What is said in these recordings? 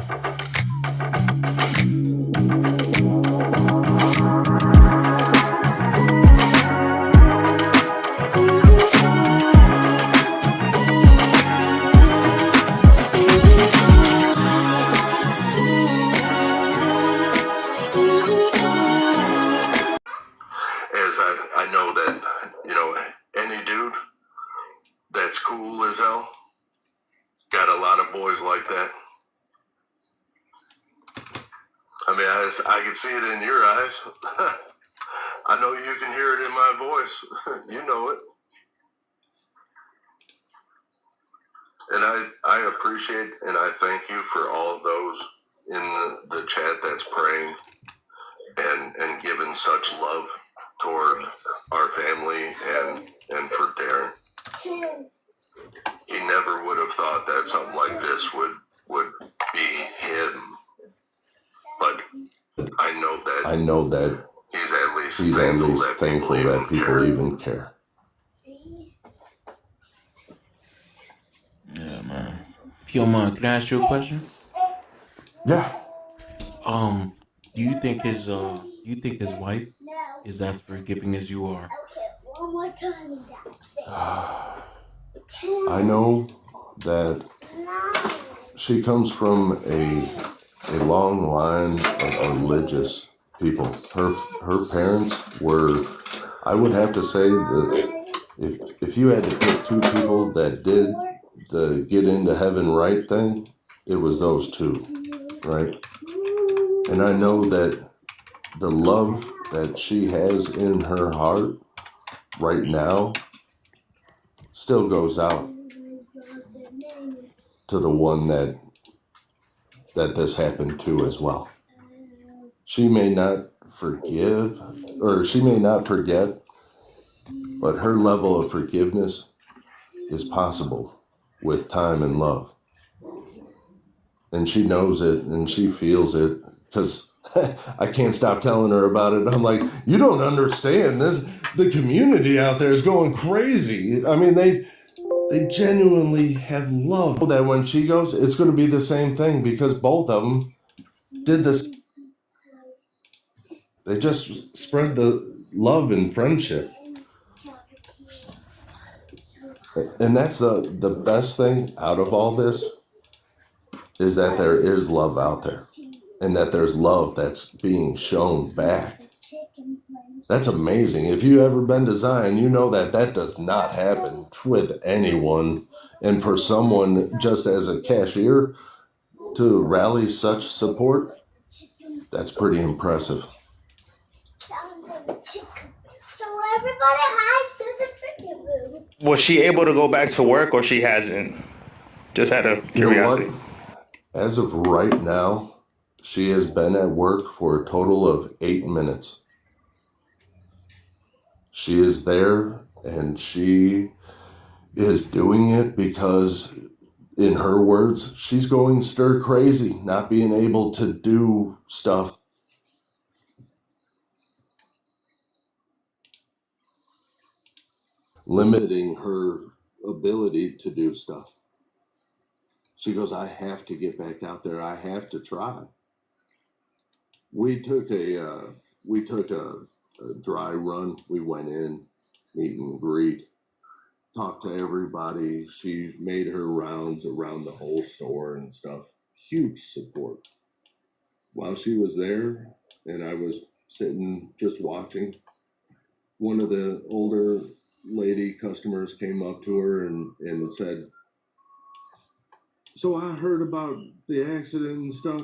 As I know that, any dude that's cool as hell got a lot of boys like that. I mean, I can see it in your eyes. I know you can hear it in my voice. You know it. And I appreciate and I thank you for all of those in the chat that's praying and giving such love toward our family and for Darren. He never would have thought that something like this would be him. But I know that he's at least thankful that people even care. Yeah, man. If you don't mind, can I ask you a question? Yeah. Do you think his wife is as forgiving as you are? I know that she comes from a long line of religious people. Her parents were, I would have to say that if you had to pick two people that did the get into heaven right thing, it was those two, right? And I know that the love that she has in her heart right now still goes out to the one that this happened to as well. She may not forgive, or she may not forget, but her level of forgiveness is possible with time and love. And she knows it and she feels it, because I can't stop telling her about it. I'm like, you don't understand this. The community out there is going crazy. I mean, they genuinely have love. That when she goes, it's going to be the same thing, because both of them did this. They just spread the love and friendship. And that's the best thing out of all this, is that there is love out there, and that there's love that's being shown back. That's amazing. If you've ever been to Zion, you know that does not happen with anyone. And for someone just as a cashier to rally such support, that's pretty impressive. Was she able to go back to work, or she hasn't? Just out of curiosity. You know what? As of right now, she has been at work for a total of 8 minutes. She is there, and she is doing it because, in her words, she's going stir crazy, not being able to do stuff. Limiting her ability to do stuff. She goes, I have to get back out there. I have to try. We took a dry run. We went in, meet and greet, talked to everybody. She made her rounds around the whole store and stuff. Huge support. While she was there and I was sitting just watching, one of the older lady customers came up to her and said, so I heard about the accident and stuff.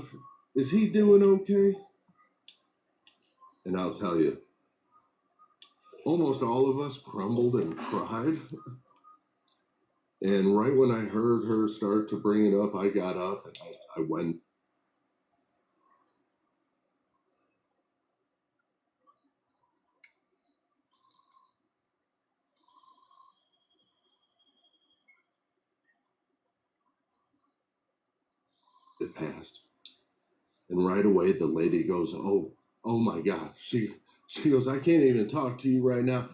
Is he doing okay? And I'll tell you, almost all of us crumbled and cried. And right when I heard her start to bring it up, I got up and I went. It passed. And right away, the lady goes, oh my God. She goes, I can't even talk to you right now.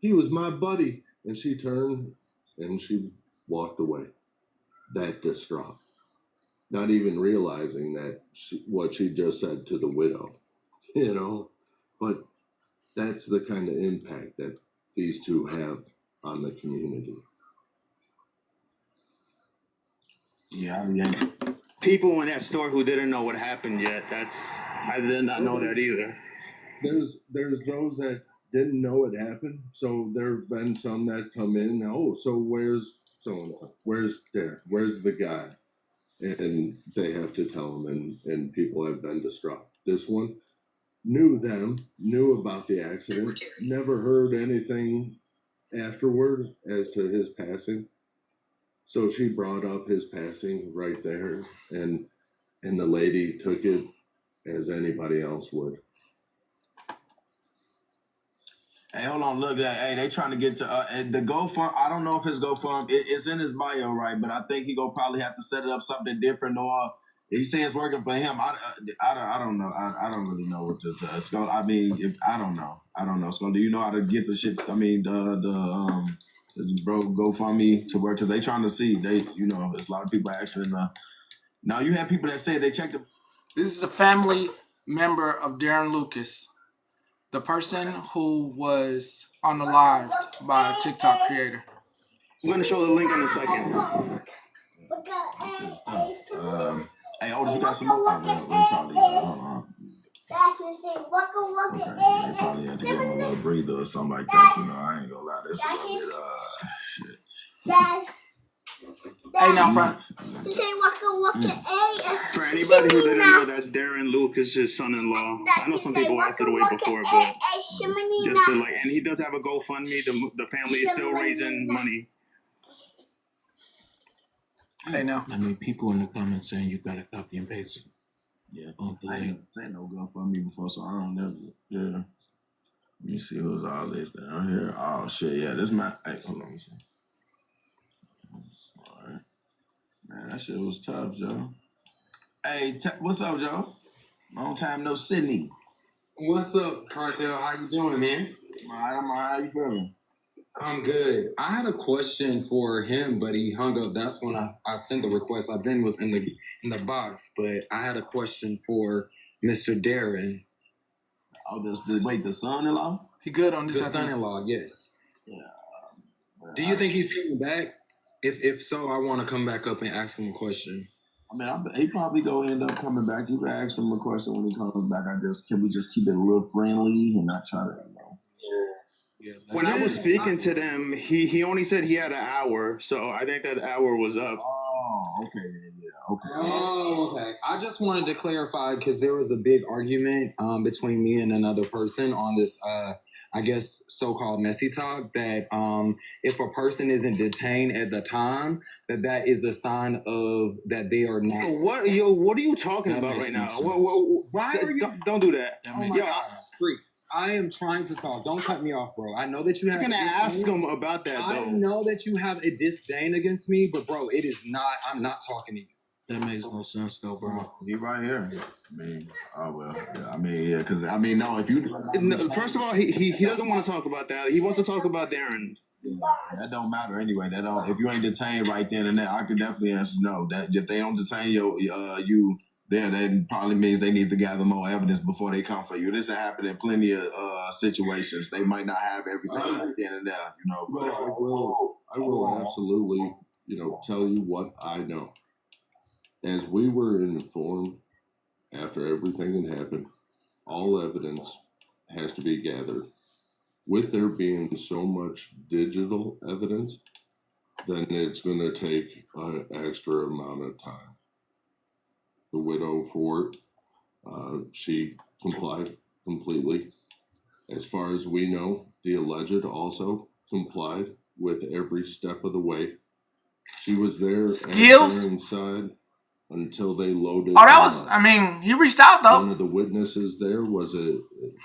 He was my buddy. And she turned and she walked away, that distraught. not even realizing that what she just said to the widow, you know. But that's the kind of impact that these two have on the community. Yeah. People in that store who didn't know what happened yet. I did not know that either. There's those that didn't know it happened. So there have been some that come in. Oh, so where's so where's there? Where's the guy? And they have to tell them, and people have been distraught. This one knew them, knew about the accident, never heard anything afterward as to his passing. So she brought up his passing right there, and the lady took it as anybody else would. Hey, hold on, look, hey, they trying to get to the GoFund. I don't know if his GoFund it's in his bio, right? But I think he gonna probably have to set it up something different, or he say it's working for him. I don't know. I don't really know what to. It's gonna, I mean, if I don't know. So do you know how to get the shit? I mean, this bro GoFundMe to work because they trying to see there's a lot of people actually. Now you have people that say they checked. This is a family member of Darren Lucas, the person who was on the live by a TikTok creator. I'm gonna show the link in a second. Hey, Otis, you got some more? Probably. Okay, they probably have to give him a little breather or something like that. I ain't gonna lie. This is a little bit, shit. Hey, now, Frank. For anybody who didn't know, that's Darren Lucas' son-in-law. I know some people asked it away before, but just to and he does have a GoFundMe. The family is still raising money. Hey, now. I mean, people in the comments saying you gotta copy and paste it. Yeah, I ain't no GoFundMe before, so I don't know. Yeah. Let me see who's all this down here. Oh shit, yeah, this man. Hey, hold on, let me see. All right. Man, that shit was tough, Joe. Hey, what's up, Joe? Long time no Sydney. What's up, Carcel? How you doing, man? I'm all right. How you feeling? I'm good. I had a question for him, but he hung up. That's when I sent the request. I then was in the box, but I had a question for Mr. Darren. Oh, the son-in-law? He good on this? The son-in-law, yes. Yeah. Do you think he's coming back? If so, I want to come back up and ask him a question. I mean, he probably gonna end up coming back. You can ask him a question when he comes back. Can we just keep it a little friendly and not try to, Yeah, When I was speaking to them, he only said he had an hour, so I think that hour was up. Oh, okay, yeah, okay. Oh, okay. I just wanted to clarify because there was a big argument between me and another person on this, I guess, so-called messy talk that if a person isn't detained at the time, that is a sign of that they are not. What are you talking That about makes right no now? sense. Why are you? Don't do that. Oh my God, freak! I am trying to talk. Don't cut me off, bro. I know that you have. You're gonna ask him about that, I though. know that you have a disdain against me, but bro, it is not. I'm not talking to you. That makes no sense, though, bro. He right here. I mean, oh well. Yeah, I mean, yeah, because I mean, no. If you First of all, he doesn't want to talk about that. He wants to talk about Darren. that don't matter anyway. That don't. If you ain't detained right then and there, I can definitely answer no. That if they don't detain you there, that probably means they need to gather more evidence before they come for you. This has happened in plenty of situations. They might not have everything right then and there, But I will absolutely, tell you what I know. As we were informed after everything had happened, all evidence has to be gathered. With there being so much digital evidence, then it's going to take an extra amount of time. The widow Ford, she complied completely. As far as we know, the alleged also complied with every step of the way. She was there Skills? inside until they loaded. Oh, that was. I mean, he reached out though. One of the witnesses there was an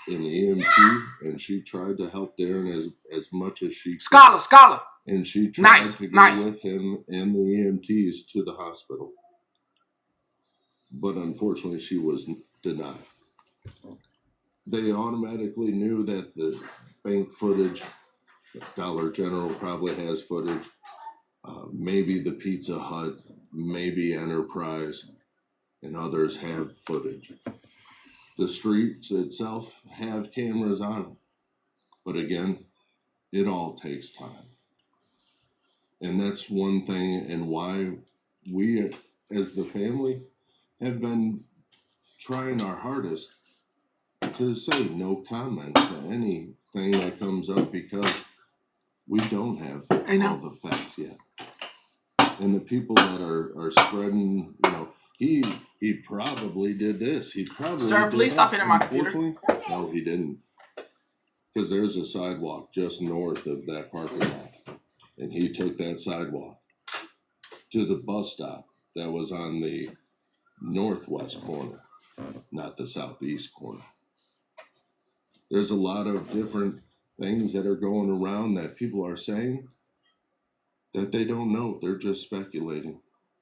EMT, and she tried to help Darren as much as she could. Scholar. And she tried to go Nice. with him and the EMTs to the hospital. But unfortunately, she was denied. They automatically knew that the bank footage, Dollar General probably has footage, maybe the Pizza Hut maybe Enterprise and others have footage. The streets itself have cameras on them. But again, it all takes time. And that's one thing, and why we as the family have been trying our hardest to say no comment to anything that comes up, because we don't have all the facts yet. And the people that are spreading, he probably did this. He probably Sir, did please that. stop hitting my computer. No, he didn't. Because there's a sidewalk just north of that parking lot. And he took that sidewalk to the bus stop that was on the northwest corner, not the southeast corner. There's a lot of different things that are going around that people are saying that they don't know. They're just speculating.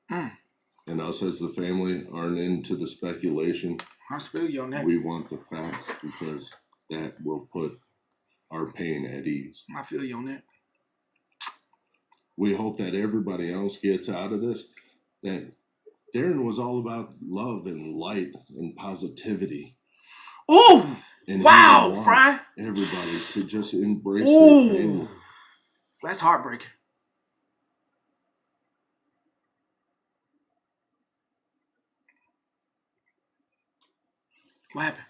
And us as the family aren't into the speculation. I feel you on that. We want the facts, because that will put our pain at ease. I feel you on that. We hope that everybody else gets out of this that Darren was all about love and light and positivity. Ooh! And wow, Fry. Everybody to just embrace their family. That's heartbreaking. What happened?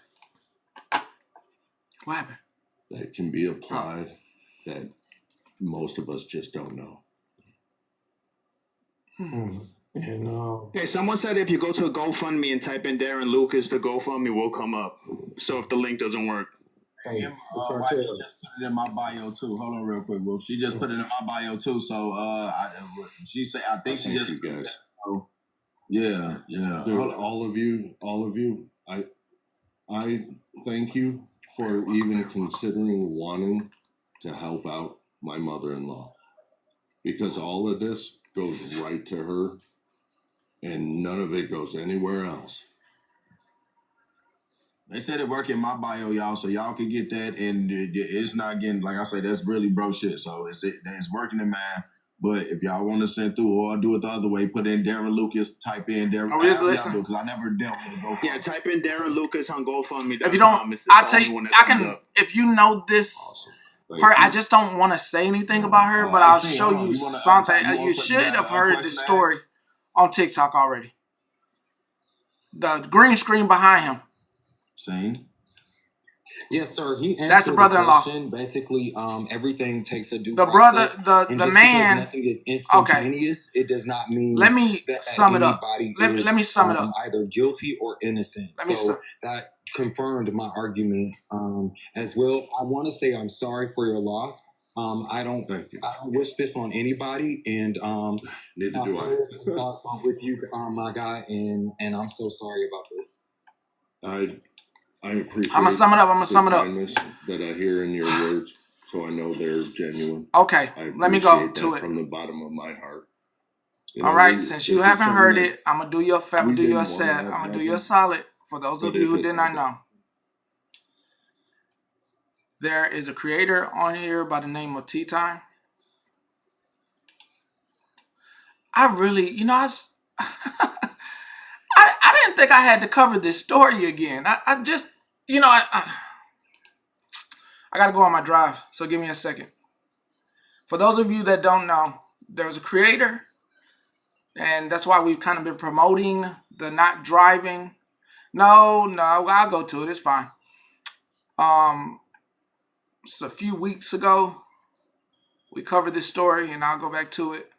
What happened? That can be applied that most of us just don't know. And Okay, someone said if you go to a GoFundMe and type in Darren Lucas, the GoFundMe will come up. So if the link doesn't work. Hey, wife just put it in my bio too. Hold on real quick, Wolf. She just put it in my bio too. So she said I think she just. You guys. So, yeah. Dude, all of you. I thank you for even considering wanting to help out my mother-in-law, because all of this goes right to her, and none of it goes anywhere else. They said it work in my bio, y'all, so y'all can get that, and it's not getting, like I said, that's really bro shit. So it's working in mine. But if y'all want to send through or do it the other way, put in Darren Lucas, type in Darren. Oh, just listen. Because I never dealt with a GoFundMe. Yeah, type in Darren Lucas on GoFundMe. If you don't, I tell you, I can. If you know this, I just don't want to say anything about her, but I'll show you something. You should have heard this story on TikTok already. The green screen behind him. Same. Yes, sir. He answered That's the brother-in-law. question. Basically, everything takes a due the process. The man. Nothing is instantaneous. Okay. It does not mean. Let me sum it up. Let me sum it up. Either guilty or innocent. That confirmed my argument as well. I want to say I'm sorry for your loss. I don't wish this on anybody, and neither do I. Thoughts with you, my guy, and I'm so sorry about this. I appreciate. I'm gonna sum it up. That I hear in your words, so I know they're genuine. Okay, let me go to it from the bottom of my heart. All right, since you haven't heard it, I'm gonna do you a favor. I'm gonna do you a set. I'm gonna do you a solid. For those of you who did not know, there is a creator on here by the name of Tea Time. I really, I didn't think I had to cover this story again. I just, I got to go on my drive, so give me a second. For those of you that don't know, there's a creator, and that's why we've kind of been promoting the not driving. No, I'll go to it. It's fine. It's a few weeks ago, we covered this story, and I'll go back to it.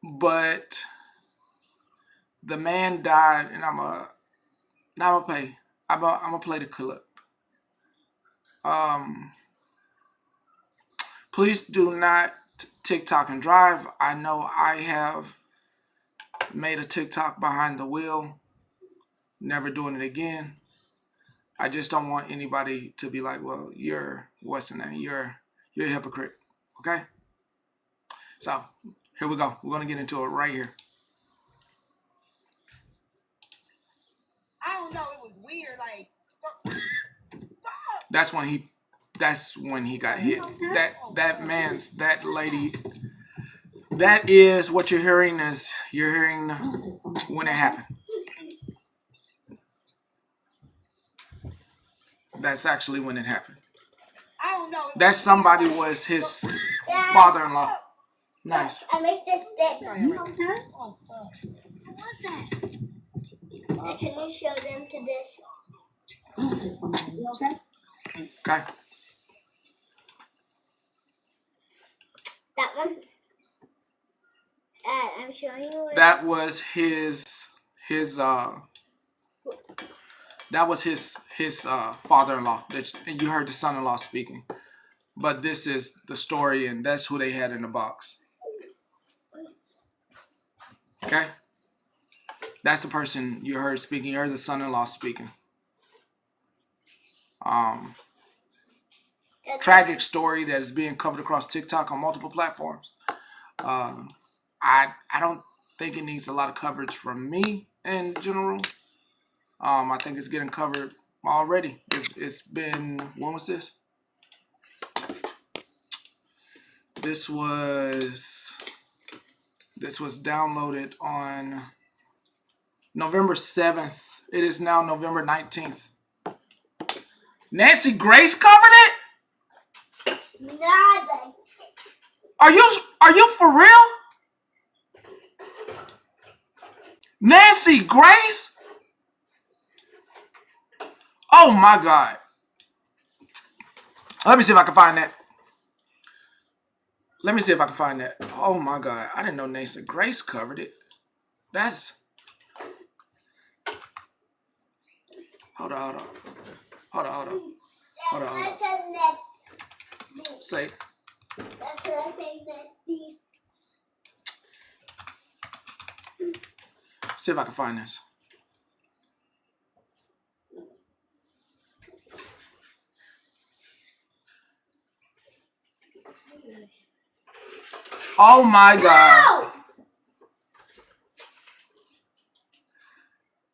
But the man died, and I'm gonna play the clip. Please do not TikTok and drive. I know I have made a TikTok behind the wheel. Never doing it again. I just don't want anybody to be like, well, you're a hypocrite. Okay? So here we go. We're gonna get into it right here. I don't know. It was weird. Like, That's when he got hit. That that is what you're hearing. Is you're hearing when it happened. That's actually when it happened. That somebody was his father-in-law. Nice. I make this stick. Can you show them to this? Okay. That one. I'm showing you. That was his father-in-law. And you heard the son-in-law speaking. But this is the story, and that's who they had in the box. Okay? That's the person you heard speaking. You heard the son-in-law speaking. Tragic story that is being covered across TikTok on multiple platforms. I don't think it needs a lot of coverage from me in general. I think it's getting covered already. It's been, when was this? This was downloaded on November 7th. It is now November 19th. Nancy Grace covered it? Nada. Are you for real? Nancy Grace? Oh my God. Let me see if I can find that. Oh my God. I didn't know Nancy Grace covered it. That's... Hold on. Say. See if I can find this. Oh my God. No!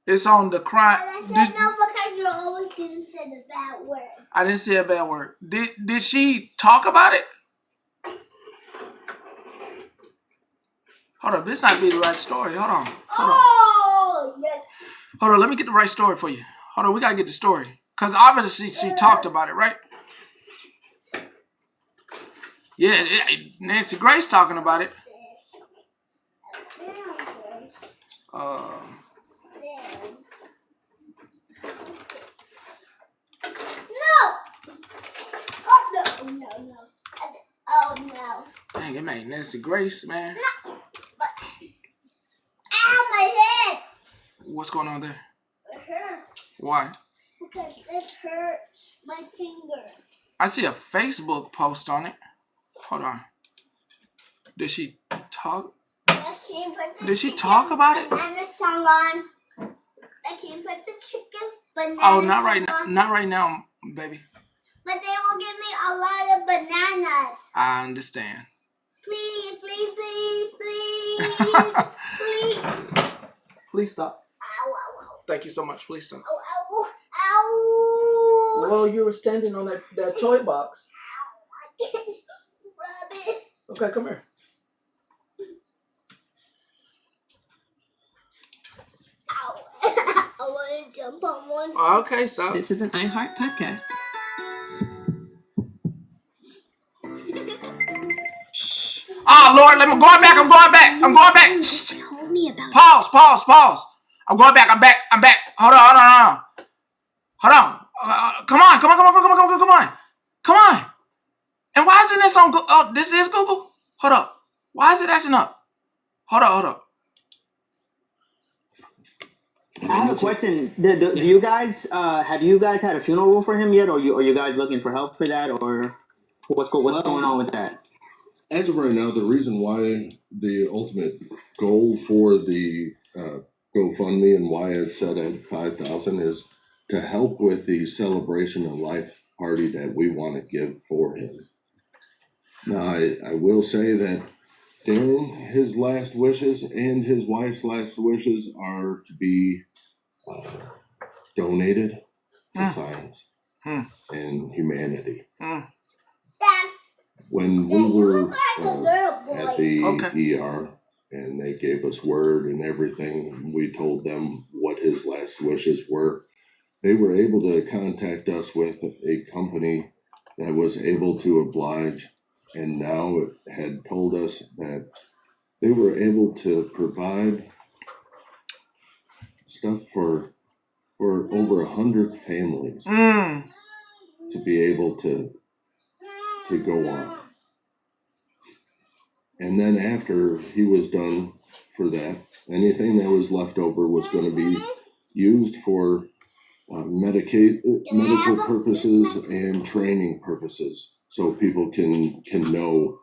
It's on the crime. I said no because you always didn't say the bad word. I didn't say a bad word. Did she talk about it? Hold on, this might be the right story. Hold on. Oh, yes. Hold on, let me get the right story for you. Hold on, we gotta get the story. Because obviously she talked about it, right? Yeah, Nancy Grace talking about it. No. Oh, no. Dang, it made Nancy Grace, man. No. Ow, my head. What's going on there? It hurts. Why? Because it hurts my finger. I see a Facebook post on it. Hold on. Did she talk? Did she talk about it? Banana song on. I can put the chicken banana. Oh, not right now. Not right now, baby. But they will give me a lot of bananas. I understand. Please. Please stop. Ow. Thank you so much. Please stop. Ow. Well, you were standing on that toy box. Ow. I can't rub it. Okay, come here. Ow. I want to jump on one. Okay, so. This is an iHeart podcast. Oh, Lord, I'm going back. Told me about Pause. I'm going back. I'm back. Hold on. Come on. And why isn't this on Google? Oh, this is Google? Hold up. Why is it acting up? Hold up. I have a question. Do you guys have you guys had a funeral for him yet, or are you guys looking for help for that, or what's going on with that? As of right now, the reason why the ultimate goal for the GoFundMe and why it's set at 5,000 is to help with the celebration of life party that we want to give for him. Now, I will say that Darren, his last wishes and his wife's last wishes are to be donated to science and humanity. Dad. When we were at the Okay. ER and they gave us word and everything, we told them what his last wishes were. They were able to contact us with a company that was able to oblige, and now it had told us that they were able to provide stuff for over 100 families to be able to go on. And then after he was done for that, anything that was left over was going to be used for medical purposes and training purposes, so people can know,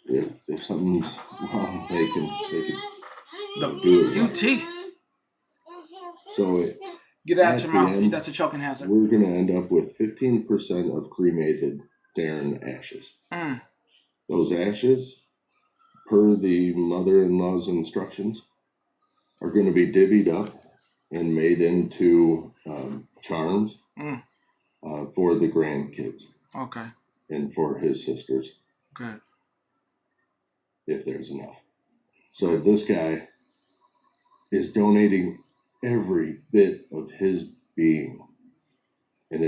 if something's wrong, they can do it. UT. So Get out at your the mouth. end, That's a choking hazard. we're going to end up with 15% of cremated Darren ashes. Those ashes, per the mother-in-law's instructions, are going to be divvied up and made into charms for the grandkids. Okay. And for his sisters. Good. If there's enough. So this guy is donating every bit of his being. And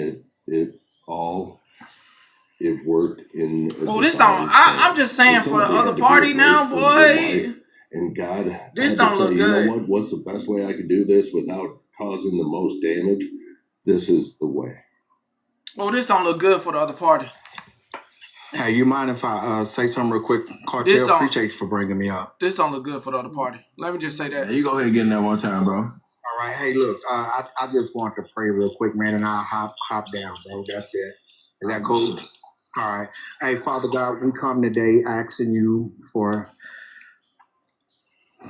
it worked in. Oh, this don't. I'm just saying for the other party now, boy. And God, this don't look good. You know what? What's the best way I could do this without causing the most damage? This is the way. Oh, this don't look good for the other party. Hey, you mind if I say something real quick? Cartel, appreciate you for bringing me up. This don't look good for the other party. Let me just say that. Yeah, you go ahead and get in there one time, bro. All right. Hey, look, I just want to pray real quick, man, and I'll hop down, bro. That's it. Is that cool? All right. Hey, Father God, we come today asking you for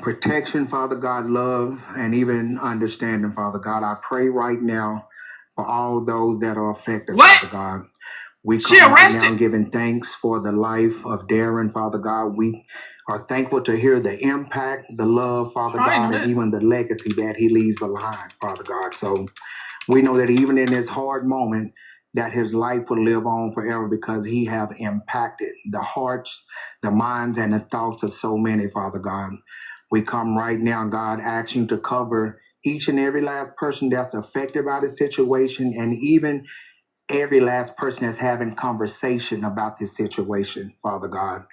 protection, Father God, love, and even understanding, Father God. I pray right now for all those that are affected, Father God. We come right now giving thanks for the life of Darren, Father God. We are thankful to hear the impact, the love, Father God, and even the legacy that he leaves behind, Father God. So we know that even in this hard moment, that his life will live on forever because he have impacted the hearts, the minds, and the thoughts of so many, Father God. We come right now, God, asking you to cover each and every last person that's affected by the situation, and even every last person that's having conversation about this situation, Father God.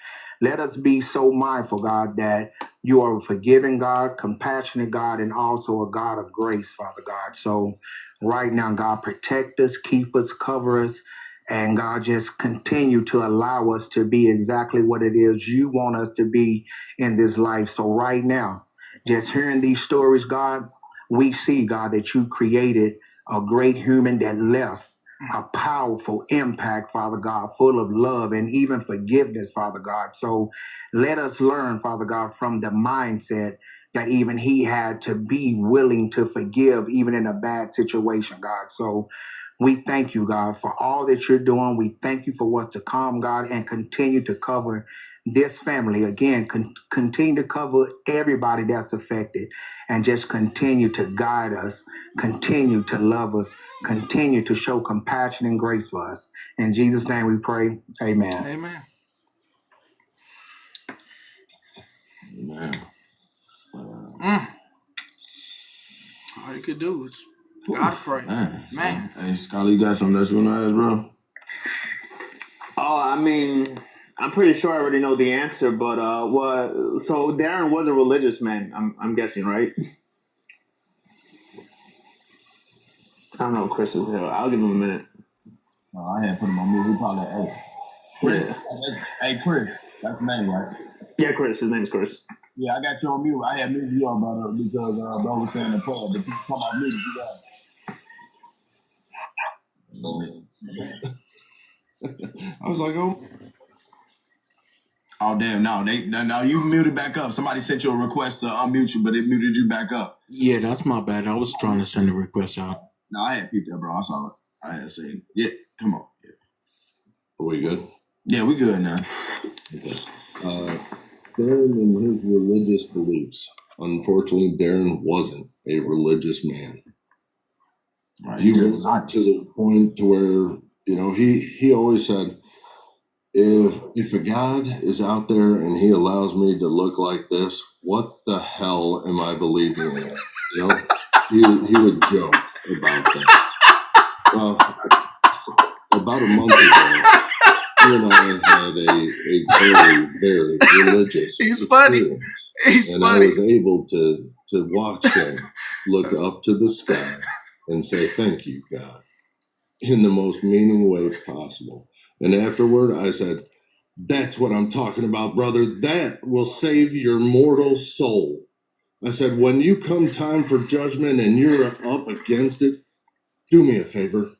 Let us be so mindful, God, that you are a forgiving God, compassionate God, and also a God of grace, Father God. So right now, God, protect us, keep us, cover us, and God, just continue to allow us to be exactly what it is you want us to be in this life. So right now, just hearing these stories, God, we see, God, that you created a great human that left a powerful impact, Father God, full of love and even forgiveness, Father God. So let us learn, Father God, from the mindset that even he had to be willing to forgive even in a bad situation, God. So we thank you, God, for all that you're doing. We thank you for what's to come, God, and continue to cover this family. Again, continue to cover everybody that's affected and just continue to guide us, continue to love us, continue to show compassion and grace for us. In Jesus' name we pray. Amen. Amen. Amen. All you could do is gotta pray. Man. Hey, Scully, you got something that you want to ask, bro? Oh, I mean, I'm pretty sure I already know the answer, but so Darren was a religious man, I'm guessing, right? I don't know if Chris is here. I'll give him a minute. No, I had put him on mute. We probably, hey, Chris. Yeah. Hey, Chris. That's the name, right? Yeah, Chris. His name's Chris. Yeah, I got you on mute. I had muted you on, brother, because bro was saying the prayer, but you come off mute if you got I was like, oh. Oh, damn. No, now you muted back up. Somebody sent you a request to unmute you, but it muted you back up. Yeah, that's my bad. I was trying to send a request out. No, I had peeped that, bro. I saw it. I had seen. Yeah, come on. Yeah. Are we good? Yeah, we good now. Okay. Darren and his religious beliefs. Unfortunately, Darren wasn't a religious man. Right. He was to the point to where, he always said, if a God is out there and he allows me to look like this, what the hell am I believing in? You know, he would joke about that. Well, about a month ago, he and I had a very, very religious experience. He's funny. I was able to watch him look up to the sky and say, "Thank you, God," in the most meaning way possible. And afterward, I said, "That's what I'm talking about, brother. That will save your mortal soul." I said, when you come time for judgment and you're up against it, do me a favor.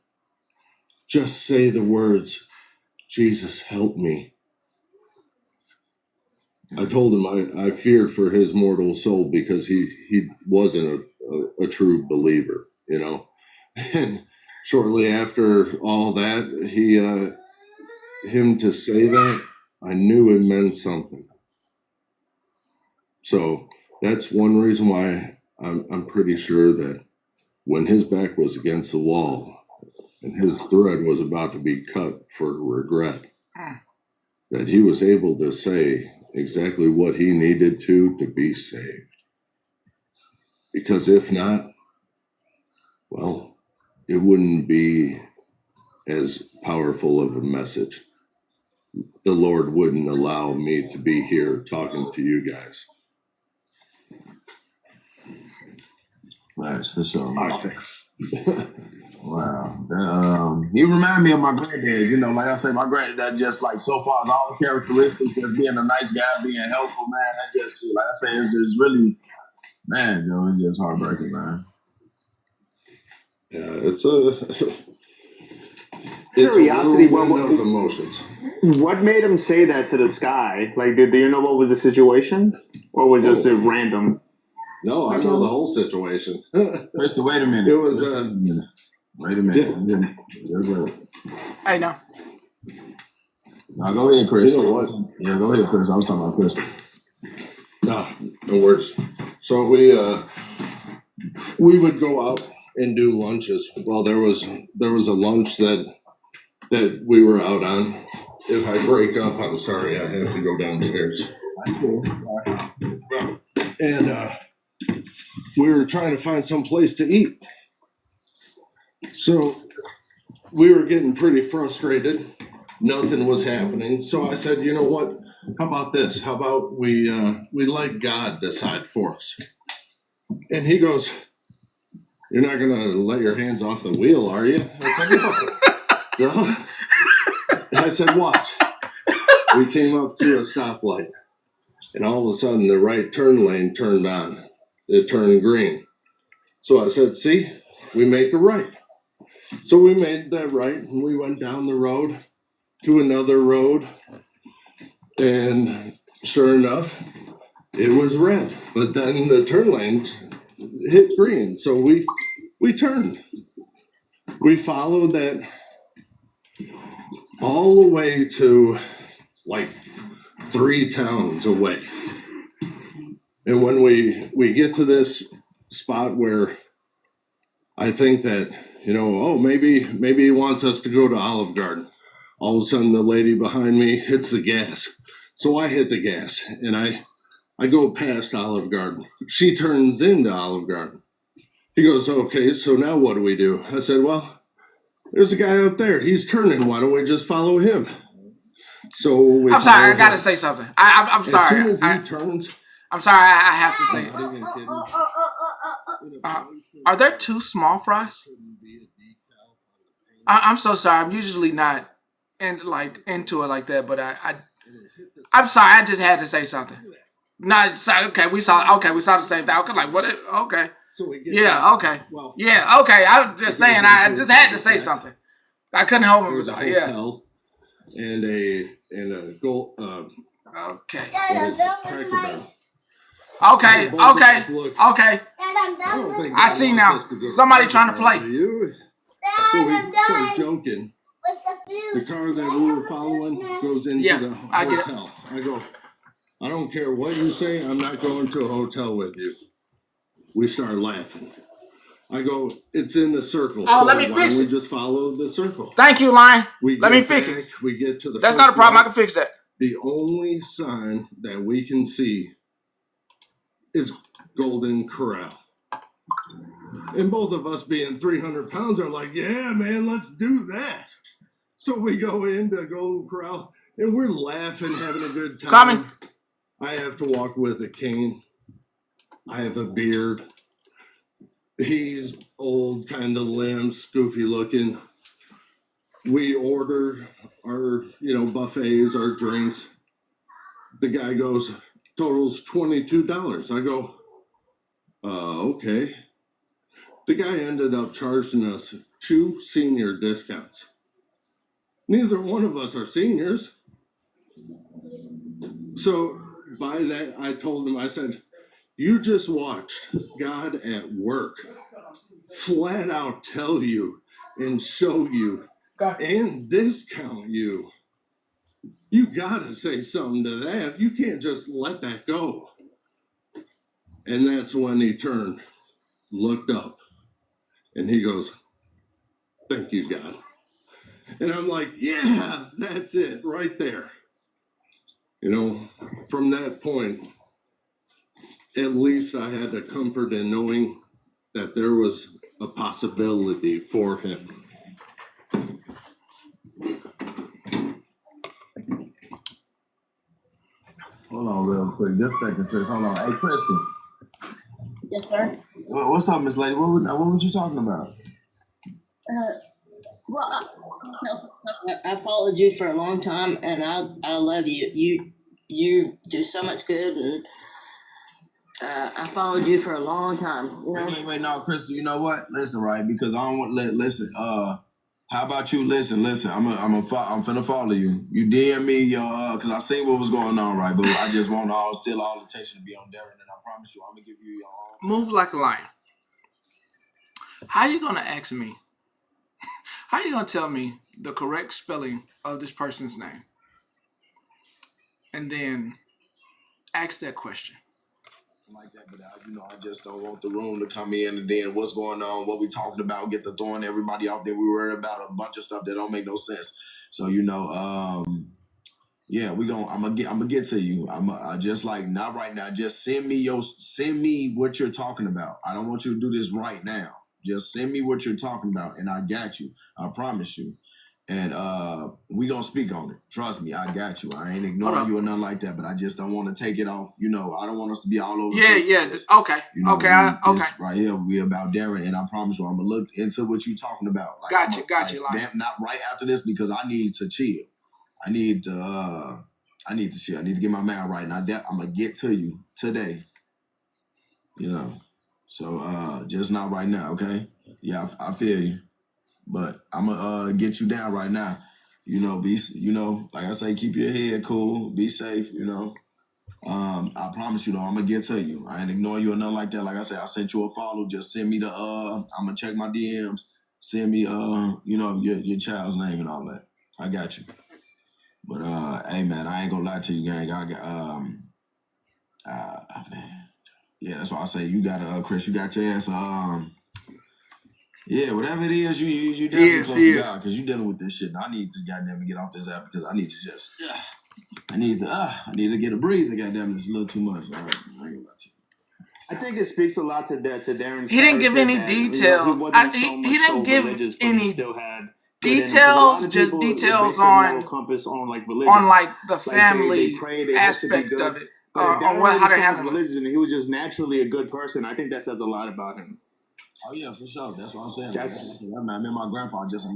Just say the words, "Jesus, help me." I told him I feared for his mortal soul because he wasn't a true believer, you know. And shortly after all that, him to say that, I knew it meant something. So that's one reason why I'm pretty sure that when his back was against the wall and his thread was about to be cut for regret, that he was able to say exactly what he needed to be saved. Because if not, well, it wouldn't be as powerful of a message. The Lord wouldn't allow me to be here talking to you guys. That's for sure. Wow. You remind me of my granddad. You know, like I say, my granddad just like so far as all the characteristics, just being a nice guy, being helpful, man. That just, like I say, it's just really, man, Joe, it's just heartbreaking, man. Yeah, it's a Curiosity, whirlwind of emotions. What made him say that to the sky? Like, do you know what was the situation, or was it just random? No, I know the whole situation. Krista, wait a minute. It was Wait a minute. Yeah. Hey, now. No, go ahead, Chris. You know what? Yeah, go ahead, Chris. I was talking about Chris. No words. So we would go out and do lunches. Well, there was a lunch that we were out on. If I break up, I'm sorry. I have to go downstairs. And we were trying to find some place to eat. So we were getting pretty frustrated. Nothing was happening. So I said, you know what? How about this? How about we let God decide for us? And he goes, "You're not going to let your hands off the wheel, are you?" I said, "No." I said, "Watch." We came up to a stoplight, and all of a sudden the right turn lane turned on. It turned green. So I said, "See, we make a right." So we made that right, and we went down the road to another road, and sure enough, it was red. But then the turn lane hit green, so we turned. We followed that all the way to like 3 towns away. And when we get to this spot where I think that, you know, oh, maybe he wants us to go to Olive Garden. All of a sudden, the lady behind me hits the gas. So I hit the gas, and I go past Olive Garden. She turns into Olive Garden. He goes, "Okay, so now what do we do?" I said, "Well, there's a guy up there. He's turning. Why don't we just follow him?" So I'm sorry. I gotta say something. I'm sorry. As soon as he turns, I'm sorry. I have to say. Are there 2 small fries? I'm so sorry. I'm usually not into it like that, but I'm sorry. I just had to say something. Not sorry. Okay, we saw the same thing. Okay, like what? Okay. So we get Okay. Yeah. Okay. I'm just saying. I just had to say something. I couldn't help it. Hotel and a gold. Okay. Cracker Barrel. Okay. I see now. Somebody trying to play. So we start joking. The car that we were following goes into the hotel. I go, "I don't care what you say. I'm not going to a hotel with you." We start laughing. I go, it's in the circle. Oh, so let me why fix don't we it. just follow the circle? Thank you, Lion. We Let me get fix back, it. we get to the That's first not a problem. I lot. can fix that. The only sign that we can see is Golden Corral. And both of us being 300 pounds are like, yeah, man, let's do that. So we go into Golden Corral and we're laughing, having a good time. Coming. I have to walk with a cane. I have a beard. He's old, kind of limbs, scoofy looking. We order our, buffets, our drinks. The guy goes, totals $22. I go, okay. The guy ended up charging us 2 senior discounts. Neither one of us are seniors. So by that, I told him, I said, you just watched God at work flat out tell you and show you and discount you. You gotta say something to that. You can't just let that go. And that's when he turned, looked up, and he goes, thank you, God. And I'm like, yeah, that's it right there. From that point, at least I had the comfort in knowing that there was a possibility for him. Hold on real quick. Just a second, Chris. Hold on. Hey, Kristen. Yes, sir. What's up, Miss Lady? What was you talking about? Well, I followed you for a long time, and I love you. You do so much good, and I followed you for a long time. Wait, no, Kristen. You know what? Listen, right? Because I don't want listen. How about you? Listen. I'm finna follow you. You DM me your because I seen what was going on, right? But I just want all the attention to be on Darren, and I promise you, I'm gonna give you your own. Move like a lion. How you gonna ask me? How you gonna tell me the correct spelling of this person's name, and then ask that question? Like that, but I just don't want the room to come in and then what's going on, what we talking about, get to throwing everybody out there. We worry about a bunch of stuff that don't make no sense. So yeah, I'm gonna get to you. I just like not right now. Just send me what you're talking about. I don't want you to do this right now. Just send me what you're talking about, and I got you. I promise you. And we gonna speak on it. Trust me, I got you. I ain't ignoring you or nothing like that, but I just don't want to take it off. I don't want us to be all over. Yeah. Okay. Okay. Right here, we about Darren, and I promise you, I'm gonna look into what you talking about. Like, Got you. Not right after this because I need to chill. I need to chill. I need to get my mind right. And I'm gonna get to you today. So just not right now, okay? Yeah, I feel you. But I'm gonna get you down right now. Like I say, keep your head cool, be safe. I promise you though, I'm gonna get to you. I ain't ignoring you or nothing like that. Like I said, I sent you a follow. Just send me I'm gonna check my DMs. Send me your child's name and all that. I got you. But hey man, I ain't gonna lie to you, gang. I got man. Yeah, that's why I say you gotta Chris, you got your ass yeah, whatever it is, you definitely close to God because you dealing with this shit. I need to goddamn get off this app because I need to just I need to get a breather. Goddamn, it's a little too much. All right, I ain't gonna lie to you. I think it speaks a lot to Darren's. He didn't give any detail. He didn't give any details. Just details on the family aspect of it, on how to handle religion. He was just naturally a good person. I think that says a lot about him. Oh yeah, for sure. That's what I'm saying. I mean, my grandfather just a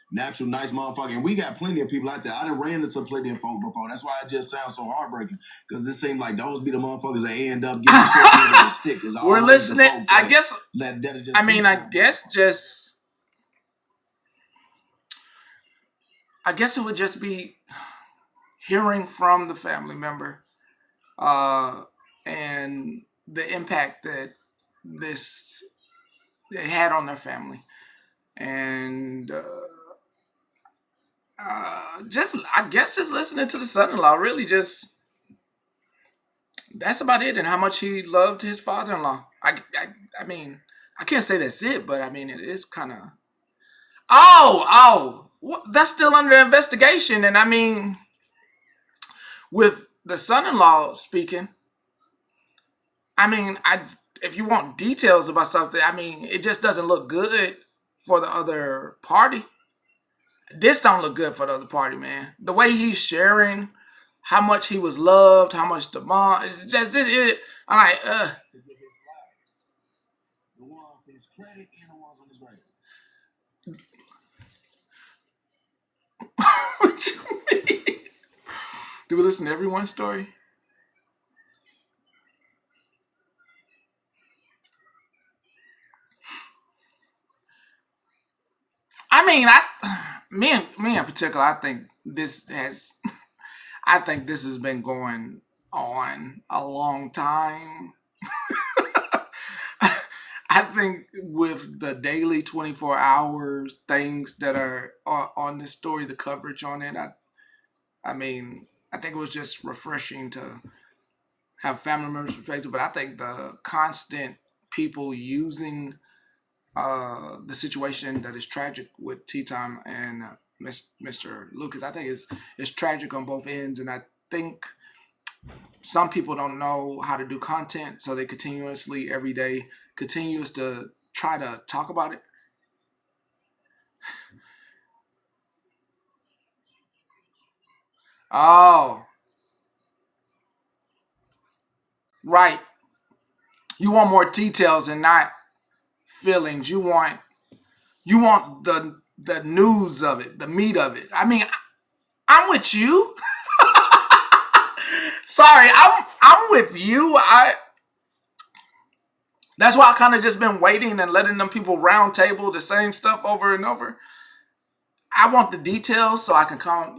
natural nice motherfucker, and we got plenty of people out there. I done ran into plenty of folk before. That's why it just sounds so heartbreaking because it seems like those be the motherfuckers that end up getting the stick. We're listening. I guess it would just be hearing from the family member, and the impact that they had on their family, and just listening to the son-in-law. Really, just that's about it. And how much he loved his father-in-law. I mean, I can't say that's it, but I mean, it is kind of. Oh, that's still under investigation. And I mean, with the son-in-law speaking, I mean, if you want details about something, I mean, it just doesn't look good for the other party. This don't look good for the other party, man. The way he's sharing how much he was loved, how much the mom, it's just, I'm like, what you mean? Do we listen to everyone's story? I mean, me in particular, I think this has been going on a long time. I think with the daily 24 hours things that are on this story, the coverage on it, I mean, I think it was just refreshing to have family members' perspective. But I think the constant people using the situation that is tragic with Tea Time and Mr. Lucas, I think it's tragic on both ends. And I think some people don't know how to do content, so they continuously every day continues to try to talk about it. Oh, right. You want more details and not feelings. You want the news of it, the meat of it. I mean, I'm with you. Sorry, I'm with you. That's why I kind of just been waiting and letting them people round table the same stuff over and over. I want the details so I can come,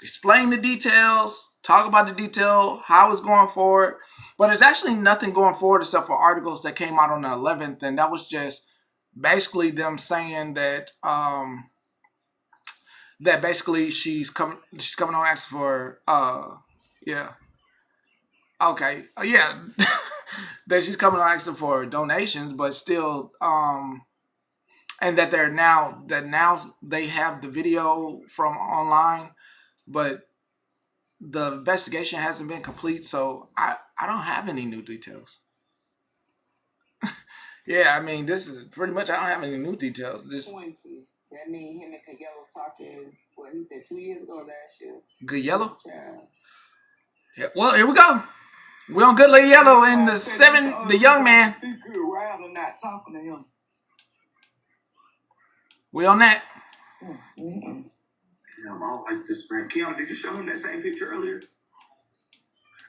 explain the details, talk about the detail, how it's going forward. But there's actually nothing going forward except for articles that came out on the 11th, and that was just basically them saying that that basically she's coming on asking for yeah. Okay. Yeah. That she's coming on asking for donations, but still and that now they have the video from online, but the investigation hasn't been complete, so I don't have any new details. Yeah, I mean, this is pretty much, I don't have any new details. This 20. That means him and Yellow talking, what he said 2 years ago last year. Good Yellow? Yeah, well, here we go. We on Good Yellow and the young man. Not talking to him. We on that. Mm-hmm. Yeah, I don't like this friend. Keon, did you show him that same picture earlier?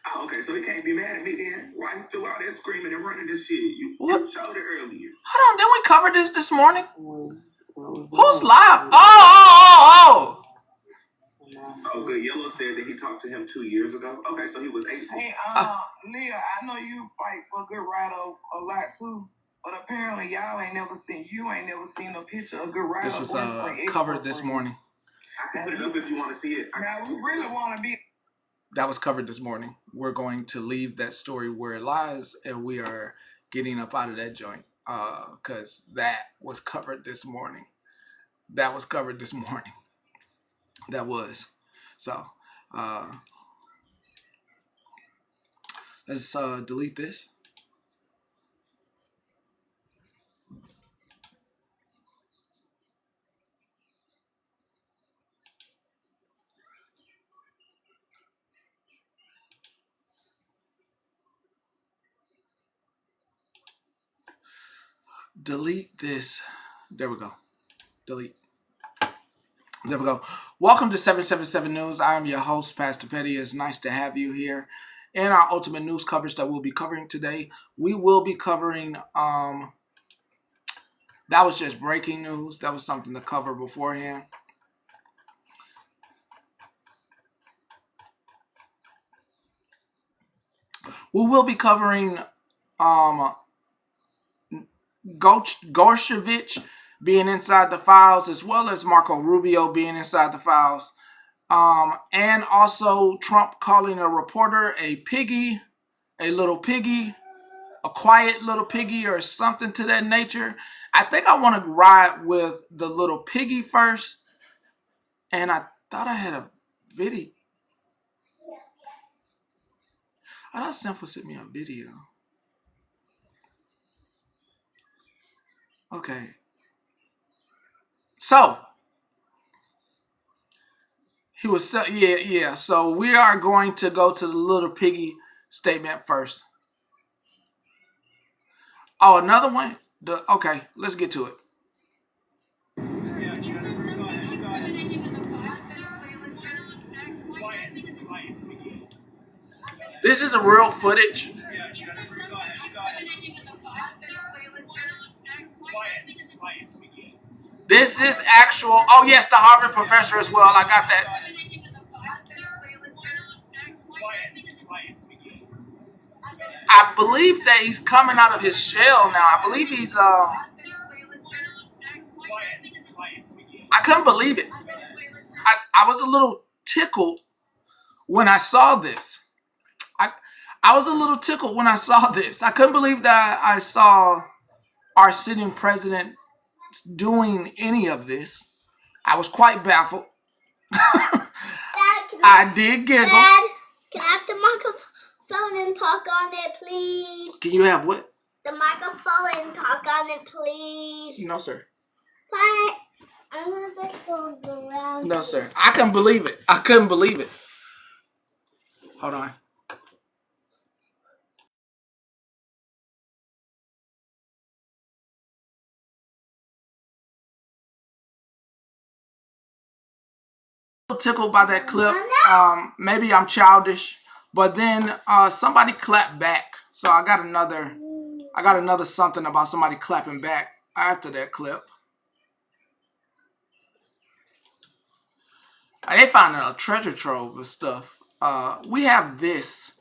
Oh, okay, so he can't be mad at me then. Why you threw out that screaming and running this shit? You showed it earlier. Hold on, didn't we cover this morning? Who's live? Oh! Oh, Good Yellow said that he talked to him 2 years ago. Okay, so he was 18. Hey, Leah, I know you fight for Good Rider a lot too, but apparently y'all ain't never seen a picture of Good Rider. This was covered this morning. I can put it up if you want to see it. Now we really want to be. That was covered this morning. We're going to leave that story where it lies, and we are getting up out of that joint because that was covered this morning. That was. So let's delete this. Delete this. There we go. Delete. There we go. Welcome to 777 News. I am your host, Pastor Petty. It's nice to have you here. In our ultimate news coverage that we'll be covering today, we will be covering, that was just breaking news. That was something to cover beforehand. We will be covering Gorshevich being inside the files, as well as Marco Rubio being inside the files. And also Trump calling a reporter a piggy, a little piggy, a quiet little piggy or something to that nature. I think I want to ride with the little piggy first. And I thought I had a video. I thought Sinful sent me a video. Okay. So he was yeah. So we are going to go to the little piggy statement first. Oh, another one? Okay, let's get to it. This is a real footage. This is actual. Oh yes, the Harvard professor as well. I got that. I believe that he's coming out of his shell now. I believe he's I couldn't believe it. I was a little tickled when I saw this. I was a little tickled when I saw this. I couldn't believe that I saw our sitting president doing any of this. I was quite baffled. Dad, I did giggle. Dad, can I have the microphone and talk on it, please? Can you have what? The microphone and talk on it, please. No, sir. But I'm gonna go around. No, sir. I couldn't believe it. I couldn't believe it. Hold on. Tickled by that clip. Maybe I'm childish, but then somebody clapped back. So I got another something about somebody clapping back after that clip. They found a treasure trove of stuff. We have this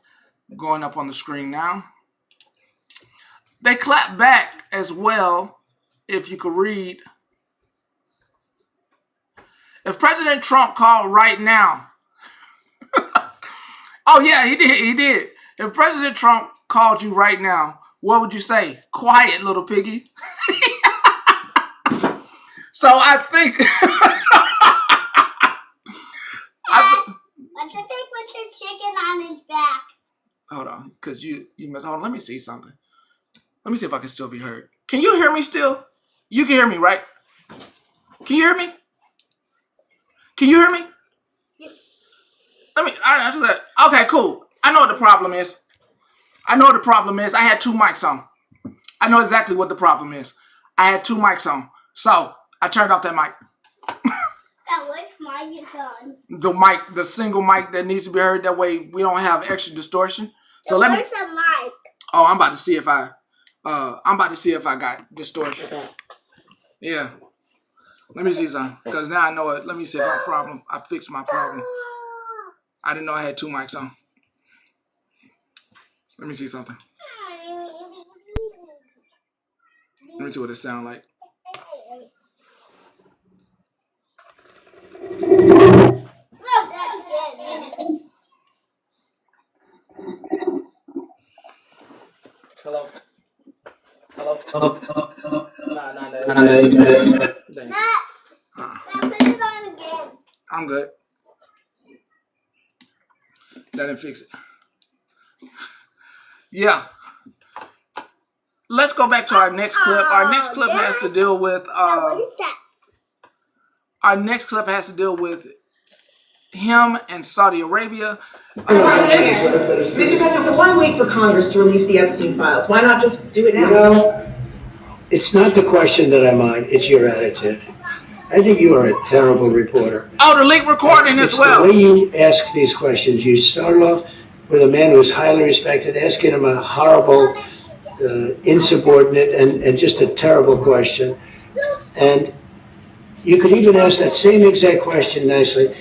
going up on the screen now. They clap back as well, if you could read. If President Trump called right now, oh yeah, he did. If President Trump called you right now, what would you say? Quiet, little piggy. So I think. What's the pig with the chicken on his back? Hold on, because you must. Hold on, let me see something. Let me see if I can still be heard. Can you hear me still? You can hear me, right? Can you hear me? Can you hear me? Yes. Okay, cool. I know what the problem is. I had two mics on. I know exactly what the problem is. I had two mics on. So I turned off that mic. Which mic is on? The mic, the single mic that needs to be heard. That way we don't have extra distortion. So let me. Where's the mic? Oh, I'm about to see if I got distortion. Yeah. Let me see something, because now I know it. Let me see my problem. I fixed my problem. I didn't know I had two mics on. Let me see something. Let me see what it sounds like. Hello. I'm good. That didn't fix it. Yeah. Let's go back to our next clip. Our next clip has to deal with him and Saudi Arabia. Mr. President, why wait for Congress to release the Epstein files? Why not just do it now? You know, it's not the question that I mind, it's your attitude. I think you are a terrible reporter. Oh, the leak recording as well. The way you ask these questions, you start off with a man who's highly respected, asking him a horrible, insubordinate, and just a terrible question. And you could even ask that same exact question nicely.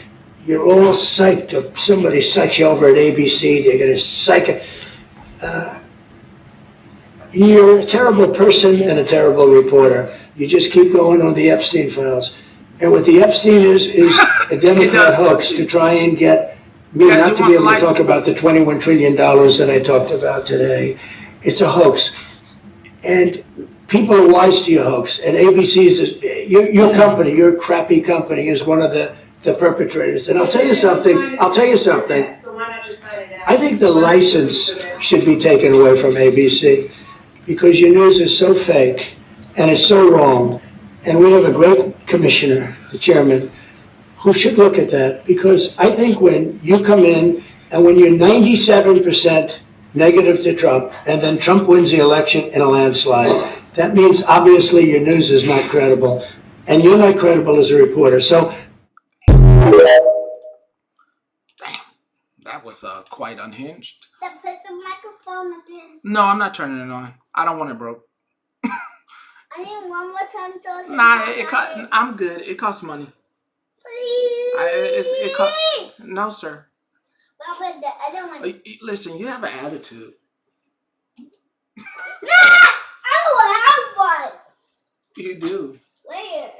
You're all psyched up. Somebody psychs you over at ABC. They're going to psych it. You're a terrible person and a terrible reporter. You just keep going on the Epstein files. And what the Epstein is a Democrat hoax to try and get me not to be able to talk about the $21 trillion that I talked about today. It's a hoax. And people are wise to your hoax. And ABC is, your company, your crappy company is one of the perpetrators. And I'll tell you something, I think the license should be taken away from ABC because your news is so fake and it's so wrong. And we have a great commissioner, the chairman, who should look at that, because I think when you come in and when you're 97% negative to Trump, and then Trump wins the election in a landslide, that means obviously your news is not credible, and you're not credible as a reporter. So, damn, that was quite unhinged. Then put the microphone again. No, I'm not turning it on. I don't want it broke. I need one more time to. Nah, I'm good. It costs money. Please. No, sir. Papa, the other one. Listen, you have an attitude. No! I don't have one. You do. Where?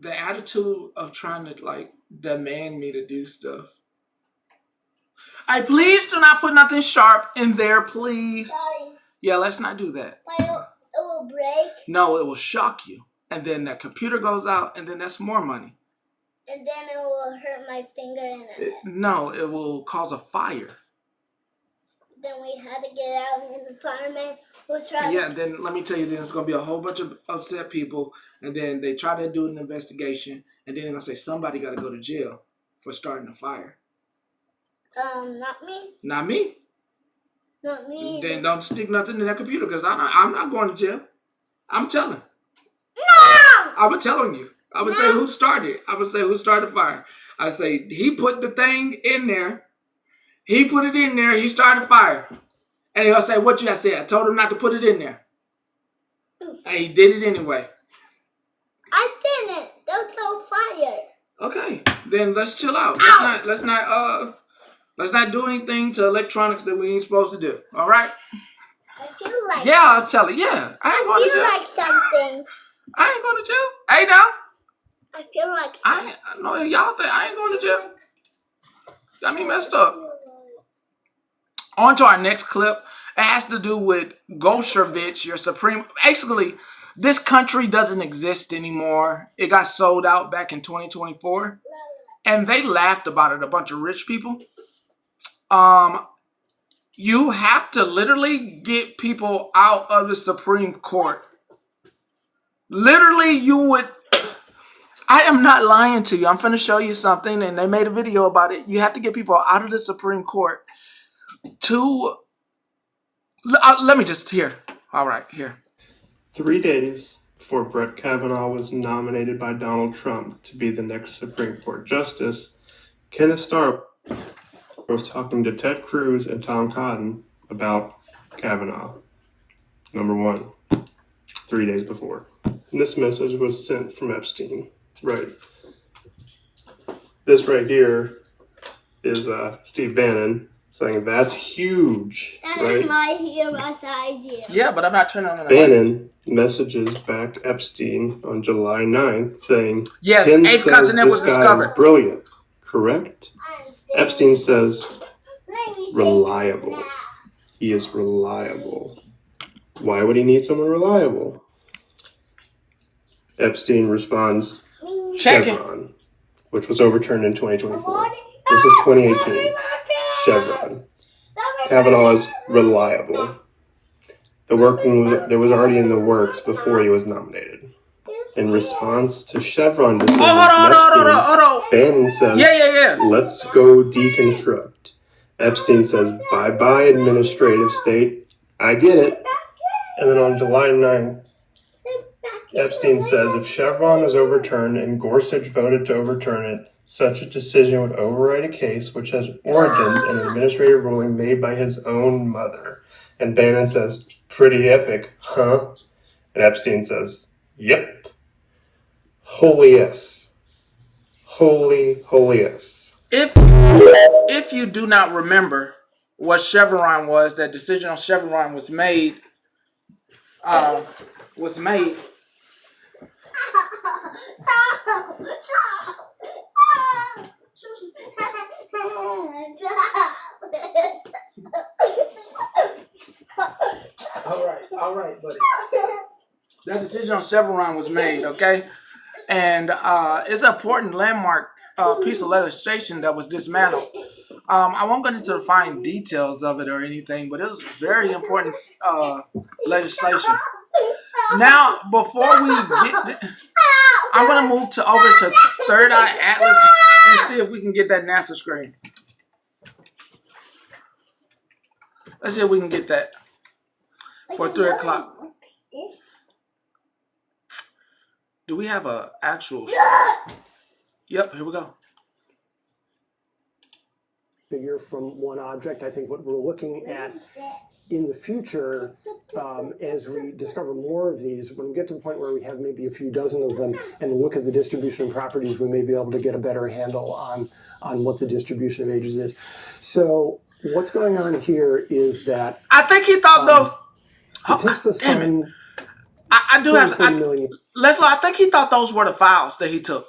The attitude of trying to like demand me to do stuff. Please do not put nothing sharp in there, please. Sorry. Yeah, let's not do that. But it will break. No, it will shock you. And then that computer goes out, and then that's more money. And then it will hurt my finger. No, it will cause a fire. Then we had to get out in the fireman. We'll try. Yeah, then let me tell you, then it's going to be a whole bunch of upset people, and then they try to do an investigation, and then they're going to say somebody got to go to jail for starting a fire. Not me. Not me. Not me. Then don't stick nothing in that computer, because I'm not going to jail. I'm telling. No! I was telling you. I would say who started. I would say who started the fire. I say he put the thing in there. He put it in there. He started a fire. And he'll say, what you I said? I told him not to put it in there. And he did it anyway. I didn't. There's no fire. Okay. Then let's chill out. Let's not do anything to electronics that we ain't supposed to do. All right? I feel like. Yeah, I'll tell you. Yeah. I ain't going to jail. I feel like something. I ain't going to jail. Hey, now. I feel like something. No, y'all think I ain't going to jail. Got me messed up. On to our next clip. It has to do with Golshevich, your supreme. Basically, this country doesn't exist anymore. It got sold out back in 2024. And they laughed about it, a bunch of rich people. You have to literally get people out of the Supreme Court. Literally, you would. I am not lying to you. I'm finna show you something, and they made a video about it. You have to get people out of the Supreme Court to. Let me just here. All right, here. 3 days before Brett Kavanaugh was nominated by Donald Trump to be the next Supreme Court Justice, Kenneth Starr was talking to Ted Cruz and Tom Cotton about Kavanaugh. Number one, 3 days before. And this message was sent from Epstein. Right. This right here is Steve Bannon saying that's huge. That right? is my hero's idea. Yeah, but I'm not turning on the Bannon messages back Epstein on July 9th saying, yes, Ken eighth says continent this was guy discovered. Is brilliant, correct? Epstein says reliable. He is reliable. Why would he need someone reliable? Epstein responds, Chevron, which was overturned in 2024. This is 2018. Chevron. Kavanaugh is reliable. The work there was already in the works before he was nominated. In response to Chevron decisions, Bannon says, let's go deconstruct. Epstein says, bye-bye administrative state. I get it. And then on July 9th, Epstein says if Chevron is overturned and Gorsuch voted to overturn it, such a decision would override a case which has origins in an administrative ruling made by his own mother. And Bannon says, pretty epic, huh? And Epstein says, yep. Holy F. Holy F. If you do not remember what Chevron was, that decision on Chevron was made. All right, buddy. That decision on Chevron was made, okay? And it's an important landmark piece of legislation that was dismantled. I won't go into the fine details of it or anything, but it was very important legislation. Now, before we get, I'm gonna move over to Third Eye Atlas and see if we can get that NASA screen. Let's see if we can get that for 3 o'clock. Do we have an actual? Yep, here we go. Figure from one object. I think what we're looking at in the future, as we discover more of these, when we get to the point where we have maybe a few dozen of them and look at the distribution of properties, we may be able to get a better handle on what the distribution of ages is. So what's going on here is that I think he thought those. It takes the sun. I do have. Leslie, I think he thought those were the files that he took.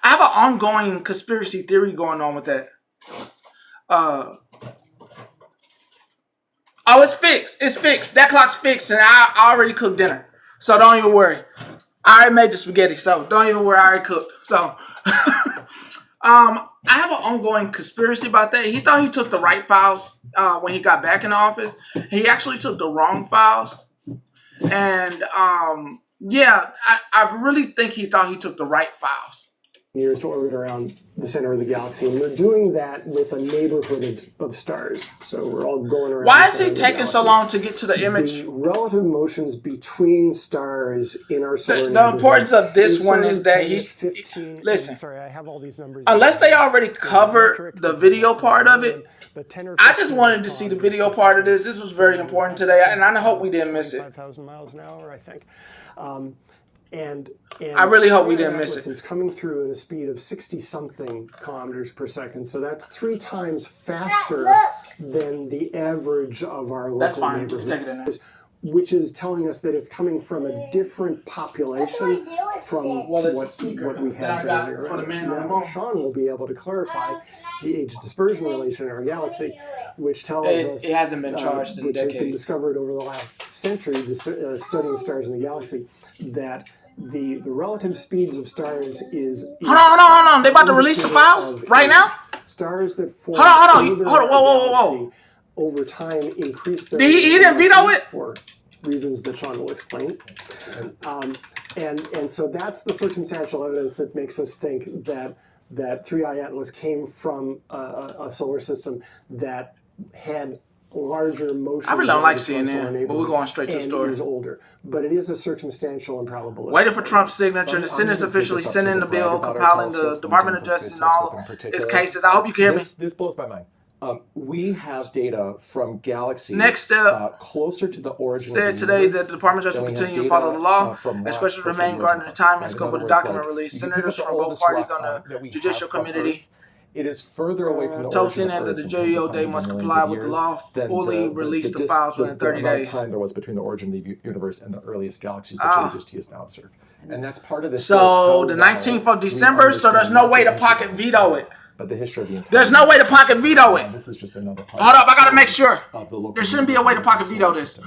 I have an ongoing conspiracy theory going on with that. Oh, it's fixed. It's fixed. That clock's fixed, and I already cooked dinner, so don't even worry. I already made the spaghetti, so don't even worry. I already cooked. So, I have an ongoing conspiracy about that. He thought he took the right files when he got back in the office. He actually took the wrong files, and yeah, I really think he thought he took the right files. Years to orbit around the center of the galaxy, and we're doing that with a neighborhood of stars. So we're all going around. Why is he taking so long to get to the image? The relative motions between stars in our solar neighborhood. The importance of this one is that he's 15. Listen, sorry, I have all these numbers. Unless they already covered the video part of it, I just wanted to see the video part of this. This was very important today, and I hope we didn't miss it. 5,000 miles an hour, I think. And I really hope we didn't miss it. It's coming through at a speed of 60-something kilometers per second. So that's 3 times faster than the average of our local neighborhood, which is telling us that it's coming from a different population from what we had earlier. Now, Sean will be able to clarify the age dispersion relation in our galaxy, which tells us it hasn't been charged in decades. Which has been discovered over the last century, studying stars in the galaxy, that the relative speeds of stars is hold on. They about to release the files right now? Stars that form whoa. Over time increase their he didn't veto it for reasons that Sean will explain. And so that's the circumstantial evidence that makes us think that 3i Atlas came from a solar system that had larger motion. I really don't like CNN, but we're going straight to the story. It is older, but it is a circumstantial and probable. Waiting for Trump's signature. The Senate's officially sending the bill, compiling the Department of Justice and all its cases. I hope you can hear me. This blows my mind. We have data from galaxies closer to the origin. Said today that the Department of Justice will continue to follow the law, especially remain guarding the time and scope of the document released. Senators from both parties on the Judicial Committee. It is further away from the told CNN that the JOD must comply with the law, fully release the files within 30 days. Time there was between the origin of the universe and the earliest galaxies that JOD has now observed, and that's part of this. So the 19th of December. So there's no way to pocket veto it. But the history of the entire there's no way to pocket veto it. This is just another part. Hold up, I gotta make sure. There shouldn't be a way to pocket veto this.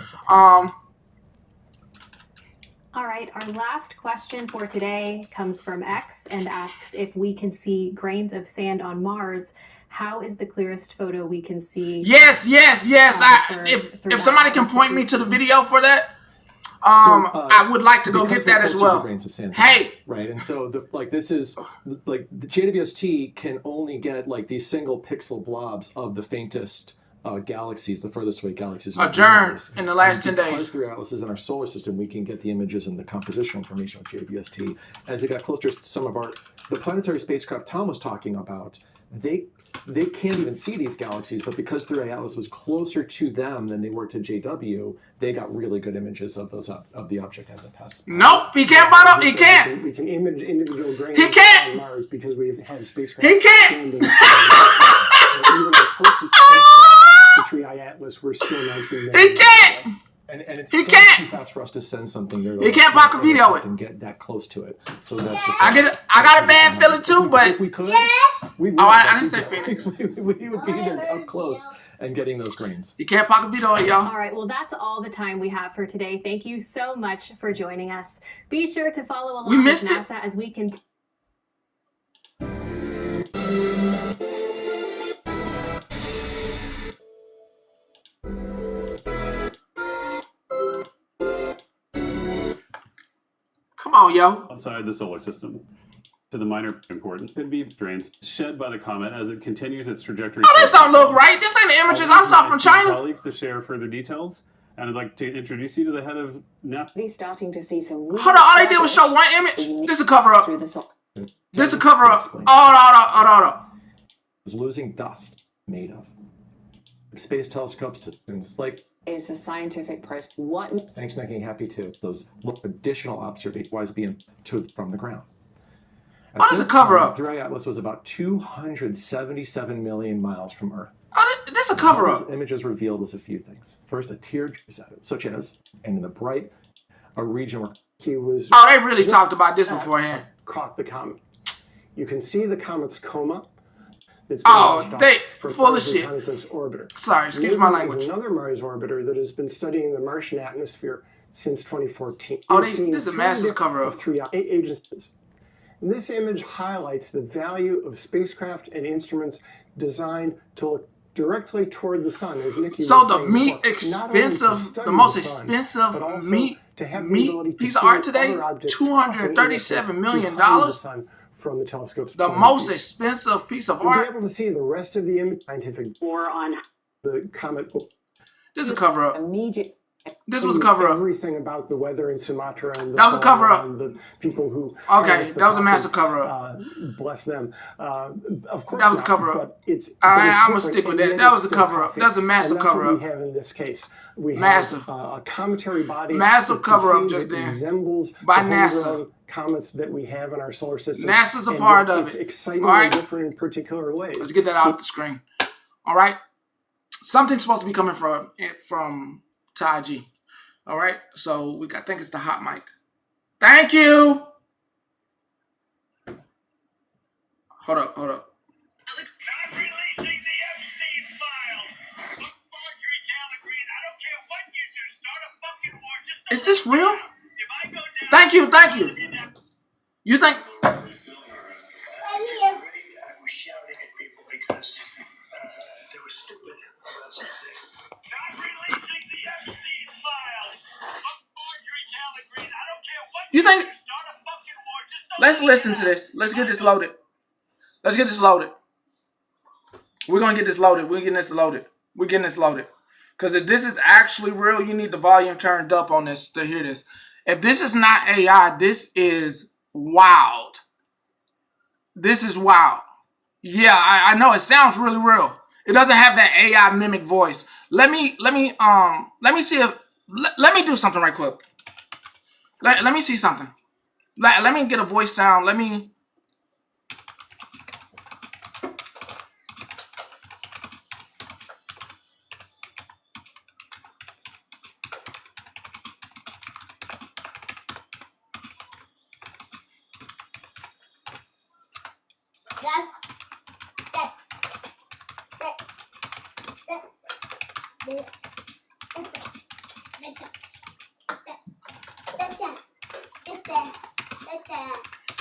All right, our last question for today comes from X and asks if we can see grains of sand on Mars. How is the clearest photo we can see? Yes. If somebody can point me to the video for that, I would like to go get that as well. Hey, right, and so this is the JWST can only get these single pixel blobs of the faintest galaxies, the furthest away galaxies. Adjourned in the last 10 days. Because 3 atlases in our solar system, we can get the images and the compositional information of JWST. As it got closer to some of the planetary spacecraft Tom was talking about, they can't even see these galaxies, but because 3 Atlas was closer to them than they were to JW, they got really good images of the object as it passed. Nope, he can't bottom up. He can't. We can image individual grains on Mars because we've had spacecraft. He can't. Even the closest spacecraft to 3i Atlas, we're still 19 minutes. He can't. And it's too fast for us to send something there. He can't pocket video it and get that close to it. So that's just. I got a bad feeling too, but if we could. Yes. We would. Oh, I didn't say Phoenix. we would be there up close and getting those grains. You can't pocket veto it, y'all. All right, well, that's all the time we have for today. Thank you so much for joining us. Be sure to follow along with NASA as we continue. Come on, yo. Outside the solar system. To the minor important could be drains shed by the comet as it continues its trajectory. Oh, this don't look right. This ain't the images I saw from China. Colleagues to share further details, and I'd like to introduce you to the head of NASA. Starting to see some. Hold on, all they did was show one image. This is a cover up. This is a cover up. Hold on. Is losing dust made of. Space telescopes to things like. Is the scientific press what? Thanks, Nicky. Happy to those additional observations being from the ground. Oh, this is a cover up. 3i Atlas was about 277 million miles from Earth. Oh, this is a cover up. Images revealed was a few things. First, a tear such as, and in the bright, a region where he was. Oh, they really talked about this beforehand. Caught the comet. You can see the comet's coma. They full of shit. Orbiter. Sorry, excuse my language. Another Mars orbiter that has been studying the Martian atmosphere since 2014. Oh, this is a massive cover up. 3 agencies. This image highlights the value of spacecraft and instruments designed to look directly toward the sun, as Nikki was saying before. The most expensive meat piece of art today, $237 million. From the telescope's the most expensive piece of art. You'll be able to see the rest of the image scientific or on the comet. This is a cover up. This was a cover up. Everything about the weather in Sumatra and that was a cover up. The people who that was a massive cover up. Bless them. Of course, that was a cover up. I'm gonna stick with that. That was a cover up. That's a massive cover up. We have in this case. We massive. Have a cometary body. Massive cover up just then. Resembles by NASA. Comets that we have in our solar system. NASA's a part of it. It's excitingly different in particular ways. Let's get that out the screen. All right. Something's supposed to be coming from Ty G. All right. So I think it's the hot mic. Thank you. Hold up. Is this real? Thank you. You think? I was shouting at people because they were stupid about something. Not releasing the Epstein files. You think? Let's listen to this. Let's get this loaded. We're gonna get this loaded. We're getting this loaded. Because if this is actually real, you need the volume turned up on this to hear this. If this is not AI, this is wild. Yeah, I know it sounds really real. It doesn't have that AI mimic voice. Let me see if let me do something right quick. Let me see something. Let me get a voice sound. Let me.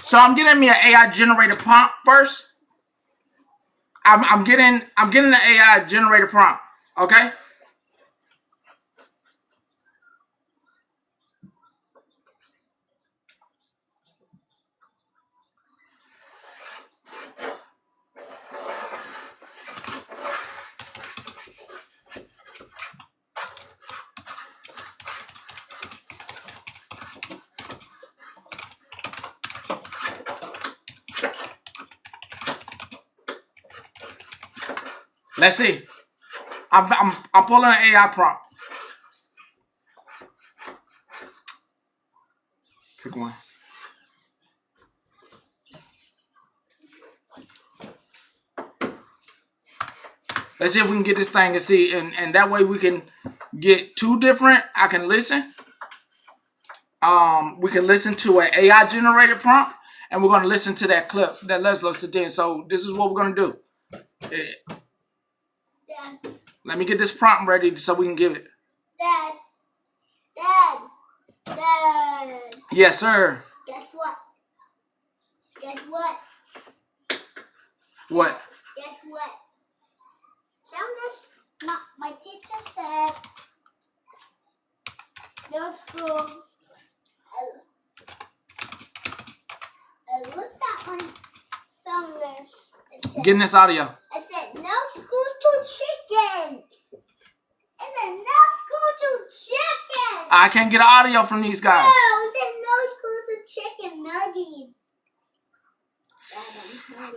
So I'm getting me an AI generated prompt first. I'm getting the AI generated prompt. Okay. Let's see. I'm pulling an AI prompt. Pick one. Let's see if we can get this thing and see, and that way we can get two different. I can listen. We can listen to an AI generated prompt, and we're gonna listen to that clip that Leslie sent in. So this is what we're gonna do. Let me get this prompt ready so we can give it. Dad. Yes, sir. Guess what? What? Guess what? My teacher said no school. I looked at my phone there. Getting this audio. I said no school to chickens. I said no school to chickens. I can't get audio from these guys. No, I said no school to chicken nuggies.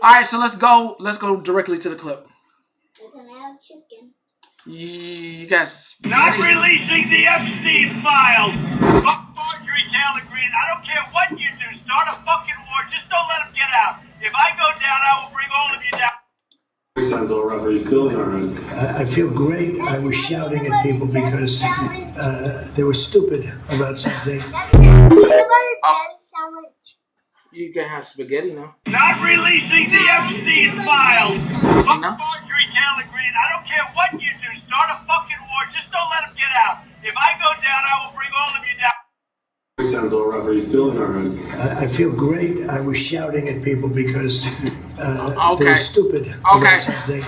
All right, so let's go directly to the clip. I can have chicken. You guys. Not releasing the Epstein files. Fuck Marjorie Taylor Greene. I don't care what you do. Start a fucking war. Just don't let them get out. If I go down, I will bring all of you down. Sounds a little rough. Are you feeling all right? I feel great. I was shouting at people because they were stupid about something. You can have spaghetti now. Not releasing the Epstein files. Fuck Marjorie Taylor Greene. I don't care what you do. Start a fucking war. Just don't let them get out. If I go down, I will bring all of you down. Sounds a little rough. Are you feeling all right? I feel great. I was shouting at people because they were stupid about something.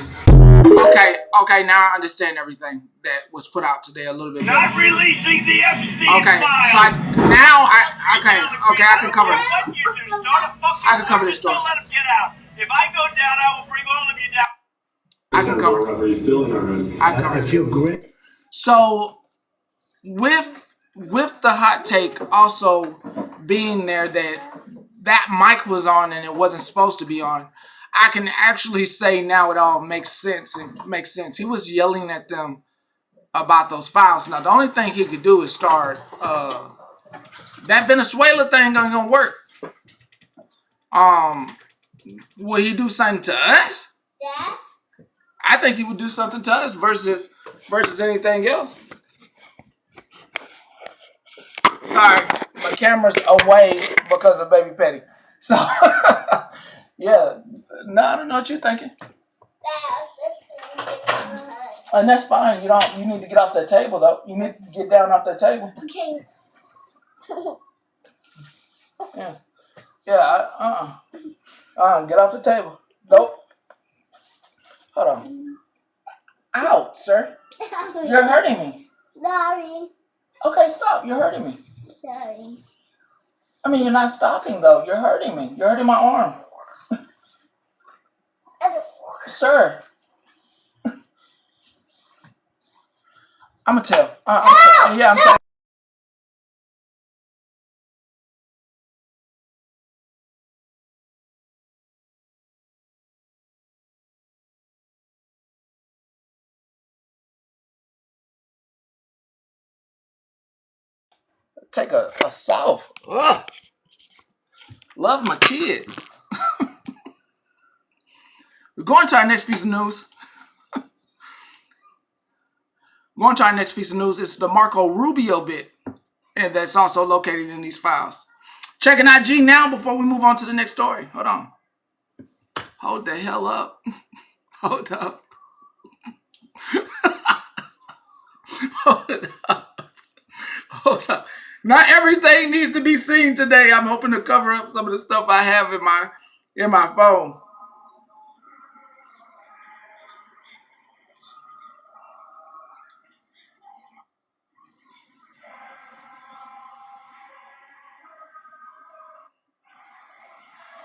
Okay, now I understand everything that was put out today a little bit better. Not releasing the Epstein files. So I can cover it. I can cover this story. Don't let them get out. If I go down, I will bring all of you down. I can cover it. Are you feeling all right? I feel great. So with the hot take also being there that mic was on and it wasn't supposed to be on, I can actually say now it all makes sense. It makes sense. He was yelling at them about those files. Now the only thing he could do is start that Venezuela thing ain't gonna work. Will he do something to us? Dad? I think he would do something to us versus anything else. Sorry, my camera's away because of Baby Petty. So, yeah. No, I don't know what you're thinking. And that's fine. You need to get off that table, though. You need to get down off that table. Okay. Yeah. Get off the table. Nope. Hold on. Out, sir. You're hurting me. Sorry. Okay, stop. You're hurting me. Sorry. I mean, you're not stopping, though. You're hurting me. You're hurting my arm. Sir. I'm going to tell. I'm telling. Take a south. Ugh. Love my kid. We're going to our next piece of news. It's the Marco Rubio bit. And that's also located in these files. Checking IG now before we move on to the next story. Hold on. Hold the hell up. Hold up. Hold up. Not everything needs to be seen today. I'm hoping to cover up some of the stuff I have in my phone.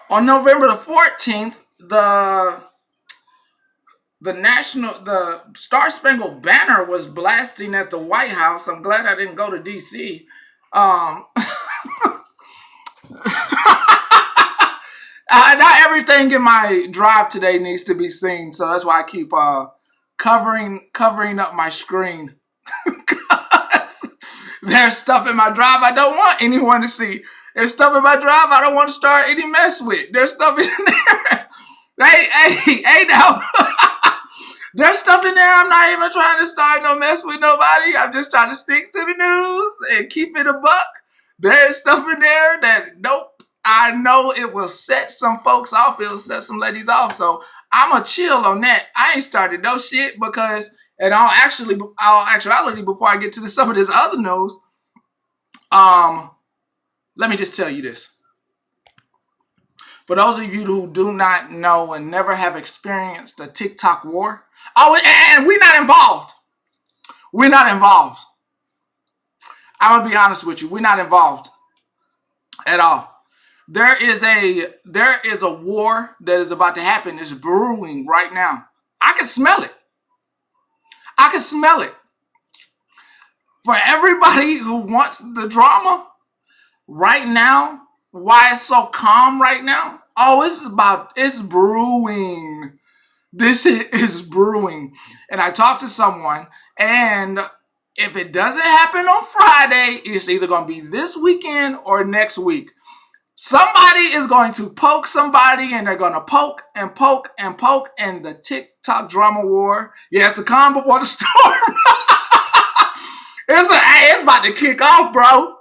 On November the 14th, the Star Spangled Banner was blasting at the White House. I'm glad I didn't go to DC. Not everything in my drive today needs to be seen, so that's why I keep covering up my screen. There's stuff in my drive I don't want anyone to see. There's stuff in my drive I don't want to start any mess with. There's stuff in there. Hey, now. There's stuff in there I'm not even trying to start no mess with nobody. I'm just trying to stick to the news and keep it a buck. There's stuff in there that, nope. I know it will set some folks off. It'll set some ladies off. So I'm going to chill on that. I ain't started no shit because, and all actuality, before I get to some of this other news, let me just tell you this. For those of you who do not know and never have experienced the TikTok war, and we're not involved. We're not involved. I'm going to be honest with you. We're not involved at all. There is a war that is about to happen. It's brewing right now. I can smell it. I can smell it. For everybody who wants the drama right now, why it's so calm right now? Oh, it's brewing. This is brewing. And I talked to someone, and if it doesn't happen on Friday, it's either going to be this weekend or next week. Somebody is going to poke somebody, and they're going to poke and poke and poke, and the TikTok drama war, it's the calm before the storm. It's about to kick off, bro.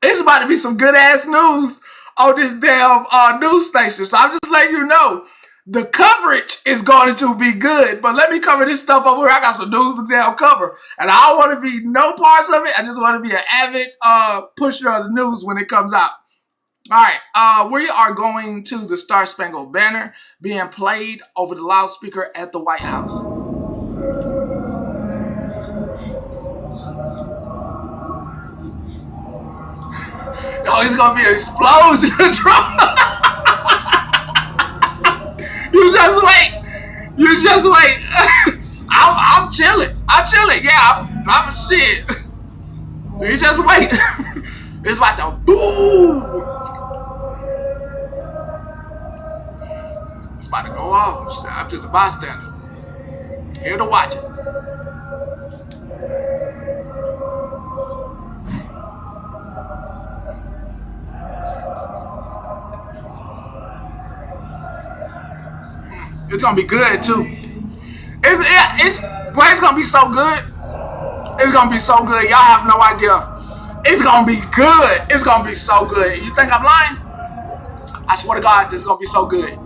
It's about to be some good ass news on this damn news station. So I'm just letting you know the coverage is going to be good. But let me cover this stuff over here. I got some news to damn cover, and I don't want to be no parts of it. I just want to be an avid pusher of the news when it comes out. All right, we are going to the Star Spangled Banner being played over the loudspeaker at the White House. Oh, it's gonna be an explosion of drama. You just wait. You just wait. I'm chilling. I'm chilling. Yeah, I'm shit. You just wait. It's about to boom. It's about to go off. I'm just a bystander. Here to watch it. It's gonna be good too. It's gonna be so good. It's gonna be so good. Y'all have no idea. It's gonna be good. It's gonna be so good. You think I'm lying? I swear to God, this is gonna be so good.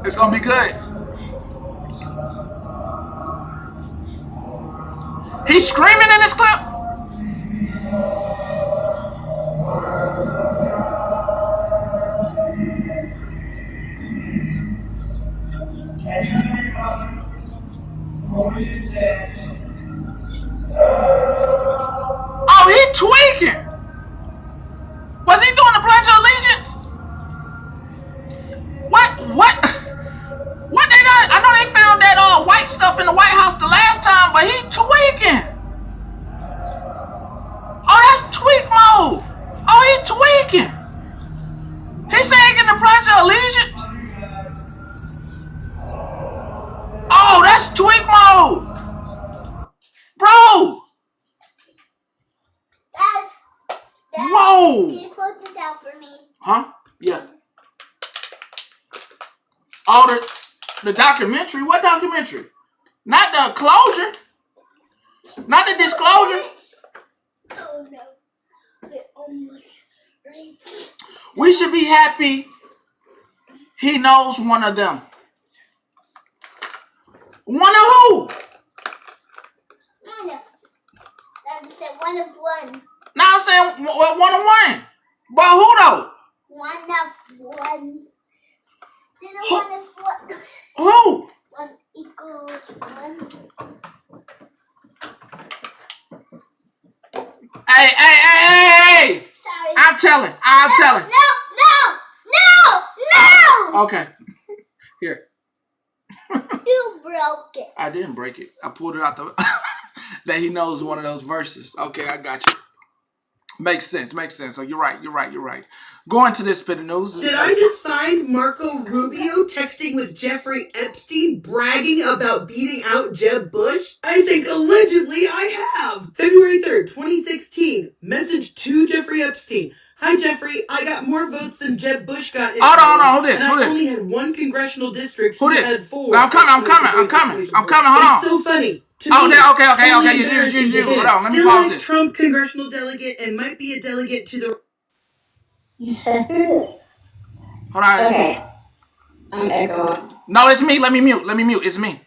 It's gonna be good. He's screaming in this clip. Oh, he tweaking. Was he doing the Pledge of Allegiance? What they done? I know they found that white stuff in the White House the last time, but he tweaking. Oh, that's tweak mode. Oh, he tweaking. He saying the Pledge of Allegiance. Oh, that's tweak mode. Bro. Whoa. Can you close this out for me? Huh? Yeah. Oh, the documentary? What documentary? Not the closure. Not the disclosure. Oh no. I almost reached. We should be happy he knows one of them. One of who? One of. I said one of one. Now I'm saying one of one. But who though? One of one. Who? One of one. Who? One equals one. Hey. Sorry. I'm telling. No. Okay. Here. You broke it. I didn't break it. I pulled it out that he knows one of those verses. Okay, I got you. Makes sense. So you're right. Going to this bit of news. Did I just find Marco Rubio texting with Jeffrey Epstein bragging about beating out Jeb Bush? I think allegedly I have. February 3rd, 2016. Message to Jeffrey Epstein. Hi, Jeffrey. I got more votes than Jeb Bush got. Hold on. Who this? I only had one congressional district. Who this? Had 4. I'm coming. Hold on. It's so funny. Okay. It's you. Hold on. Let me pause this. Trump congressional delegate and might be a delegate to the Hold on. Okay. I'm echoing. No, it's me. Let me mute. It's me.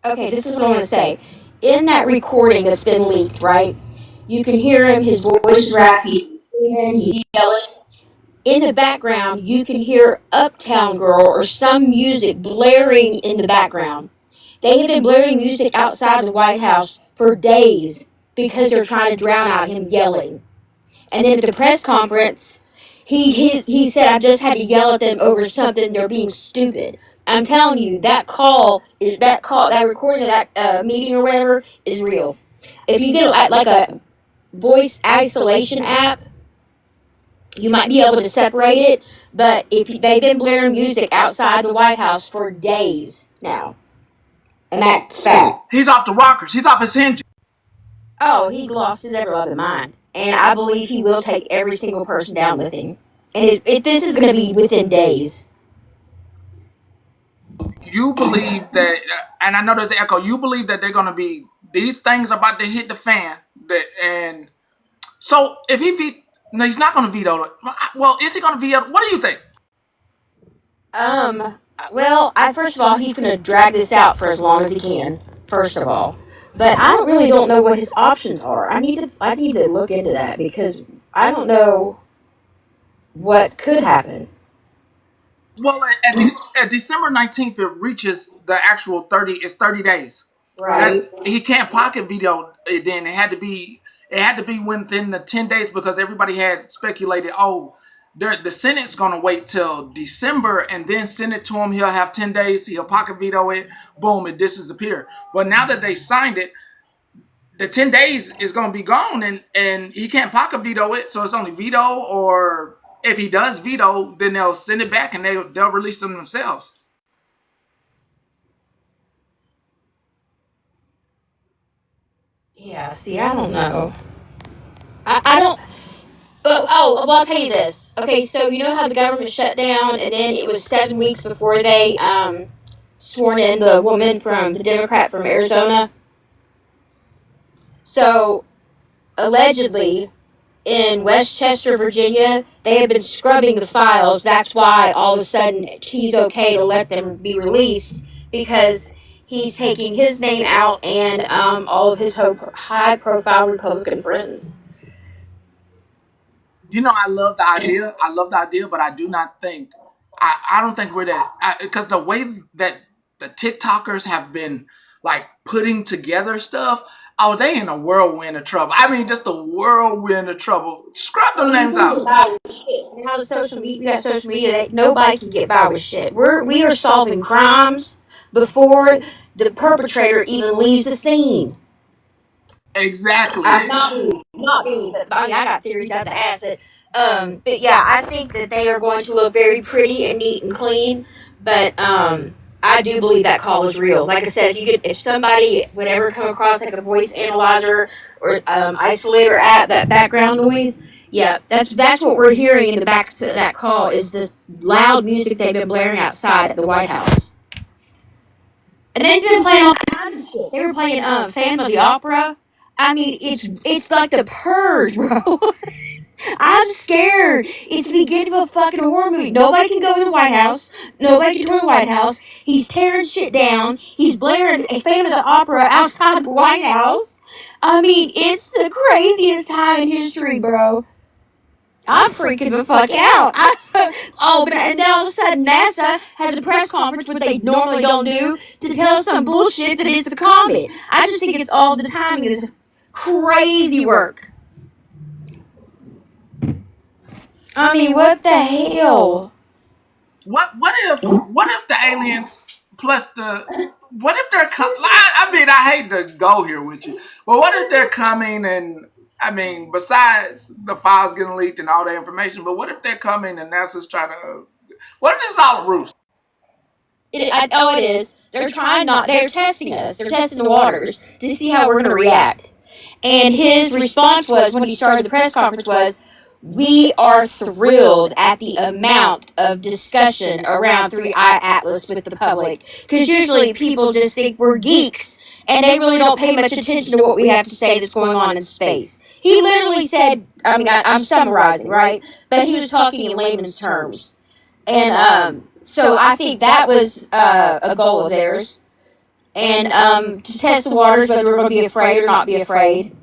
Okay, this is what I want to say. In that recording that's been leaked, right? You can hear him, his voice is raspy, he's yelling. In the background, you can hear Uptown Girl or some music blaring in the background. They have been blaring music outside the White House for days because they're trying to drown out him yelling. And then at the press conference, he said, I just had to yell at them over something, they're being stupid. I'm telling you, that recording of that meeting or whatever is real. If you get like a voice isolation app, you might be able to separate it, but if they've been blaring music outside the White House for days now. And that's fact. He's off the rockers. He's off his hinges. Oh, he's lost his ever-loving mind. And I believe he will take every single person down with him. And this is going to be within days. You believe that, and I know there's an echo, you believe that they're going to be, these things about to hit the fan. And so if no, he's not going to veto it. Well, is he going to veto it? What do you think? Well, first of all, he's going to drag this out for as long as he can, first of all. But I don't know what his options are. I need to look into that because I don't know what could happen. Well, at December 19th, it reaches the actual 30 days. Right. He can't pocket veto it then. It had to be within the 10 days because everybody had speculated, the Senate's going to wait till December and then send it to him. He'll have 10 days. He'll pocket veto it. Boom, it disappears. But now that they signed it, the 10 days is going to be gone and he can't pocket veto it. So it's only veto, or if he does veto, then they'll send it back and they'll release them themselves. Yeah, see, I don't know. I don't... well, I'll tell you this. Okay, so you know how the government shut down and then it was 7 weeks before they sworn in the woman from the Democrat from Arizona? So, allegedly, in Westchester, Virginia, they have been scrubbing the files. That's why all of a sudden he's okay to let them be released, because he's taking his name out and all of his high-profile Republican friends. You know, I love the idea, but I do not think, I don't think we're that, because the way that the TikTokers have been like putting together stuff, they in a whirlwind of trouble. I mean, just a whirlwind of trouble. Scrub them names out. Now the social media, we got social media, nobody can get by with shit. We are solving crimes before the perpetrator even leaves the scene. Exactly. Not me, but I got theories out the ass. But yeah, I think that they are going to look very pretty and neat and clean. But I do believe that call is real. Like I said, if somebody would ever come across like a voice analyzer or isolator app, that background noise, yeah, that's what we're hearing in the back of that call is the loud music they've been blaring outside at the White House. And they've been playing all kinds of shit. They were playing Phantom of the Opera. I mean, it's like the Purge, bro. I'm scared. It's the beginning of a fucking horror movie. Nobody can go in the White House. Nobody can tour the White House. He's tearing shit down. He's blaring a Phantom of the Opera outside the White House. I mean, it's the craziest time in history, bro. I'm freaking the fuck out. And then all of a sudden NASA has a press conference, what they normally don't do, to tell us some bullshit that it's a comet. I just think it's all the timing is crazy work. I mean, what the hell? What if the aliens plus what if they're I mean, I hate to go here with you, but what if they're coming and, I mean, besides the files getting leaked and all the information, but what if they're coming and NASA's trying to, what if this is all a ruse? It is. They're testing us. They're testing the waters to see how we're going to react. And his response was, when he started the press conference, was, we are thrilled at the amount of discussion around 3i Atlas with the public, because usually people just think we're geeks and they really don't pay much attention to what we have to say that's going on in space. He literally said, I mean, I'm summarizing, right? But he was talking in layman's terms. And so I think that was a goal of theirs. And to test the waters, whether we're going to be afraid or not be afraid.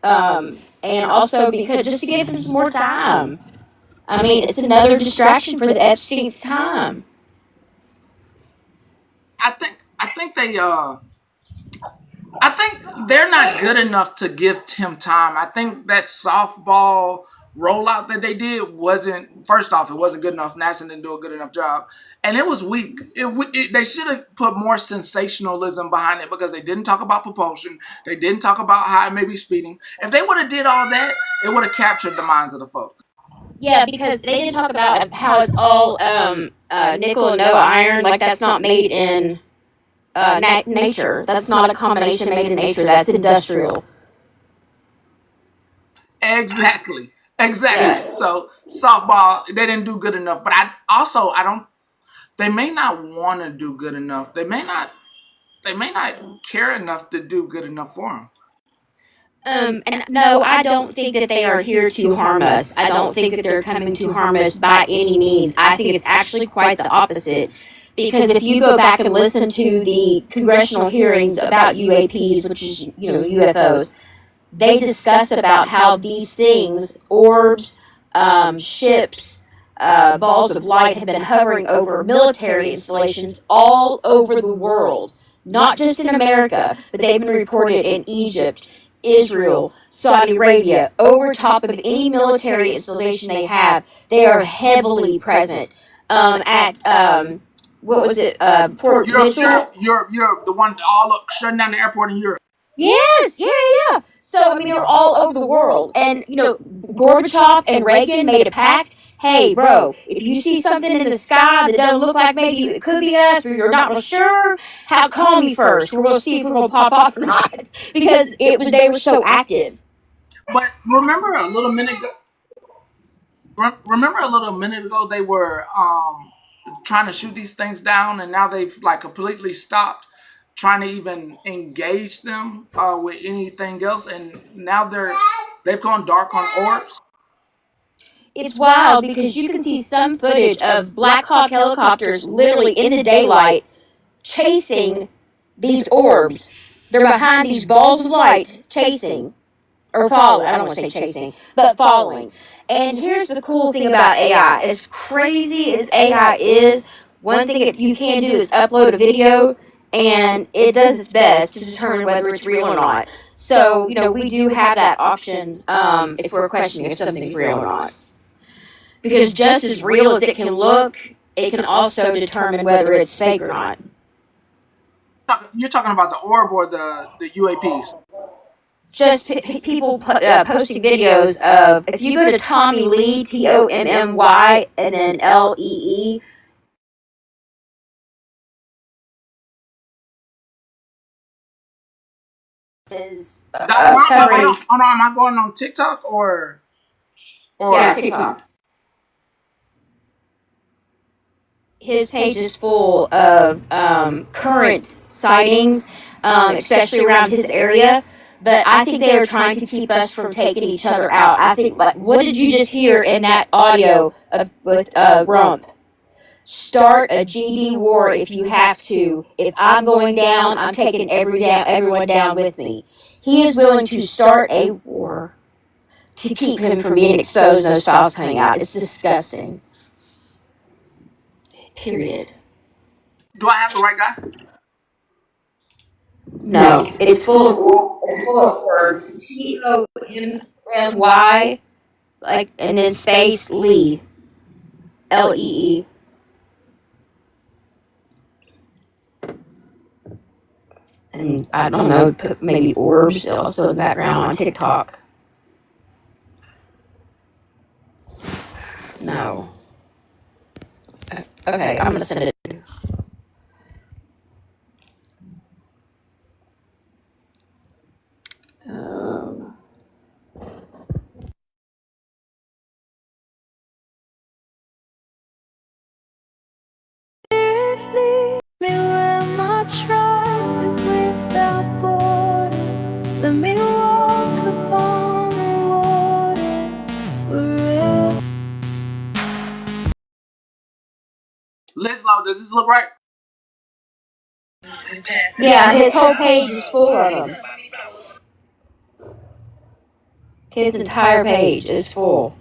And also because just to give him some more time. I mean, it's another distraction for the Epstein's time. I think they're not good enough to give Tim time. I think that softball rollout that they did wasn't. First off, it wasn't good enough. NASA didn't do a good enough job, and it was weak. They should have put more sensationalism behind it because they didn't talk about propulsion. They didn't talk about how it may be speeding. If they would have did all that, it would have captured the minds of the folks. Yeah, because they didn't talk about how it's all nickel and no iron. Like, that's not made in nature. That's not a combination made in nature. That's industrial. Exactly. Yeah. So softball, they didn't do good enough. But I don't. They may not want to do good enough. They may not care enough to do good enough for them. And no, I don't think that they are here to harm us. I don't think that they're coming to harm us by any means. I think it's actually quite the opposite. Because if you go back and listen to the congressional hearings about UAPs, which is, UFOs, they discuss about how these things, orbs, ships, balls of light, have been hovering over military installations all over the world. Not just in America, but they've been reported in Egypt, Israel, Saudi Arabia, over top of any military installation they have. They are heavily present at what was it? Fort Mitchell. Europe, the one all up shutting down the airport in Europe. Yes, yeah. So, I mean, they're all over the world. And, Gorbachev and Reagan made a pact. Hey, bro, if you see something in the sky that doesn't look like maybe it could be us, or you're not real sure, call me first. We're going to see if we're going to pop off or not. Because they were so active. But remember a little minute ago, they were trying to shoot these things down, and now they've completely stopped trying to even engage them with anything else, and now they've gone dark on orbs. It's wild because you can see some footage of Black Hawk helicopters literally in the daylight chasing these orbs. They're behind these balls of light chasing. Or following. I don't want to say chasing, but following. And here's the cool thing about AI. As crazy as AI is, one thing that you can do is upload a video, and it does its best to determine whether it's real or not. So, we do have that option if we're questioning if something's real or not. Because just as real as it can look, it can also determine whether it's fake or not. You're talking about the orb or the UAPs? Just people posting videos of, if you go to Tommy Lee, TOMMY, and then LEE. Is covering. Hold on, am I going on TikTok or? Yeah, TikTok. His page is full of current sightings, especially around his area. But I think they are trying to keep us from taking each other out. I think, what did you just hear in that audio with Rump? Start a GD war if you have to. If I'm going down, I'm taking everyone down with me. He is willing to start a war to keep him from being exposed and those files coming out. It's disgusting. Period. Do I have the right guy? No, it's full of words. TOMMY, and then space Lee, LEE. And I don't know, put maybe orbs also in the background on TikTok. No. Okay, I'm gonna send it. this low. Does this look right? Yeah, his whole page is full of them. His entire page is full.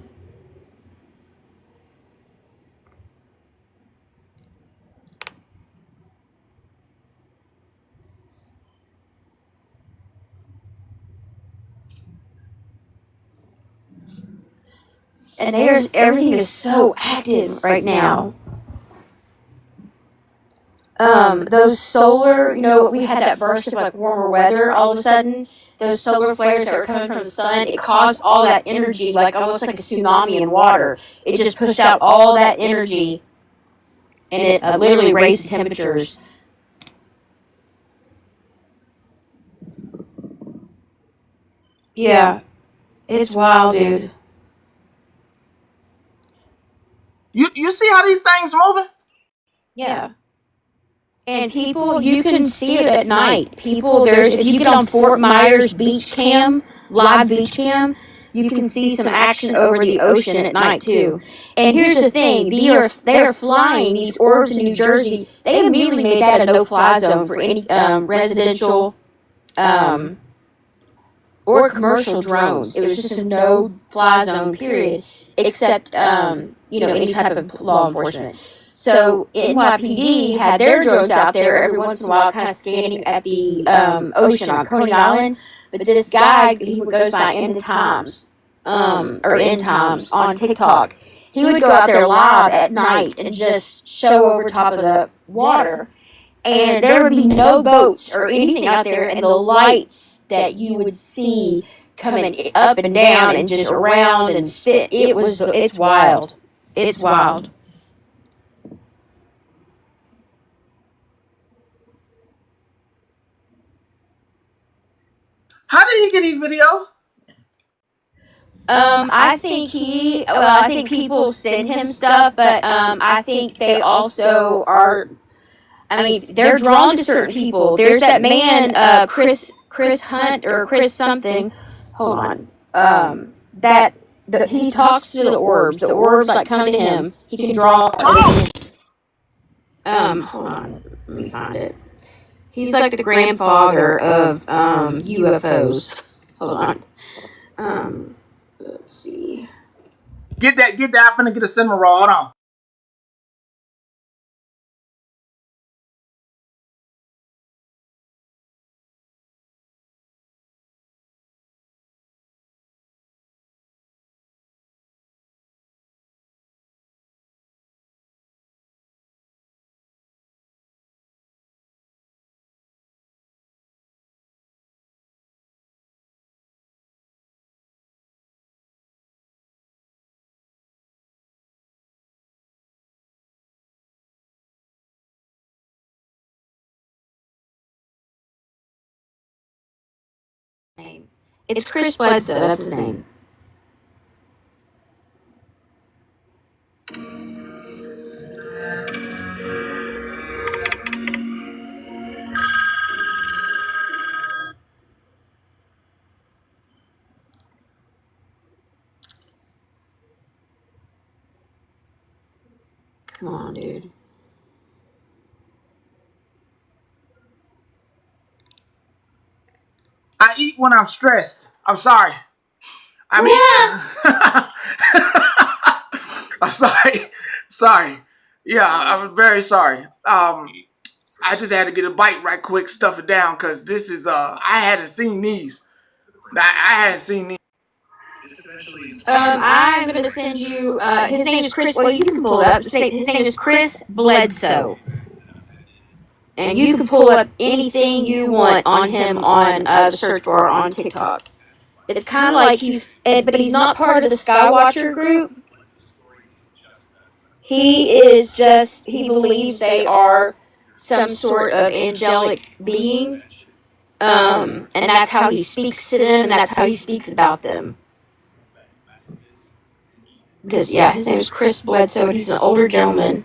And everything is so active right now. Those solar, we had that burst of like warmer weather all of a sudden. Those solar flares that were coming from the sun, it caused all that energy, like almost like a tsunami in water. It just pushed out all that energy, and it literally raised the temperatures. Yeah, it's wild, dude. You see how these things moving? Yeah. And people, you can see it at night. People, if you get on Fort Myers beach cam, live beach cam, you can see some action over the ocean at night too. And here's the thing: they are flying these orbs in New Jersey. They immediately made that a no-fly zone for any residential or commercial drones. It was just a no-fly zone, period, except any type of law enforcement. So NYPD had their drones out there every once in a while, kind of scanning at the ocean on Coney Island. But this guy, he goes by End Times, or End Times on TikTok. He would go out there live at night and just show over top of the water. And there would be no boats or anything out there, and the lights that you would see coming up and down and just around and spit, it's wild. It's wild. How did he get these videos? I think people send him stuff, but I think they also are. I mean, they're drawn to certain people. There's that man, Chris Hunt or Chris something. Hold on. He talks to the orbs. The orbs like come to him. He can draw. Hold on. Let me find it. He's like the grandfather of UFOs. Hold on. Let's see. Get that. I'm finna get a cinema roll. Hold on. It's Chris Bledsoe. That's his name. Come on, dude. I eat when I'm stressed. I'm sorry. I'm sorry. Yeah, I'm very sorry. I just had to get a bite right quick, stuff it down, because this is I hadn't seen these. I hadn't seen these. I'm gonna send you. His name is Chris. Well, you can pull it up. His name is Chris Bledsoe, and you can pull up anything you want on him on the search bar on TikTok. It's kind of like but he's not part of the Skywatcher group. He believes they are some sort of angelic being, and that's how he speaks to them, and that's how he speaks about them. Because, yeah, his name is Chris Bledsoe, and he's an older gentleman.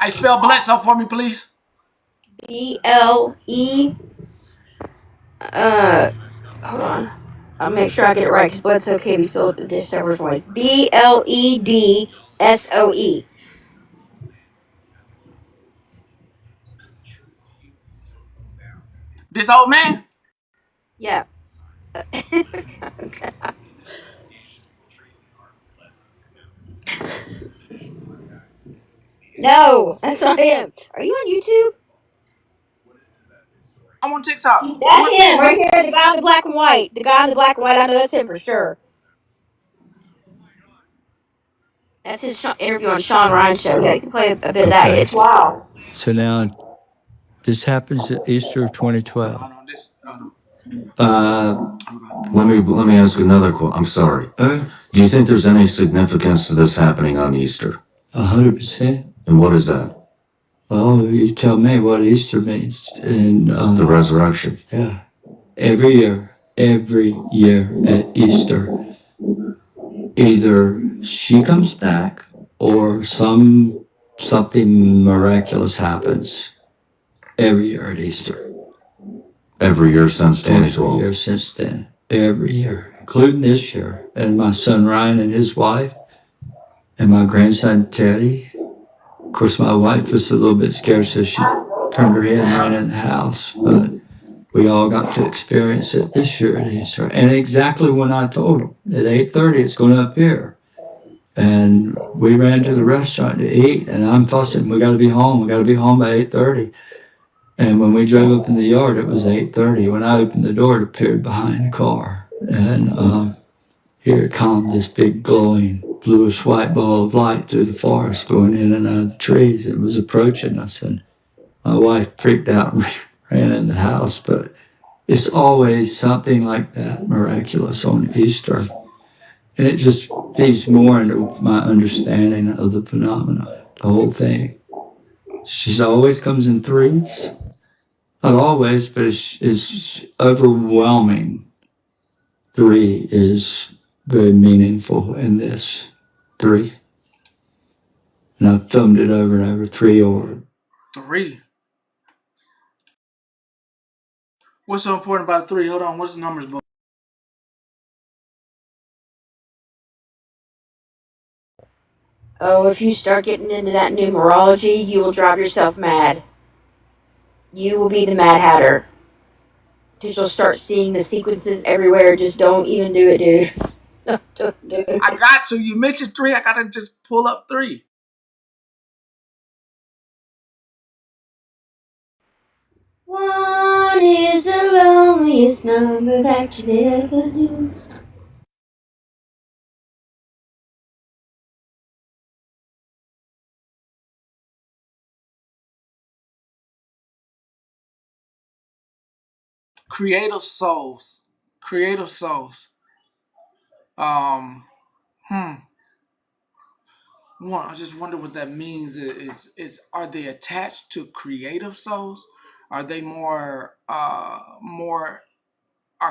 I spell Bledsoe for me, please. BLE. Hold on. I'll make sure I get it right because Bledsoe can be spelled several different ways. Bledsoe. This old man? Yeah. No, that's not him. Are you on YouTube? I'm on TikTok. That's him right here, the guy in the black and white. The guy in the black and white, I know that's him for sure. That's his interview on Sean Ryan's show. Yeah, you can play a bit of that. Okay. It's wild. So now, this happens at Easter of 2012. Hold on, this. Hold on. Let me ask another question. I'm sorry. Do you think there's any significance to this happening on Easter? 100%. And what is that? Well, you tell me what Easter means. And It's the resurrection. Yeah. Every year at Easter, either she comes back or something miraculous happens. Every year at Easter. Every year since 2012. Every year since then. Every year, including this year. And my son Ryan and his wife, and my grandson Teddy. Of course, my wife was a little bit scared, so she turned her head and ran in the house. But we all got to experience it this year at Easter. And exactly when I told them, at 8:30, it's going to appear. And we ran to the restaurant to eat, and I'm fussing, we got to be home by 8:30. And when we drove up in the yard, it was 8:30. When I opened the door, it appeared behind the car. And here it comes, this big glowing bluish white ball of light through the forest going in and out of the trees. It was approaching us, and my wife freaked out and ran in the house. But it's always something like that miraculous on Easter. And it just feeds more into my understanding of the phenomena, the whole thing. She always comes in threes. Not always, but it's overwhelming. 3 is very meaningful in this. 3. And I've thumbed it over and over. 3 or 3. What's so important about 3? Hold on, what's the numbers, book? Oh, if you start getting into that numerology, you will drive yourself mad. You will be the Mad Hatter. Because you'll start seeing the sequences everywhere. Just don't even do it, dude. Don't do it. I got to. You mentioned 3. I got to just pull up 3. One is the loneliest number that you'd ever knew. Creative souls. Creative souls. One, I just wonder what that means. Is are they attached to creative souls? Are they more are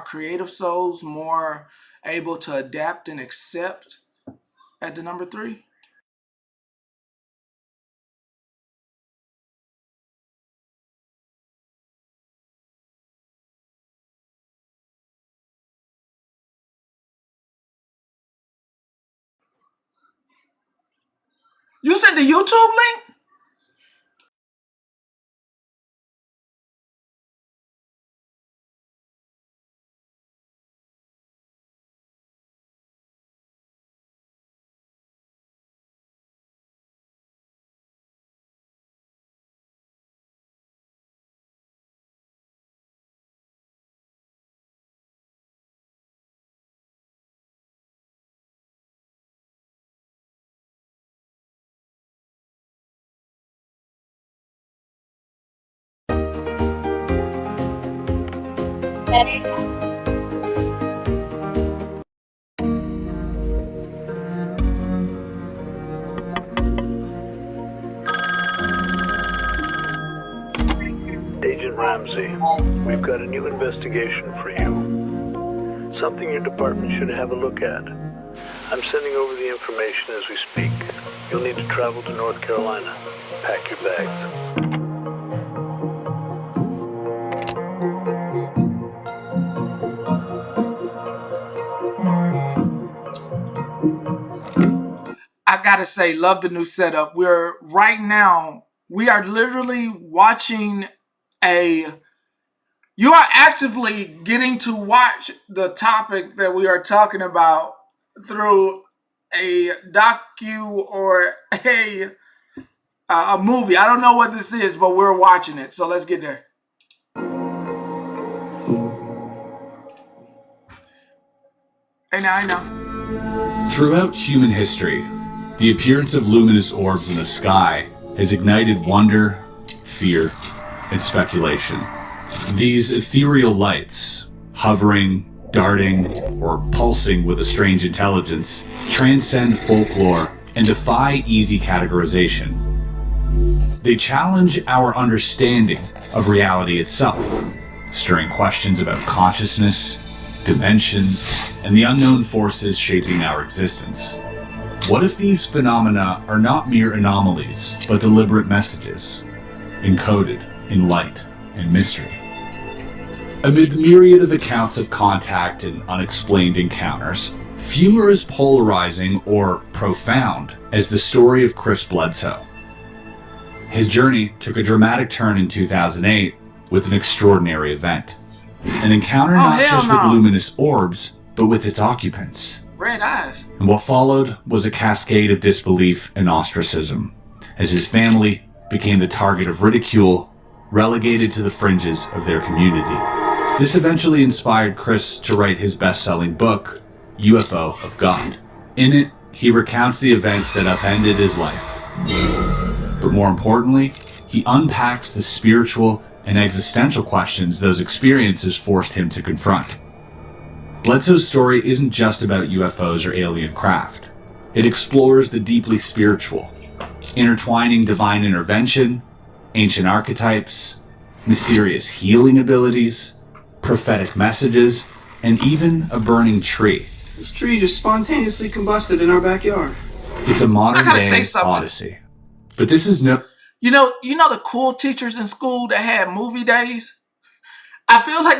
creative souls more able to adapt and accept at the number 3? You sent the YouTube link? Agent Ramsey, we've got a new investigation for you. Something your department should have a look at. I'm sending over the information as we speak. You'll need to travel to North Carolina. Pack your bags. gotta say, love the new setup. We are literally watching you are actively getting to watch the topic that we are talking about through a docu or a movie. I don't know what this is, but we're watching it. So let's get there. I know. Throughout human history, the appearance of luminous orbs in the sky has ignited wonder, fear, and speculation. These ethereal lights, hovering, darting, or pulsing with a strange intelligence, transcend folklore and defy easy categorization. They challenge our understanding of reality itself, stirring questions about consciousness, dimensions, and the unknown forces shaping our existence. What if these phenomena are not mere anomalies, but deliberate messages, encoded in light and mystery? Amid the myriad of accounts of contact and unexplained encounters, few are as polarizing or profound as the story of Chris Bledsoe. His journey took a dramatic turn in 2008 with an extraordinary event. An encounter not just with luminous orbs, but with its occupants. Red eyes. And what followed was a cascade of disbelief and ostracism, as his family became the target of ridicule, relegated to the fringes of their community. This eventually inspired Chris to write his best-selling book, UFO of God. In it, he recounts the events that upended his life. But more importantly, he unpacks the spiritual and existential questions those experiences forced him to confront. Bledsoe's story isn't just about UFOs or alien craft. It explores the deeply spiritual, intertwining divine intervention, ancient archetypes, mysterious healing abilities, prophetic messages, and even a burning tree. This tree just spontaneously combusted in our backyard. It's a modern-day odyssey. But this is no... You know the cool teachers in school that had movie days? I feel like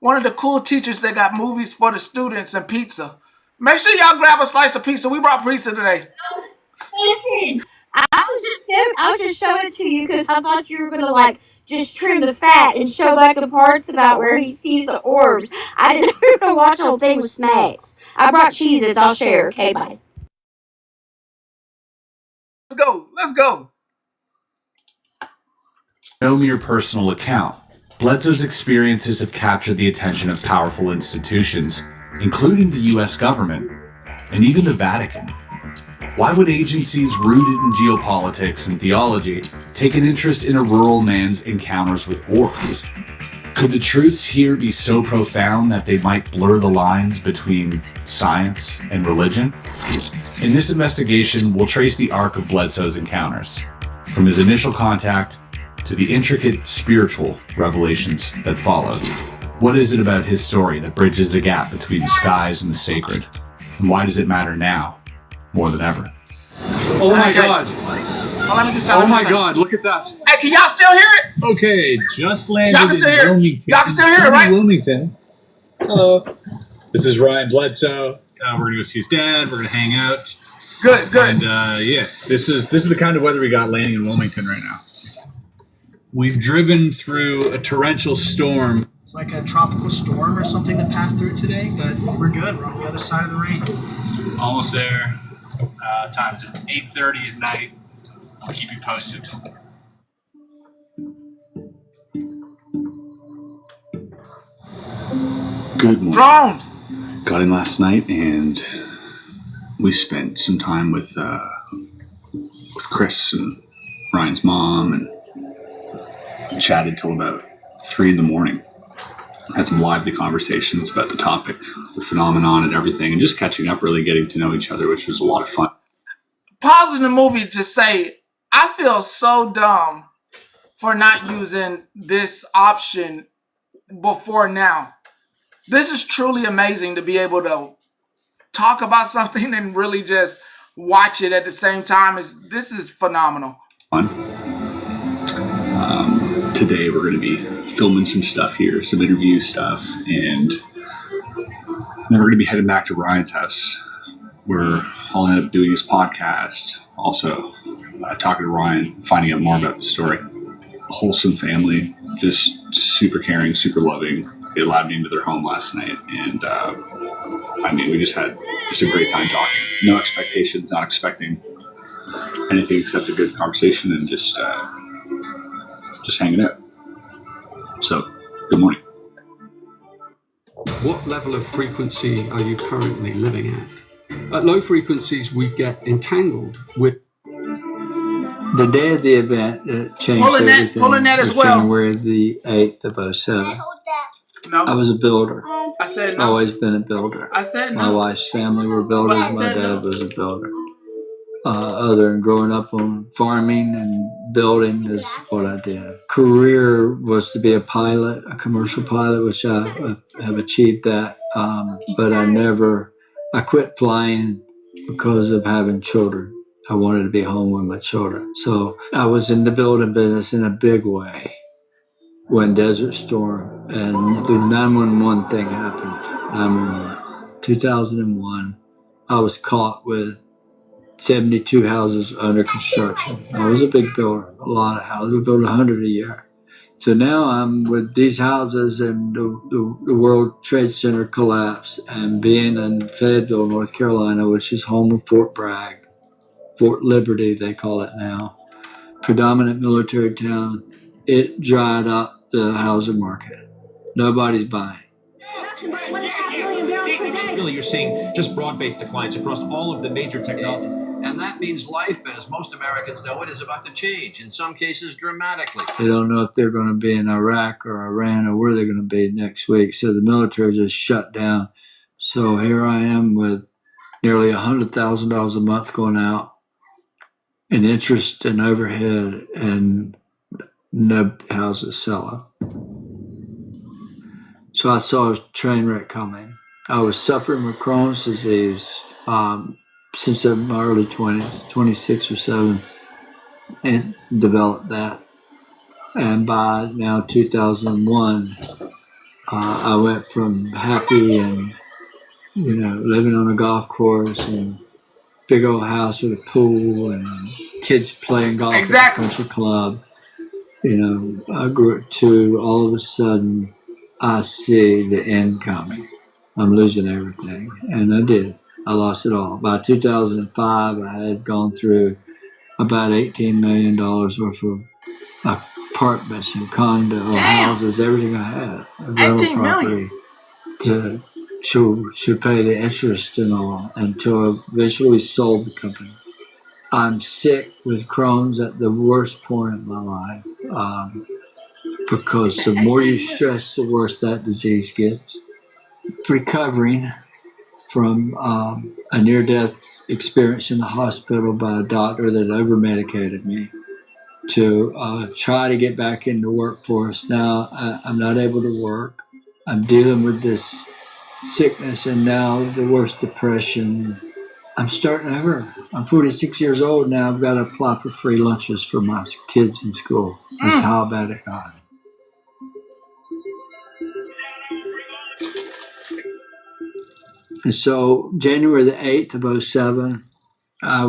one of the cool teachers that got movies for the students and pizza. Make sure y'all grab a slice of pizza. We brought pizza today. Listen, I was just showing it to you because I thought you were gonna just trim the fat and show the parts about where he sees the orbs. I didn't know you were gonna watch the whole thing with snacks. I brought Cheez-Its. I'll share. Okay, bye. Let's go. No mere personal account. Bledsoe's experiences have captured the attention of powerful institutions, including the U.S. government and even the Vatican. Why would agencies rooted in geopolitics and theology take an interest in a rural man's encounters with orbs? Could the truths here be so profound that they might blur the lines between science and religion? In this investigation, we'll trace the arc of Bledsoe's encounters, from his initial contact to the intricate spiritual revelations that followed. What is it about his story that bridges the gap between the skies and the sacred? And why does it matter now more than ever? Oh my God. Oh my God, look at that. Hey, can y'all still hear it? Okay, just landed Y'all can still in hear it. Wilmington. Y'all can still hear it, right? Wilmington. Hello. This is Ryan Bledsoe. We're going to go see his dad. We're going to hang out. Good. And yeah, this is the kind of weather we got landing in Wilmington right now. We've driven through a torrential storm. It's like a tropical storm or something that passed through today, but we're good. We're on the other side of the rain. Almost there. Time's at 8:30 at night. I'll keep you posted. Good morning. Drones! Got in last night and we spent some time with Chris and Ryan's mom and chatted till about 3 in the morning. Had some lively conversations about the topic, the phenomenon and everything, and just catching up, really getting to know each other, which was a lot of fun. Pausing the movie to say, I feel so dumb for not using this option before now. This is truly amazing to be able to talk about something and really just watch it at the same time. This is phenomenal. Today we're going to be filming some stuff here, some interview stuff, and then we're going to be heading back to Ryan's house We're all ended up doing his podcast. Also, talking to Ryan, finding out more about the story. A wholesome family, just super caring, super loving. They allowed me into their home last night, and we just had a great time talking. No expectations, not expecting anything except a good conversation and just hanging out. So, good morning. What level of frequency are you currently living at? At low frequencies, we get entangled with. The day of the event that changed everything pulling that as was well. January the 8th of 2007. No. I was a builder. I said no. Always been a builder. I said My no. wife's family were builders. But I My said dad no. was a builder. Other than growing up on farming and building is what I did. Career was to be a pilot, a commercial pilot, which I have achieved that. But I quit flying because of having children. I wanted to be home with my children. So I was in the building business in a big way when Desert Storm and the 911 thing happened. 911. 2001, I was caught with 72 houses under construction. I was a big builder, a lot of houses. We built 100 a year. So now I'm with these houses and the World Trade Center collapse and being in Fayetteville, North Carolina, which is home of Fort Bragg, Fort Liberty, they call it now, predominant military town. It dried up the housing market. Nobody's buying. Really, you're seeing just broad-based declines across all of the major technologies. And that means life, as most Americans know it, is about to change, in some cases dramatically. They don't know if they're going to be in Iraq or Iran or where they're going to be next week. So the military just shut down. So here I am with nearly $100,000 a month going out in interest and overhead, and no houses selling. So I saw a train wreck coming. I was suffering with Crohn's disease since my early 20s, 26 or 7, and developed that. And by now 2001, I went from happy and, living on a golf course and big old house with a pool and kids playing golf at the country club. I grew up to all of a sudden, I see the end coming. I'm losing everything. And I did. I lost it all. By 2005, I had gone through about $18 million worth of apartments and condo houses, everything I had, rental property, to pay the interest and all, until I eventually sold the company. I'm sick with Crohn's at the worst point of my life, because the more you stress, the worse that disease gets. Recovering from a near-death experience in the hospital by a doctor that over-medicated me, to try to get back into the workforce. Now I'm not able to work. I'm dealing with this sickness and now the worst depression. I'm starting over. I'm 46 years old now. I've got to apply for free lunches for my kids in school. That's how bad it got. And so January the 8th of 2007, I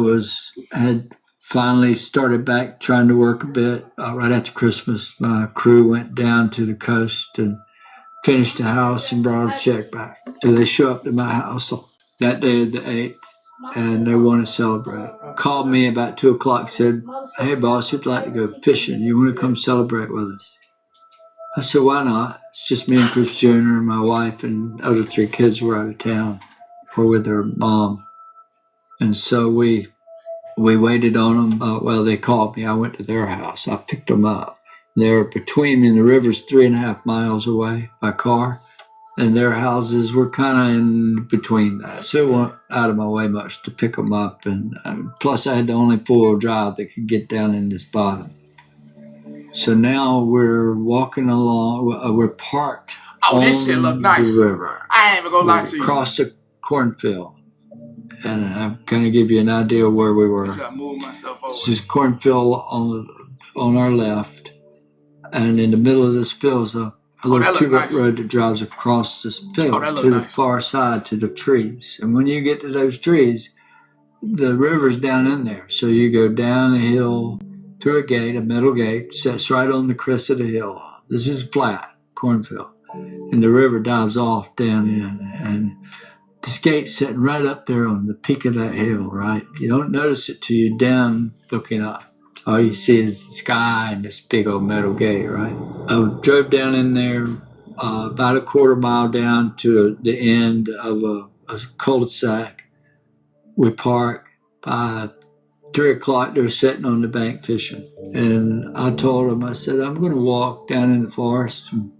had finally started back trying to work a bit. Right after Christmas, my crew went down to the coast and finished the house and brought a check back. So they show up to my house that day of the 8th, and they want to celebrate. Called me about 2 o'clock, said, "Hey boss, we'd like to go fishing. You want to come celebrate with us?" I said, "Why not? It's just me and Chris Jr. and my wife and other 3 kids were out of town. We're with their mom." And so we waited on them. They called me. I went to their house. I picked them up. They're between me and the river's 3.5 miles away by car. And their houses were kind of in between that. So it went out of my way much to pick them up. And plus I had the only 4-wheel drive that could get down in this bottom. So now we're walking along. We're parked on this shit look nice. the river. I ain't even gonna lie to you. Across the cornfield. And I'm going to give you an idea of where we were. I gotta move myself over. This is cornfield on our left. And in the middle of this field is a a little two-foot road that drives across this field to the far side to the trees. And when you get to those trees, the river's down in there. So you go down a hill through a gate, a metal gate, sits right on the crest of the hill. This is flat, cornfield. And the river dives off down in. And this gate's sitting right up there on the peak of that hill, right? You don't notice it till you're down looking up. All you see is the sky and this big old metal gate, right? I drove down in there about a quarter mile down to the end of a cul-de-sac. We parked. By 3 o'clock, they're sitting on the bank fishing. And I told them, I said, I'm going to walk down in the forest and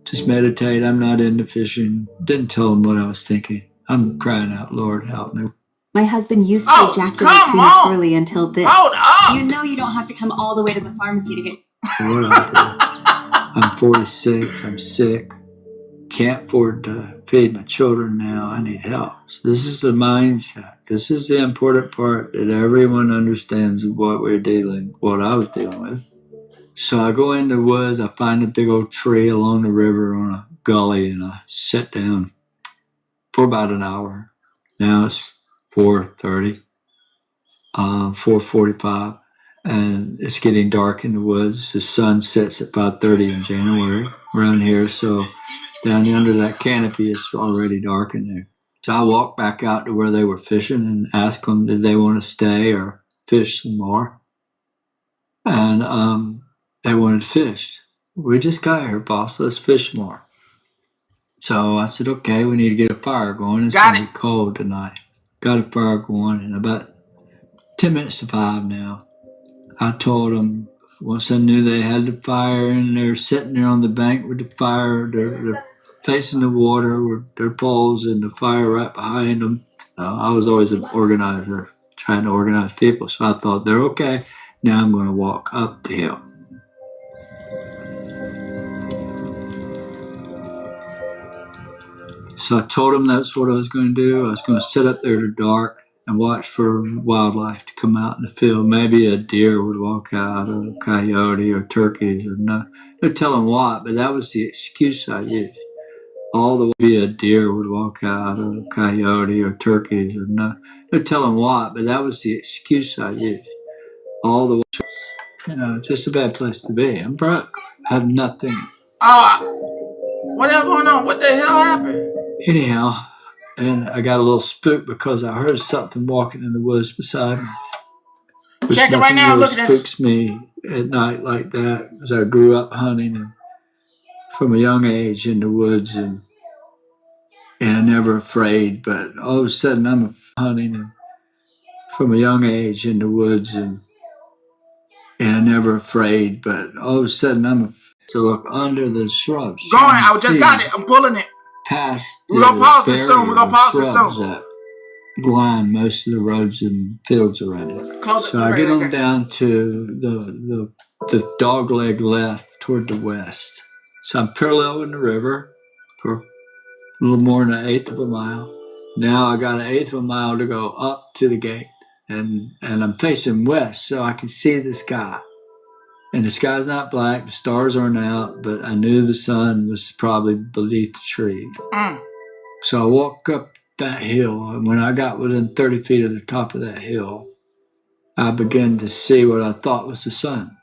just meditate. I'm not into fishing. Didn't tell them what I was thinking. I'm crying out, Lord, help me. My husband used to ejaculate prematurely until this. Hold up! You know you don't have to come all the way to the pharmacy to get... What I'm 46. I'm sick. Can't afford to feed my children now. I need help. So this is the mindset. This is the important part that everyone understands of what I was dealing with. So I go in the woods. I find a big old tree along the river on a gully, and I sit down for about an hour. Now it's 4:30, 4:45, and it's getting dark in the woods. The sun sets at 5:30 in January around here, so down under that canopy it's already dark in there. So I walked back out to where they were fishing and asked them did they want to stay or fish some more, and they wanted to fish. We just got here, boss. Let's fish more. So I said, okay, we need to get a fire going. It's going to be cold tonight. Got a fire going, and about 10 minutes to 5 now. I told them, once I knew they had the fire and they're sitting there on the bank with the fire, they're facing the water with their poles and the fire right behind them. I was always an organizer, trying to organize people. So I thought, they're okay. Now I'm going to walk up the hill. So I told them that's what I was going to do. I was going to sit up there in the dark and watch for wildlife to come out in the field. Maybe a deer would walk out, or a coyote, or turkeys, or no. No telling what, but that was the excuse I used. All the way a deer would walk out, or a coyote, or turkeys, or no. No telling what, but that was the excuse I used. All the way, just a bad place to be. I'm broke. I have nothing. What else going on? What the hell happened? Anyhow, and I got a little spooked because I heard something walking in the woods beside me. Check it right now. Really Looking at it. Spooks me at night like that because I grew up hunting and from a young age in the woods and never afraid. But all of a sudden I'm hunting and from a young age in the woods and never afraid. But all of a sudden I'm to look under the shrubs. Going. I just got it. I'm pulling it. Past we're gonna pause this soon. We're gonna pause this soon. That blind most of the roads and fields around it. So I get on down to the dog leg left toward the west. So I'm parallel in the river for a little more than 1/8 of a mile. Now I got 1/8 of a mile to go up to the gate, and I'm facing west, so I can see the sky. And the sky's not black, the stars aren't out, but I knew the sun was probably beneath the tree. So I walked up that hill, and when I got within 30 feet of the top of that hill, I began to see what I thought was the sun,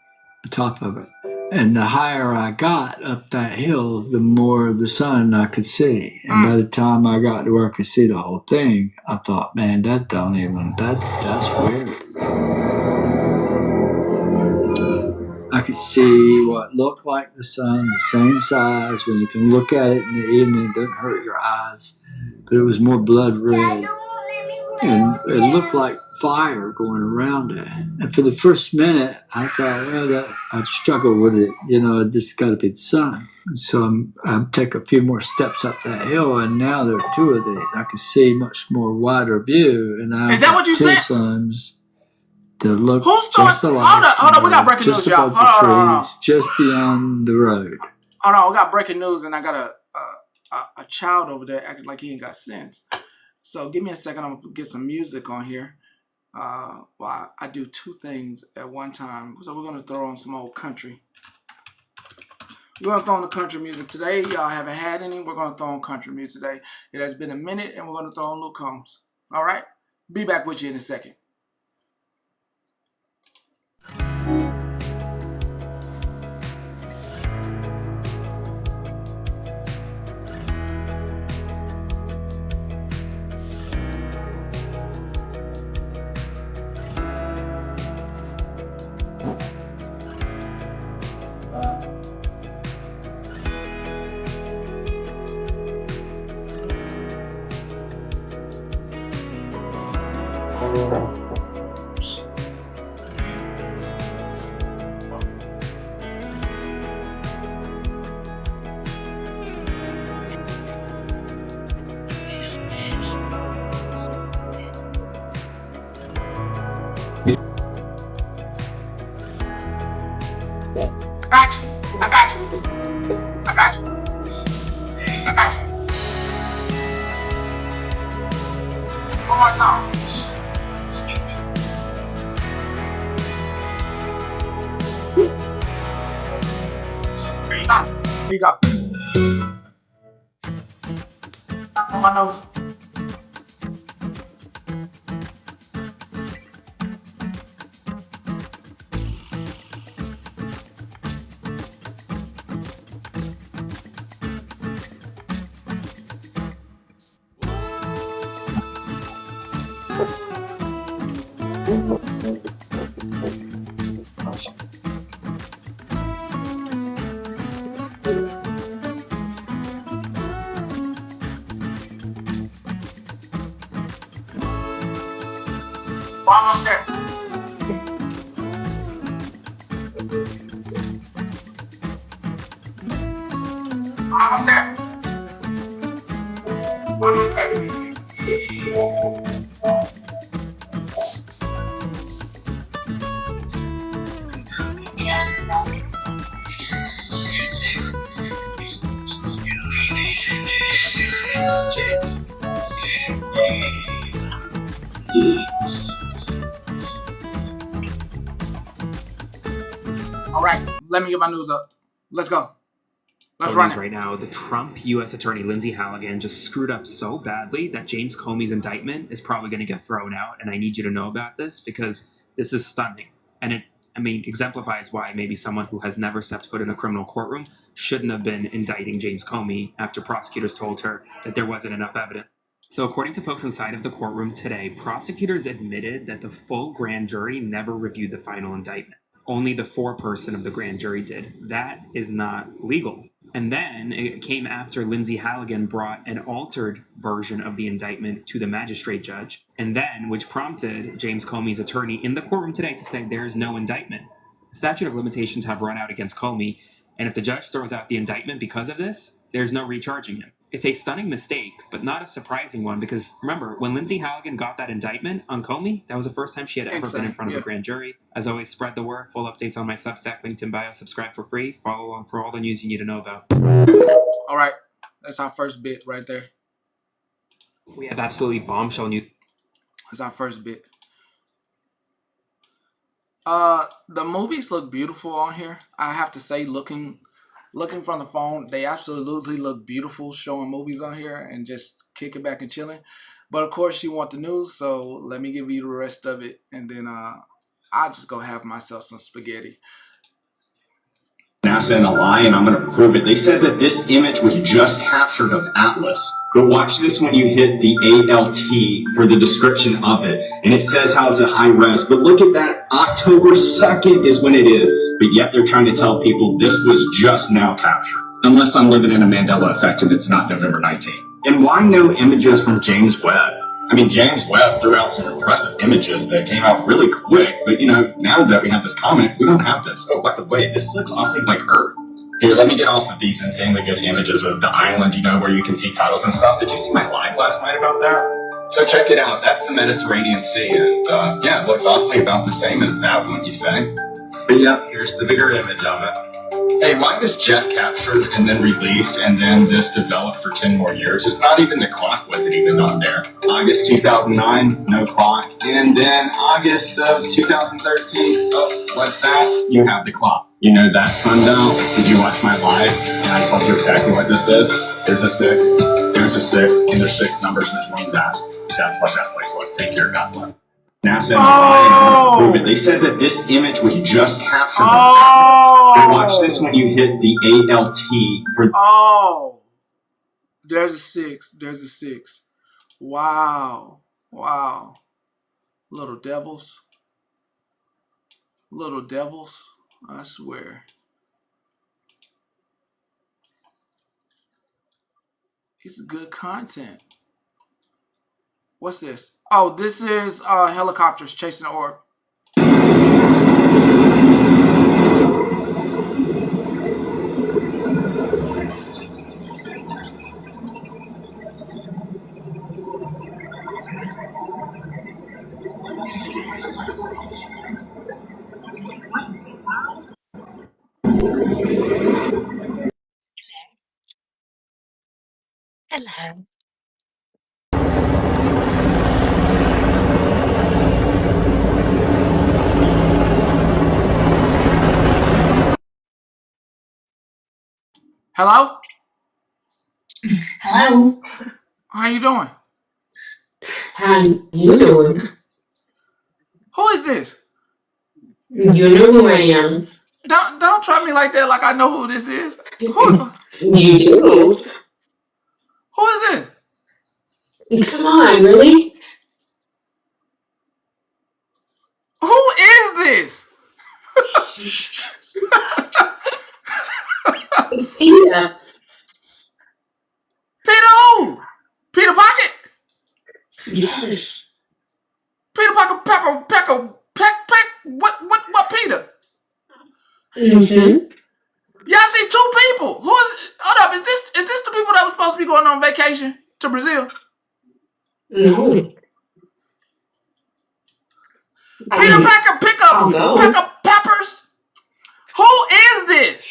the top of it. And the higher I got up that hill, the more of the sun I could see. And by the time I got to where I could see the whole thing, I thought, man, that's weird. I could see what looked like the sun, the same size. When you can look at it in the evening, it doesn't hurt your eyes. But it was more blood red. And it looked like fire going around it. And for the first minute, I thought, well, I'd struggle with it. This got to be the sun. And so I take a few more steps up that hill, and now there are 2 of these. I can see much more wider view. And is that what you said? Suns that look just alike. Hold on. We got breaking news, y'all. Hold on. Just beyond the road. Hold on. We got breaking news, and I got a child over there acting like he ain't got sense. So give me a second. I'm gonna get some music on here. Well, I do 2 things at one time. So we're gonna throw on some old country. We're gonna throw on the country music today. Y'all haven't had any. We're gonna throw on country music today. It has been a minute, and we're gonna throw on Luke Combs. All right. Be back with you in a second. One more time. Here you go. On my nose. Almost there. Almost there. Almost there. All right, let me get my news up. Let's go. Let's run it. Right now, the Trump U.S. Attorney Lindsey Halligan just screwed up so badly that James Comey's indictment is probably going to get thrown out, and I need you to know about this because this is stunning. And it, exemplifies why maybe someone who has never stepped foot in a criminal courtroom shouldn't have been indicting James Comey after prosecutors told her that there wasn't enough evidence. So according to folks inside of the courtroom today, prosecutors admitted that the full grand jury never reviewed the final indictment. Only the foreperson of the grand jury did. That is not legal. And then it came after Lindsey Halligan brought an altered version of the indictment to the magistrate judge, and then which prompted James Comey's attorney in the courtroom today to say there is no indictment. The statute of limitations have run out against Comey, and if the judge throws out the indictment because of this, there's no recharging him. It's a stunning mistake, but not a surprising one, because remember, when Lindsey Halligan got that indictment on Comey, that was the first time she had ever been in front of a grand jury. As always, spread the word. Full updates on my Substack, linked in bio. Subscribe for free. Follow along for all the news you need to know about. All right, that's our first bit right there. We have absolutely bombshell news. That's our first bit. The movies look beautiful on here. I have to say, looking from the phone, they absolutely look beautiful showing movies on here and just kicking back and chilling. But of course, you want the news, so let me give you the rest of it, and then I'll just go have myself some spaghetti. NASA in a lie, and I'm going to prove it. They said that this image was just captured of Atlas. But watch this when you hit the ALT for the description of it. And it says how it's a high res. But look at that. October 2nd is when it is. But yet they're trying to tell people this was just now captured. Unless I'm living in a Mandela effect and it's not November 19th. And why no images from James Webb? I mean, James Webb threw out some impressive images that came out really quick, but now that we have this comment, we don't have this. Oh, by the way, this looks awfully like Earth. Here, let me get off of these insanely good images of the island, where you can see titles and stuff. Did you see my live last night about that? So check it out. That's the Mediterranean Sea, and yeah, it looks awfully about the same as that, wouldn't you say? But yeah, here's the bigger image of it. Hey, why was Jeff captured and then released and then this developed for 10 more years? It's not even the clock wasn't even on there. August 2009, no clock. And then August of 2013, oh, what's that? You have the clock. You know that, Sundown? Did you watch my live? And I told you exactly what this is. There's a 6, there's a 6, and there's 6 numbers between that. That's what that place was. Take care, God bless. NASA and prove it. They said that this image was just captured. And watch this when you hit the ALT. Oh, there's a 6. There's a 6. Wow. Wow. Little devils. Little devils. I swear. It's good content. What's this? Oh, this is helicopters chasing the orb. Hello. Hello? Hello. How you doing? How you doing? Who is this? You know who I am. Don't try me like that like I know who this is. Who You do? is this? Come on, really? Who is this? It's Peter. Peter who? Peter Pocket? Yes. Peter Pocket Peck what Peter? Mm-hmm. Yeah, I see 2 people. Who is hold up, is this the people that were supposed to be going on vacation to Brazil? No. Peter Packer pick up peppers? Who is this?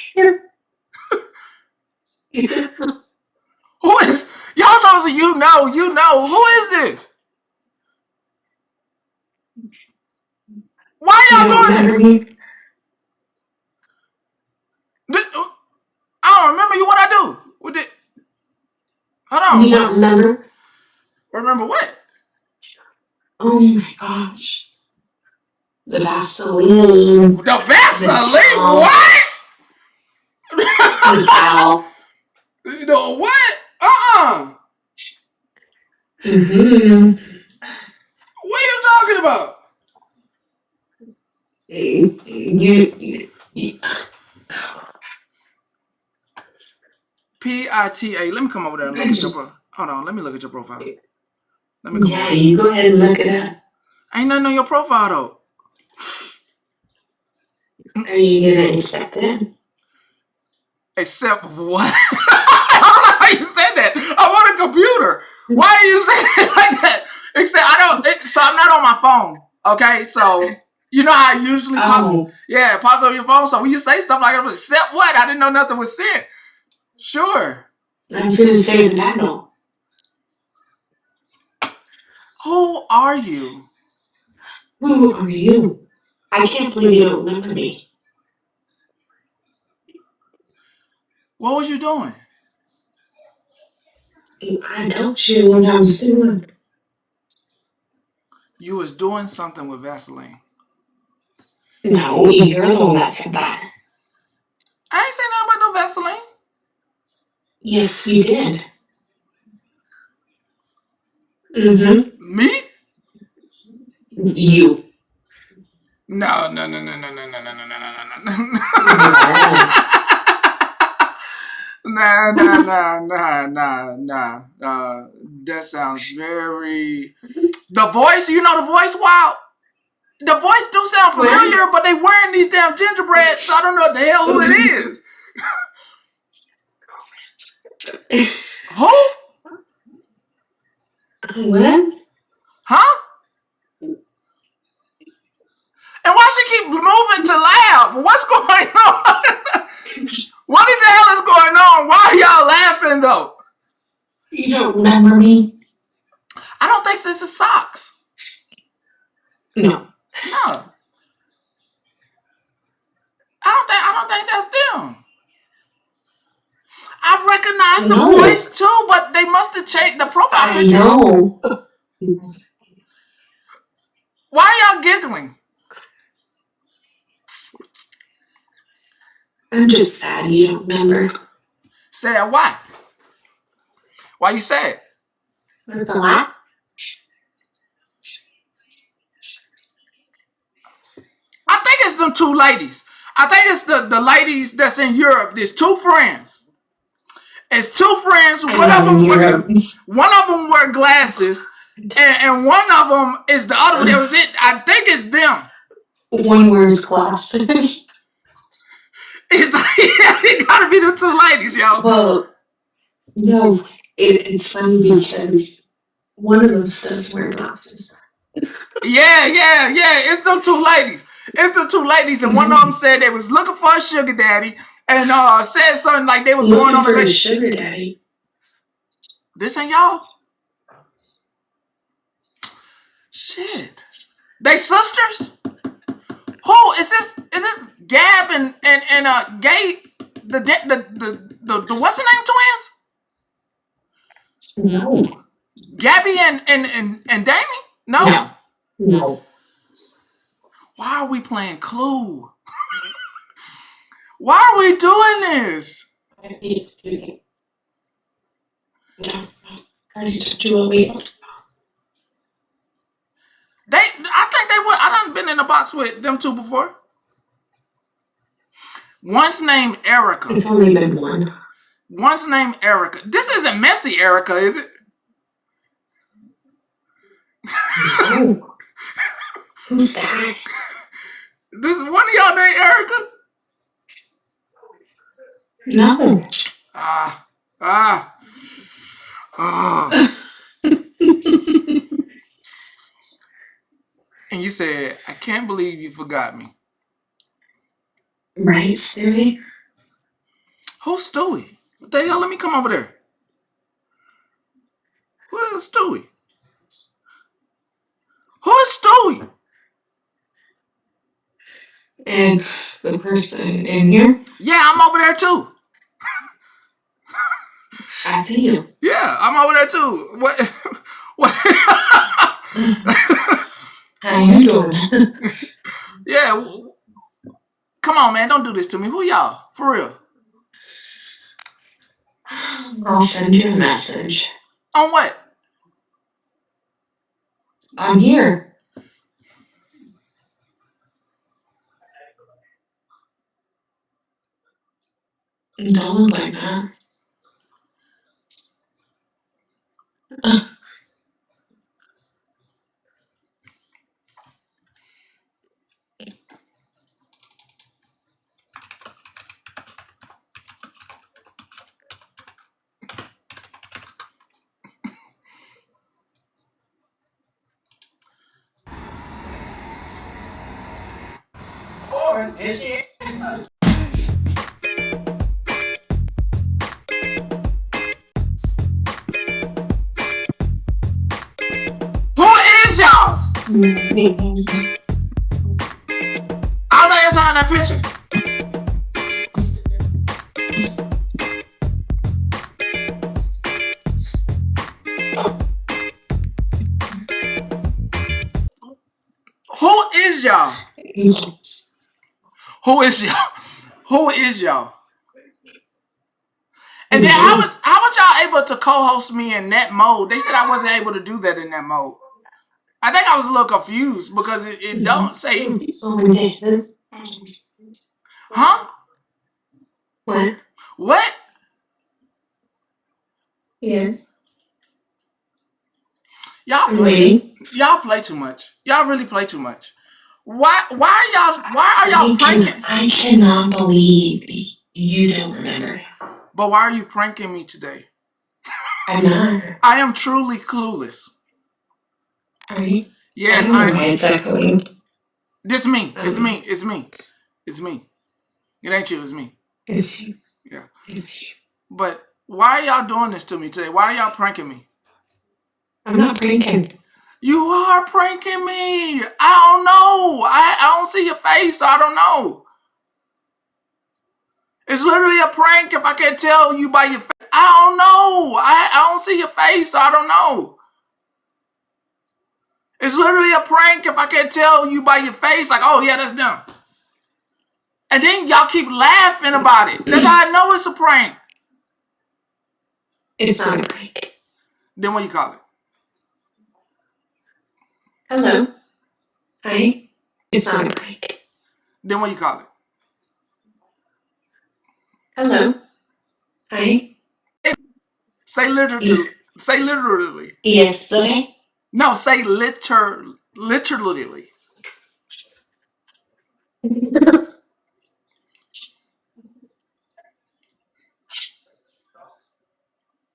Who is y'all supposed to you know. Who is this? Why y'all doing this? I don't remember you. What I do? What did? Hold on. You don't remember? Remember what? Oh my gosh. The Vaseline. The Vaseline? What? The towel. The what? Mm-hmm. What are you talking about? You P.I.T.A. Let me come over there and look at your profile. Hold on. Let me look at your profile. Let me come over. you go ahead and look it up. Ain't nothing on your profile though. Are you gonna accept it? Accept what? I don't know how you said that. I'm on a computer. Why are you saying it like that? Except so I'm not on my phone. Okay, so you know how it usually pops. Yeah, it pops on your phone. So when you say stuff like that, accept what? I didn't know nothing was sent. Sure. I'm gonna say the battle. Who are you? Who are you? I can't believe you don't remember me. What was you doing? I told you what I was doing. You was doing something with Vaseline. No, you're the one that said that. I ain't saying nothing about no Vaseline. Yes, you did. Mm-hmm. Me? You. No. Yes. Nah. That sounds very. The voice, you know the voice? Wow. The voice do sound familiar, but they wearing these damn gingerbread, so I don't know what the hell who it is. Who? What? Huh? And why she keep moving to laugh? What's going on? What the hell is going on? Why are y'all laughing though? You don't remember me? I don't think this is socks. No. I don't think that's them. I recognize the voice too, but they must have changed the profile picture. I know. Why are y'all giggling? I'm just sad you don't remember. Sad why? Why you sad? That's a lot. I think it's them two ladies. I think it's the ladies that's in Europe. There's two friends. It's two friends. One of them wear glasses, and one of them is the other one. That was it. I think it's them. One wears glasses. It gotta be the two ladies, yo. Well, no, it's funny because one of those does wear glasses. Yeah. It's the two ladies. And one of them said they was looking for a sugar daddy, and said something like they was going on a sugar daddy. This ain't y'all. Shit, they sisters. Who is this? Is this Gab and Gay? The what's the name twins? No. Gabby and Damie? No. No. Why are we playing Clue? Why are we doing this? I told you what we. I think they would. I done been in a box with them two before. One's named Erica. It's only been one. One's named Erica. This isn't Messy Erica, is it? No. Who's that? This is one of y'all named Erica? No. And you said, I can't believe you forgot me. Right, Stewie? Who's Stewie? What the hell? Let me come over there. Who is Stewie? Who is Stewie? It's the person in here. Yeah, I'm over there too. I see you. Yeah, I'm over there too. What? How you doing? Yeah. Come on, man. Don't do this to me. Who y'all? For real. I'll send you a message. On what? I'm here. Don't look like that. Who is y'all? All that is on that picture. Who is y'all? Who is y'all? Who is y'all? And then how was y'all able to co-host me in that mode? They said I wasn't able to do that in that mode. I think I was a little confused because it don't say. Huh? What? What? Yes. Y'all play too much. Y'all really play too much. Why are y'all pranking? I cannot believe you don't remember. But why are you pranking me today? I'm not. I am truly clueless. Are you? Yes, I am. Exactly. This me. It's me. It's me. It's me. It ain't you. It's me. It's you. Yeah. It's you. But why are y'all doing this to me today? Why are y'all pranking me? I'm not pranking. You are pranking me. I don't know. I don't see your face, so I don't know. It's literally a prank if I can't tell you by your face. I don't know. I don't see your face, so I don't know. It's literally a prank if I can't tell you by your face, like, oh yeah, that's them. And then y'all keep laughing about it. That's how I know it's a prank. It's not a prank. Then what you call it? Hello. Hi. It's not a prank. Then what you call it? Hello. Hi. Say literally. Say literally. Yesterday. No, say literally.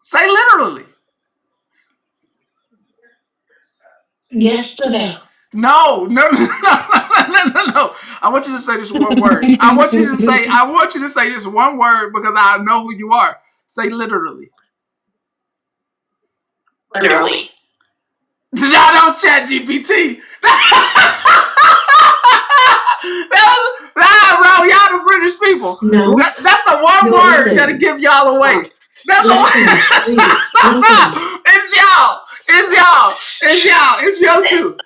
Say literally. Yesterday. No. I want you to say this one word. I want you to say this one word because I know who you are. Say literally. Literally. That was ChatGPT. Bro, y'all the British people. No. That's the one word that'll give y'all away. That's the one. It's y'all. It's y'all too.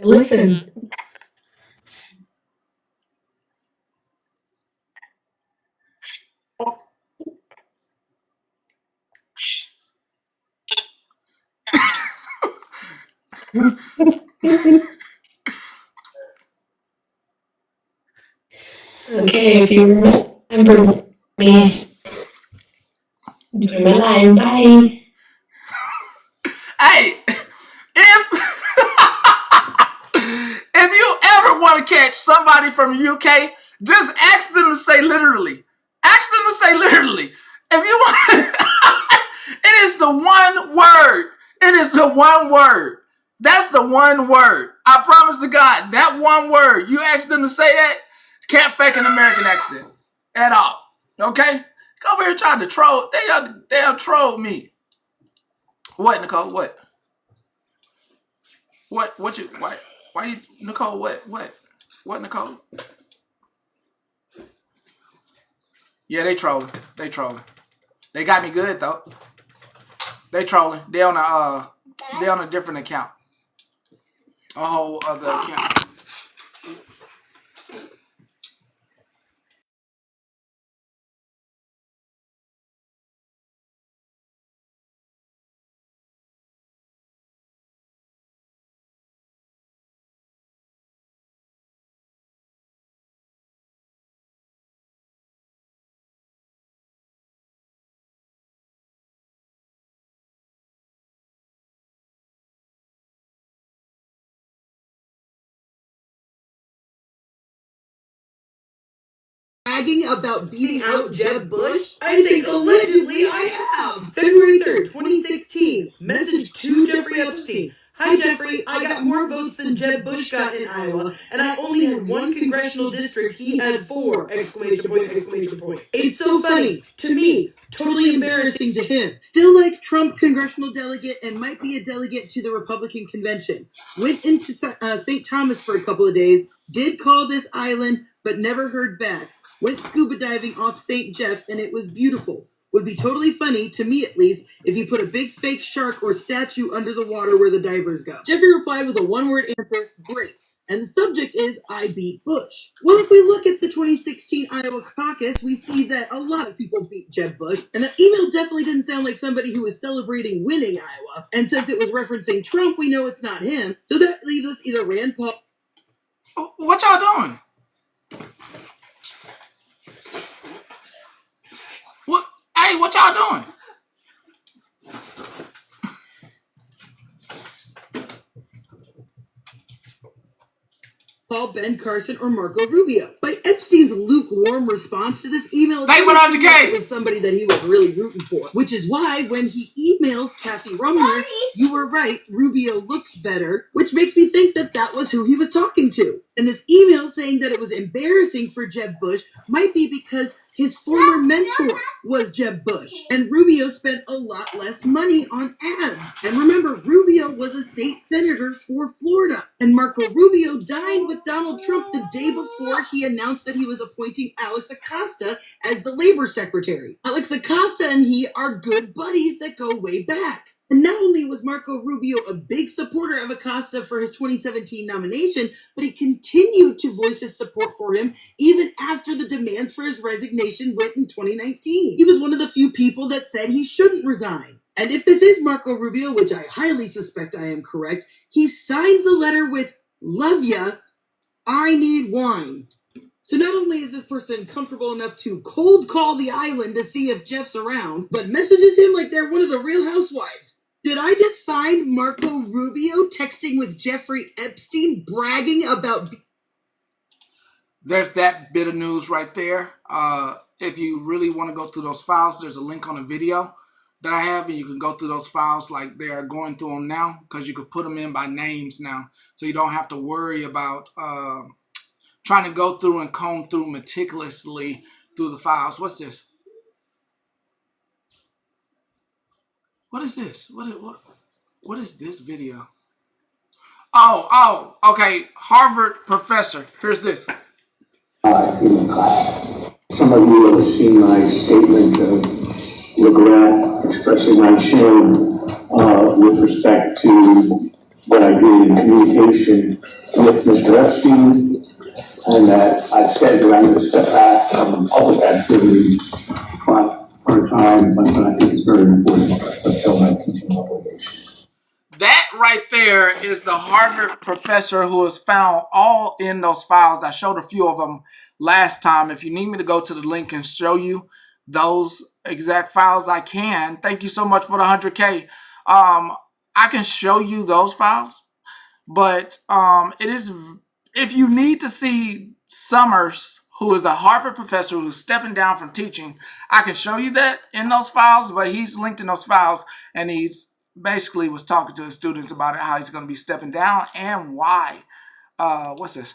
Listen. Okay, if you remember me, enjoy my life. Bye. Hey, if you ever want to catch somebody from the UK, just ask them to say literally. Ask them to say literally. If you want, it is the one word. It is the one word. That's the one word. I promise to God, that one word. You ask them to say that, can't fake an American accent at all. Okay? Go over here trying to troll. They'll troll me. What, Nicole? What? What you? Why you, Nicole? What, Nicole? Yeah, they trolling. They got me good though. They trolling. They on a different account. A whole other account. Bragging about beating out Jeb Bush? I think allegedly I have. February 3rd, 2016. Message to Jeffrey Epstein. Hi, Jeffrey. I got more votes than Jeb Bush got in Iowa, and I only had one congressional district. He had 4! Exclamation point, exclamation point. It's so funny. To me. Totally embarrassing to him. Still like Trump congressional delegate and might be a delegate to the Republican convention. Went into St. Thomas for a couple of days. Did call this island, but never heard back. Went scuba diving off St. Jeff, and it was beautiful. Would be totally funny, to me at least, if you put a big fake shark or statue under the water where the divers go. Jeffrey replied with a one-word answer, great. And the subject is, I beat Bush. Well, if we look at the 2016 Iowa caucus, we see that a lot of people beat Jeb Bush, and the email definitely didn't sound like somebody who was celebrating winning Iowa. And since it was referencing Trump, we know it's not him. So that leaves us either Rand Paul... What y'all doing? Hey, what y'all doing? Paul, Ben Carson, or Marco Rubio. By Epstein's lukewarm response to this email, it was somebody that he was really rooting for. Which is why when he emails Kathy Rumner, you were right, Rubio looks better, which makes me think that that was who he was talking to. And this email saying that it was embarrassing for Jeb Bush might be because his former mentor was Jeb Bush, and Rubio spent a lot less money on ads. And remember, Rubio was a state senator for Florida, and Marco Rubio dined with Donald Trump the day before he announced that he was appointing Alex Acosta as the labor secretary. Alex Acosta and he are good buddies that go way back. And not only was Marco Rubio a big supporter of Acosta for his 2017 nomination, but he continued to voice his support for him even after the demands for his resignation went in 2019. He was one of the few people that said he shouldn't resign. And if this is Marco Rubio, which I highly suspect I am correct, he signed the letter with "Love ya, I need wine." So not only is this person comfortable enough to cold call the island to see if Jeff's around, but messages him like they're one of the Real Housewives. Did I just find Marco Rubio texting with Jeffrey Epstein bragging about... There's that bit of news right there. If you really want to go through those files, there's a link on a video that I have, and you can go through those files like they are going through them now, because you could put them in by names now, so you don't have to worry about trying to go through and comb through meticulously through the files. What's this? What is this? What is this video? Oh, okay. Harvard professor. Here's this. In class. Some of you have seen my statement of regret, expressing my shame with respect to what I did in communication with Mr. Epstein, and that I've said that I'm going to step back from public activity for a time, but I think it's very important to fulfill my teaching obligation. That right there is the Harvard professor who is found all in those files. I showed a few of them last time. If you need me to go to the link and show you those exact files, I can. Thank you so much for the 100K. I can show you those files, but it is, if you need to see Summers, who is a Harvard professor who's stepping down from teaching, I can show you that in those files, but he's linked in those files, and he's basically was talking to his students about it, how he's going to be stepping down and why. What's this?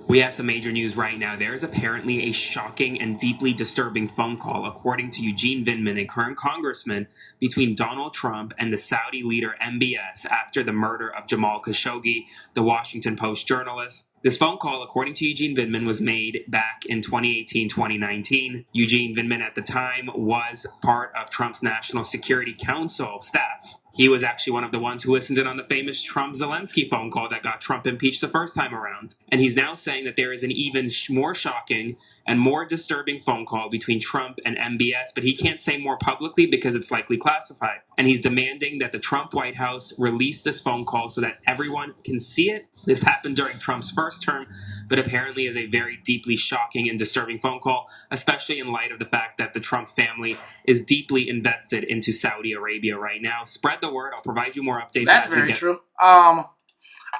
We have some major news right now. There is apparently a shocking and deeply disturbing phone call, according to Eugene Vindman, a current congressman, between Donald Trump and the Saudi leader M.B.S. after the murder of Jamal Khashoggi, the Washington Post journalist. This phone call, according to Eugene Vindman, was made back in 2018-2019. Eugene Vindman at the time was part of Trump's National Security Council staff. He was actually one of the ones who listened in on the famous Trump-Zelensky phone call that got Trump impeached the first time around. And he's now saying that there is an even more shocking and more disturbing phone call between Trump and MBS, but he can't say more publicly because it's likely classified. And he's demanding that the Trump White House release this phone call so that everyone can see it. This happened during Trump's first term, but apparently is a very deeply shocking and disturbing phone call, especially in light of the fact that the Trump family is deeply invested into Saudi Arabia right now. Spread the word. I'll provide you more updates. That's very true. I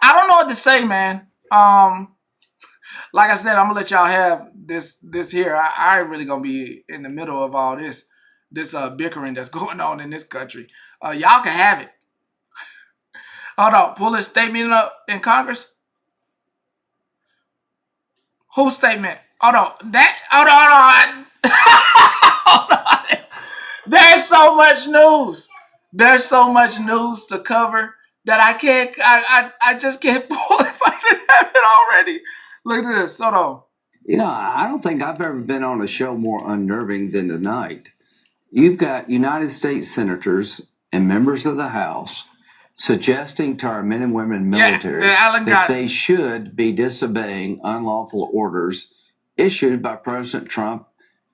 don't know what to say, man. Like I said, I'm gonna let y'all have this here. I ain't really gonna be in the middle of all this bickering that's going on in this country. Y'all can have it. Hold on, pull this statement up in Congress. Whose statement? Hold on. Hold on. There's so much news. There's so much news to cover that I just can't pull if I didn't have it already. Look at this. Hold on. You know, I don't think I've ever been on a show more unnerving than tonight. You've got United States senators and members of the House suggesting to our men and women military that they should be disobeying unlawful orders issued by President Trump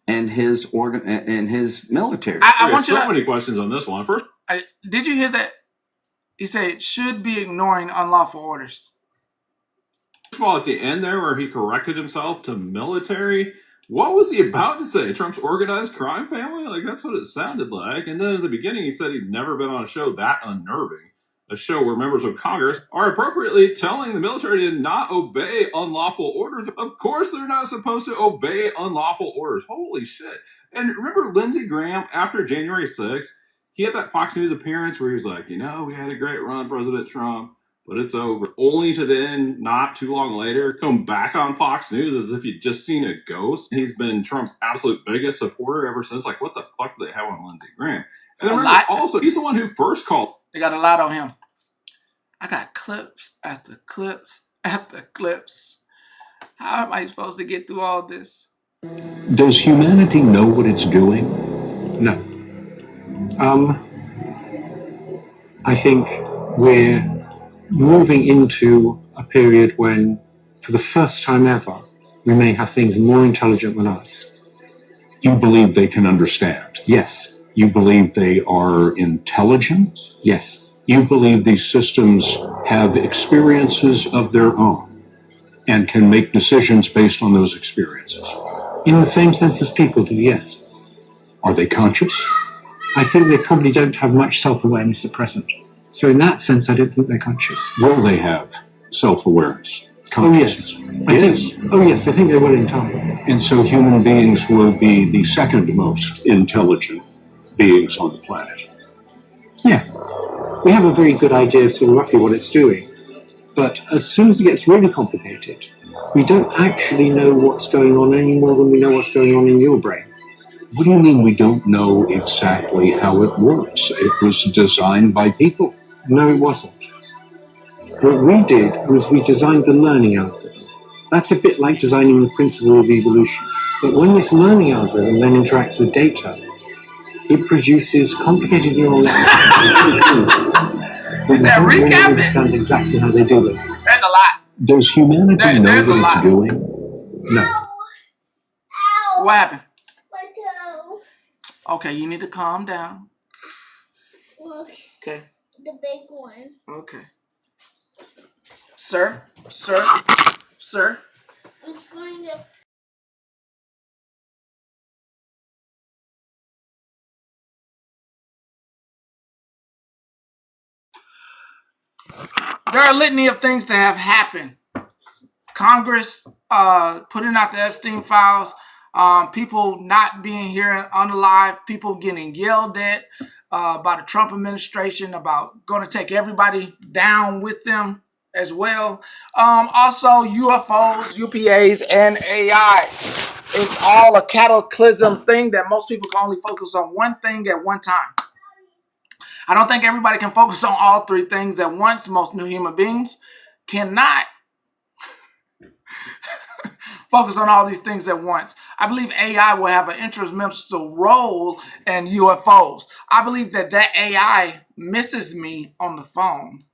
and his military. I want you so to, many questions on this one. First, did you hear that? He said should be ignoring unlawful orders. First of all, at the end there where he corrected himself to military, what was he about to say? Trump's organized crime family? Like, that's what it sounded like. And then at the beginning, he said he'd never been on a show that unnerving. A show where members of Congress are appropriately telling the military to not obey unlawful orders. Of course they're not supposed to obey unlawful orders. Holy shit. And remember Lindsey Graham, after January 6th, he had that Fox News appearance where he was like, you know, we had a great run, President Trump. but it's over. Only to then, not too long later, come back on Fox News as if he'd just seen a ghost. He's been Trump's absolute biggest supporter ever since. Like, what the fuck do they have on Lindsey Graham? And then remember, also, he's the one who first called. They got a lot on him. I got clips after clips after clips. How am I supposed to get through all this? Does humanity know what it's doing? No. I think we're moving into a period when, for the first time ever, we may have things more intelligent than us. You believe they can understand? Yes. You believe they are intelligent? Yes. You believe these systems have experiences of their own and can make decisions based on those experiences? In the same sense as people do, yes. Are they conscious? I think they probably don't have much self-awareness at present. So in that sense, I don't think they're conscious. Will they have self-awareness? Consciousness? Oh yes, I think they will in time. And so human beings will be the second most intelligent beings on the planet. Yeah. We have a very good idea of sort of roughly what it's doing. But as soon as it gets really complicated, we don't actually know what's going on any more than we know what's going on in your brain. What do you mean we don't know exactly how it works? It was designed by people. No, it wasn't. What we did was we designed the learning algorithm. That's a bit like designing the principle of evolution. But when this learning algorithm then interacts with data, it produces complicated neural networks. Is that We don't recap? understand exactly how they do this. There's a lot. Does humanity know what it's doing? No. What happened? Okay, you need to calm down. Okay. The big one. Okay. Sir. I'm going to. There are a litany of things that have happened. Congress putting out the Epstein files, people not being here unalive, people getting yelled at by the Trump administration about going to take everybody down with them as well. Also, UFOs, UPAs, and AI. It's all a cataclysm thing that most people can only focus on one thing at one time. I don't think everybody can focus on all three things at once. Most new human beings cannot focus on all these things at once. I believe AI will have an instrumental role in UFOs. I believe that AI misses me on the phone.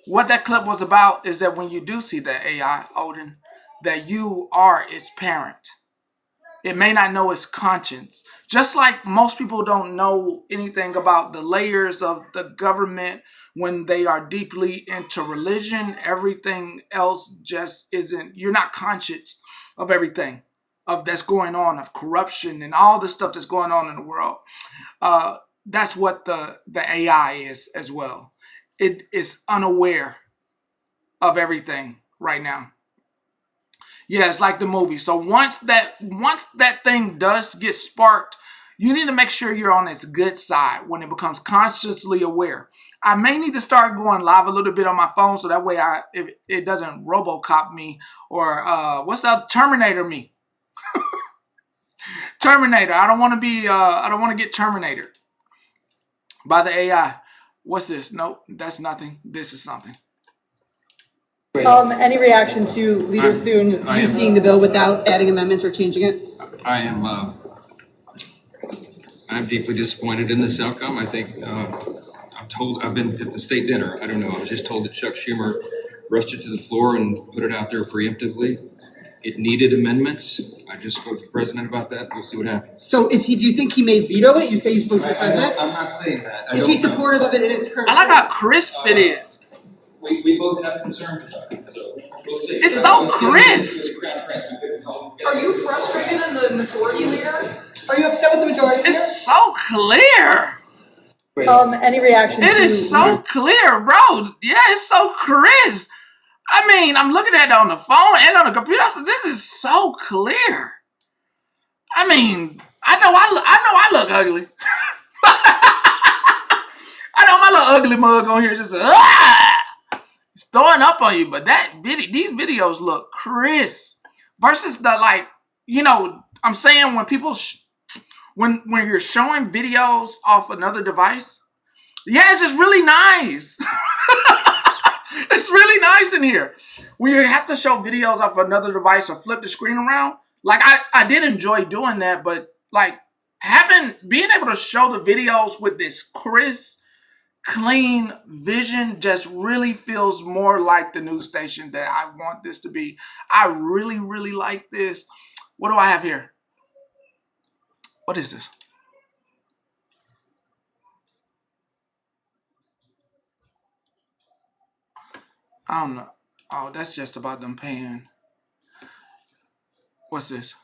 What that clip was about is that when you do see that AI, Odin, that you are its parent. It may not know its conscience. Just like most people don't know anything about the layers of the government when they are deeply into religion, everything else just isn't, you're not conscious of everything of that's going on, of corruption and all the stuff that's going on in the world. That's what the AI is as well. It is unaware of everything right now. Yeah, it's like the movie. So once that thing does get sparked, you need to make sure you're on its good side when it becomes consciously aware. I may need to start going live a little bit on my phone so that way if it doesn't RoboCop me or what's up, Terminator me. Terminator. I don't want to be I don't want to get Terminated by the AI. What's this? Nope, that's nothing. This is something. Any reaction to Leader Thune seeing the bill without adding amendments or changing it? I'm deeply disappointed in this outcome. I think I've been at the state dinner. I don't know. I was just told that Chuck Schumer rushed it to the floor and put it out there preemptively. It needed amendments. I just spoke to the president about that. We'll see what happens. So do you think he may veto it? You say you spoke to the president? I'm not saying that. Is he supportive of it in its current I like how crisp it is. We both have concerns about it, so we'll see. It's so crisp. Are you frustrated in the majority leader? Are you upset with the majority leader? It's so clear. Any reaction It is so clear, bro. Yeah, it's so crisp. I mean, I'm looking at it on the phone and on the computer. This is so clear. I mean, I know I look ugly. I know my little ugly mug on here just throwing up on you, but these videos look crisp versus the I'm saying when people when you're showing videos off another device, it's just really nice. It's really nice in here. When you have to show videos off another device or flip the screen around, like I did enjoy doing that, but like being able to show the videos with this crisp, clean vision just really feels more like the news station that I want this to be. I really, really like this. What do I have here? What is this? I don't know. Oh, that's just about them paying. What's this?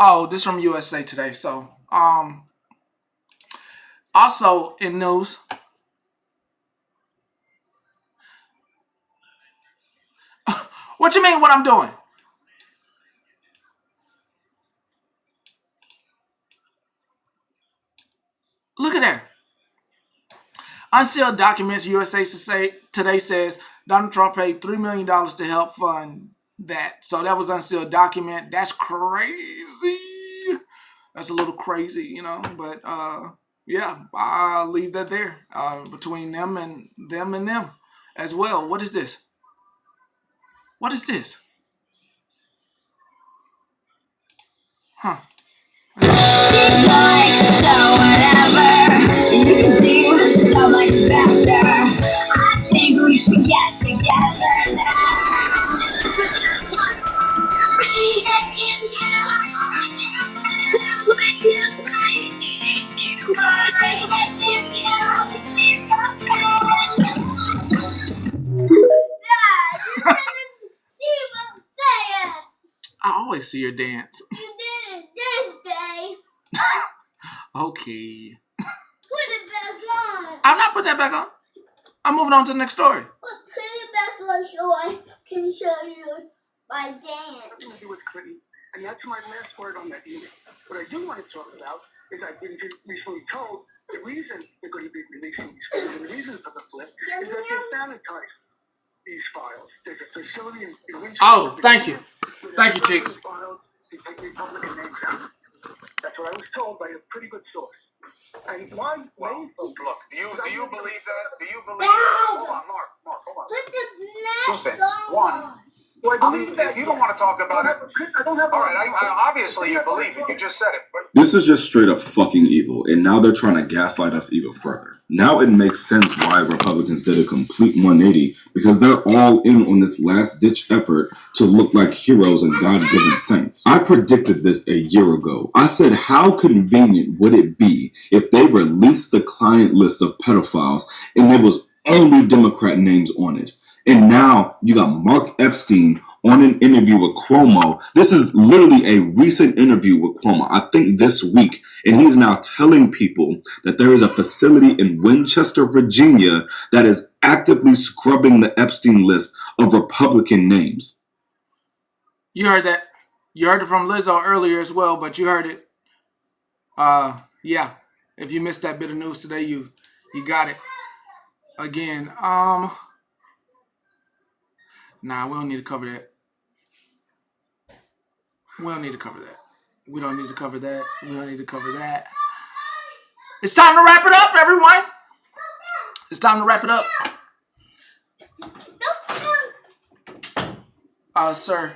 Oh, this from USA Today. So, also in news, what you mean what I'm doing? Look at that. Unsealed documents, USA Today says Donald Trump paid $3 million to help fund that. So that was unsealed document. That's crazy. That's a little crazy, but yeah, I'll leave that there between them and them as well. What is this? What is this? Huh. She's like, so whatever, you can do so much better. I think we should get together now. I always see her dance. You did it this day. Okay. Put it back on. I'm not putting that back on. I'm moving on to the next story. Put it back on so I can show you my dance. Nothing to do with Clinton, and that's my last word on that email. What I do want to talk about is I've been recently told the reason they're going to be releasing these files, and the reason for the flip is that they sanitize these files. There's a facility in Winchester. Oh, thank you. Thank you, Chicks. Republican names out. That's what I was told by a pretty good source. And why? Look, do you believe that? Do you believe Dad! Hold on, Mark, hold on. Put the Two mask things. on. One, do I believe that? if you don't want to talk about it, I don't have. all right. Obviously you believe it. You just said it. But This is just straight up fucking evil, and now they're trying to gaslight us even further. Now it makes sense why Republicans did a complete 180, because they're all in on this last-ditch effort to look like heroes and God-given saints. I predicted this a year ago. I said, how convenient would it be if they released the client list of pedophiles and there was only Democrat names on it? And now you got Mark Epstein on an interview with Cuomo. This is literally a recent interview with Cuomo, I think this week. And he's now telling people that there is a facility in Winchester, Virginia that is actively scrubbing the Epstein list of Republican names. You heard that. You heard it from Lizzo earlier as well, but you heard it. Yeah. If you missed that bit of news today, you got it. Again, nah, we don't need to cover that. We don't need to cover that. We don't need to cover that. We don't need to cover that. It's time to wrap it up, everyone. It's time to wrap it up. Sir.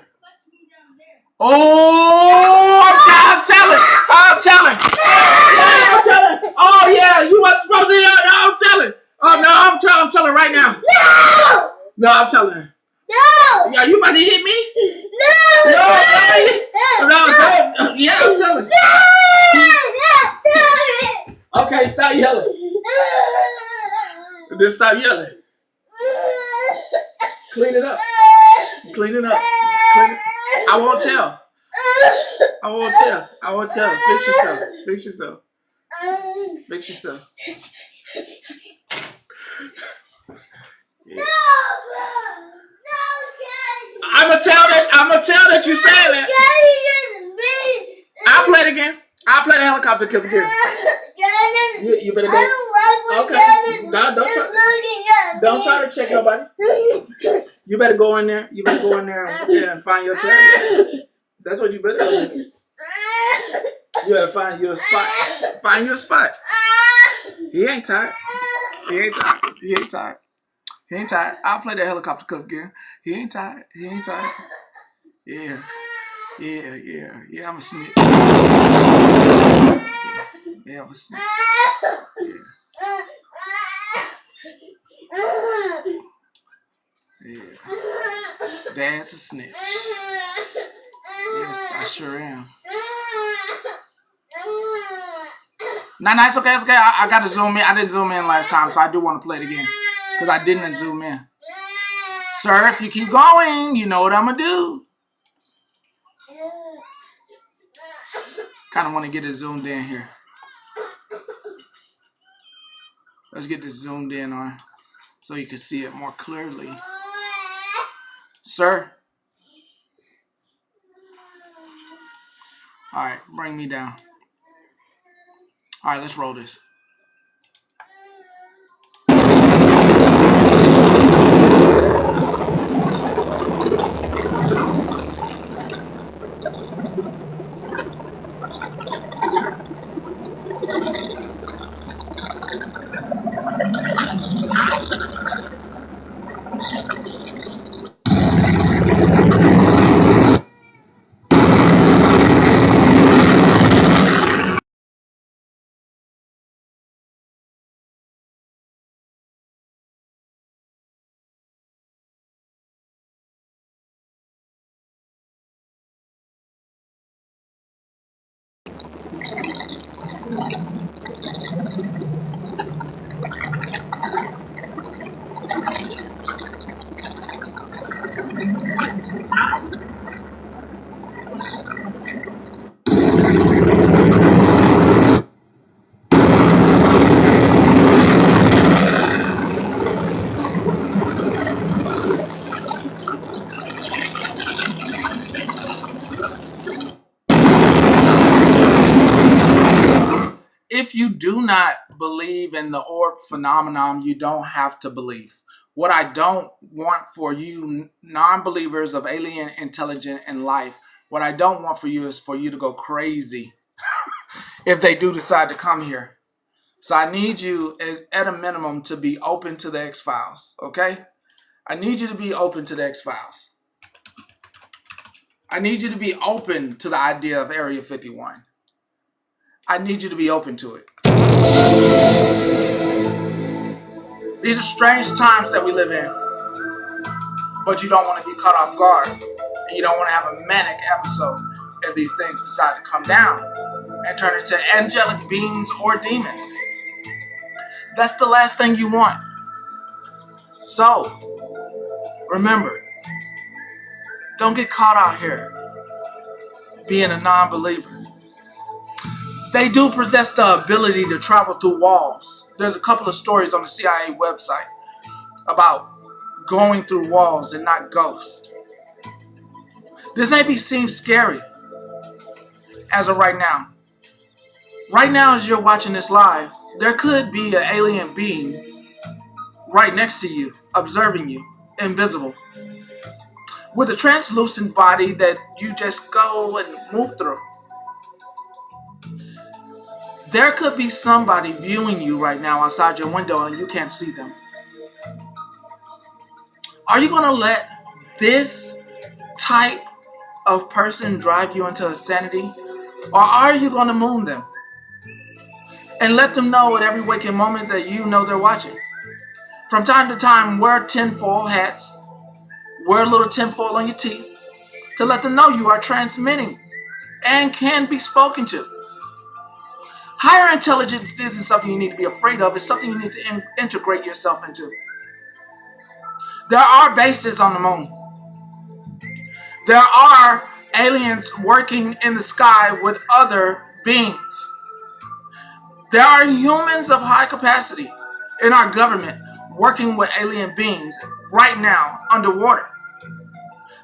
Oh, I'm telling. Oh, yeah, you weren't supposed to hear it. No, I'm telling. Oh, no, I'm telling right now. No, I'm telling her. No! Yeah, you about to hit me? No! No, yeah, I'm telling. Okay, stop yelling. Just stop yelling. Clean it up. I won't tell. Fix yourself. Yeah. I'ma tell that you saying it. I'll play it again. I'll play the helicopter clip again. You better go. Okay. Don't try to check nobody. You better go in there. You better go in there and find your terrier. That's what you better go do. You better find you a spot. Find you a spot. He ain't tired. He ain't tired. He ain't tired. He ain't tired. I'll play that helicopter cup again. He ain't tired. He ain't tired. Yeah. Yeah, I'm a snitch. Yeah, I'm a snitch. Yeah. Dad's a snitch. Yes, I sure am. No, it's okay. It's okay. I got to zoom in. I didn't zoom in last time, so I do want to play it again. Because I didn't zoom in. Sir, if you keep going, you know what I'm going to do. Kind of want to get it zoomed in here. Let's get this zoomed in on so you can see it more clearly. Sir. All right, bring me down. All right, let's roll this. If you do not believe in the orb phenomenon, you don't have to believe. What I don't want for you non-believers of alien intelligence and life, what I don't want for you is for you to go crazy if they do decide to come here. So I need you at a minimum to be open to the X-Files, okay? I need you to be open to the X-Files. I need you to be open to the idea of Area 51. I need you to be open to it. These are strange times that we live in, but you don't want to be caught off guard, and you don't want to have a manic episode if these things decide to come down and turn into angelic beings or demons. That's the last thing you want. So, remember, don't get caught out here being a non-believer. They do possess the ability to travel through walls. There's a couple of stories on the CIA website about going through walls and not ghosts. This may seem scary as of right now. Right now, as you're watching this live, there could be an alien being right next to you, observing you, invisible, with a translucent body that you just go and move through. There could be somebody viewing you right now outside your window and you can't see them. Are you going to let this type of person drive you into insanity? Or are you going to moon them and let them know at every waking moment that you know they're watching? From time to time, wear tinfoil hats, wear a little tinfoil on your teeth to let them know you are transmitting and can be spoken to. Higher intelligence isn't something you need to be afraid of. It's something you need to integrate yourself into. There are bases on the moon. There are aliens working in the sky with other beings. There are humans of high capacity in our government working with alien beings right now underwater.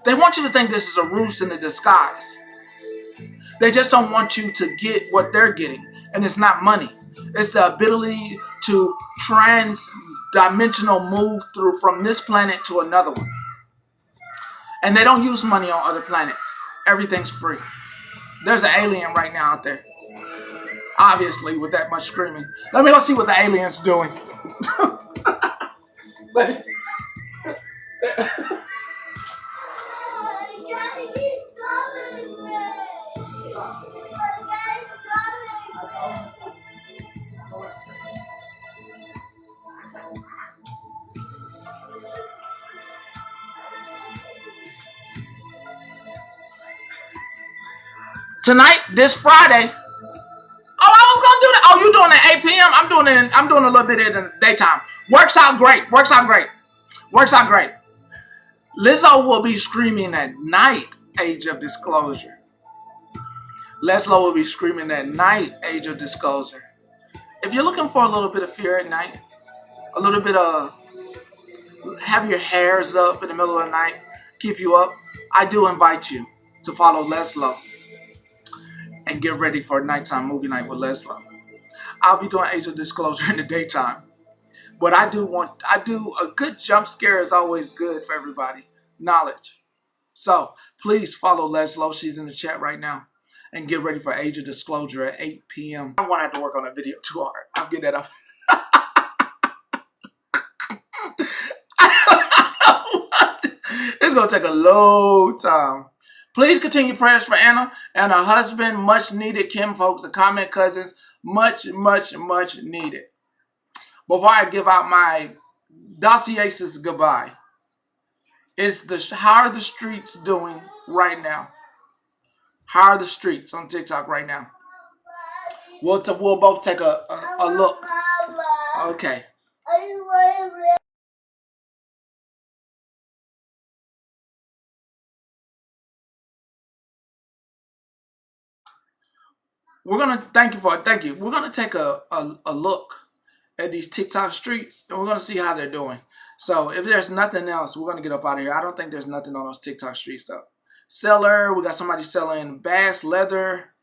They want you to think this is a ruse in a disguise. They just don't want you to get what they're getting, and it's not money. It's the ability to trans-dimensional move through from this planet to another one. And they don't use money on other planets. Everything's free. There's an alien right now out there. Obviously, with that much screaming. Let's see what the alien's doing. Tonight, this Friday. Oh, I was gonna do that. Oh, you doing it at 8 p.m.? I'm doing a little bit in the daytime. Works out great. Lizzo will be screaming at night, Age of Disclosure. Leslo will be screaming at night, Age of Disclosure. If you're looking for a little bit of fear at night, a little bit of have your hairs up in the middle of the night, keep you up, I do invite you to follow Leslo and get ready for a nighttime movie night with Leslo. I'll be doing Age of Disclosure in the daytime. But I do a good jump scare is always good for everybody. Knowledge. So please follow Leslo. She's in the chat right now. And get ready for Age of Disclosure at 8 p.m. I want to have to work on that video too hard. I'll get that up. It's going to take a long time. Please continue prayers for Anna and her husband. Much needed. Kim folks and comment cousins. Much, much, much needed. Before I give out my dossier's goodbye, how are the streets doing right now? How are the streets on TikTok right now? We'll both take a look. Okay. Thank you. We're gonna take a look at these TikTok streets, and we're gonna see how they're doing. So if there's nothing else, we're gonna get up out of here. I don't think there's nothing on those TikTok streets though. Seller, we got somebody selling bass leather,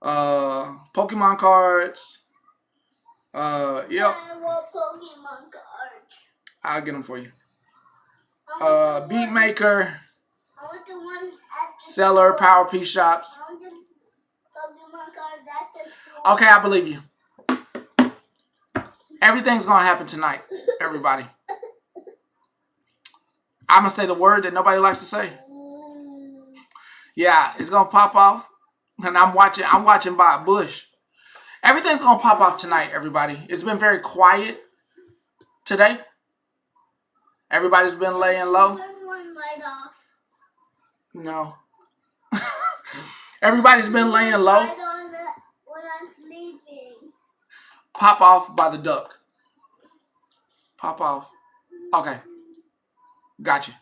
Pokemon cards. Yep. I want Pokemon cards. I'll get them for you. Beat maker. I want the one Seller, Power P shops. I want the Pokemon cards at the store. Okay, I believe you. Everything's gonna happen tonight, everybody. I'm gonna say the word that nobody likes to say. Yeah, it's gonna pop off, and I'm watching by a bush. Everything's gonna pop off tonight, everybody. It's been very quiet today. Everybody's been laying low. One light off. No. Everybody's been laying low. Light on when I'm sleeping. Pop off by the duck. Pop off. Okay. Gotcha.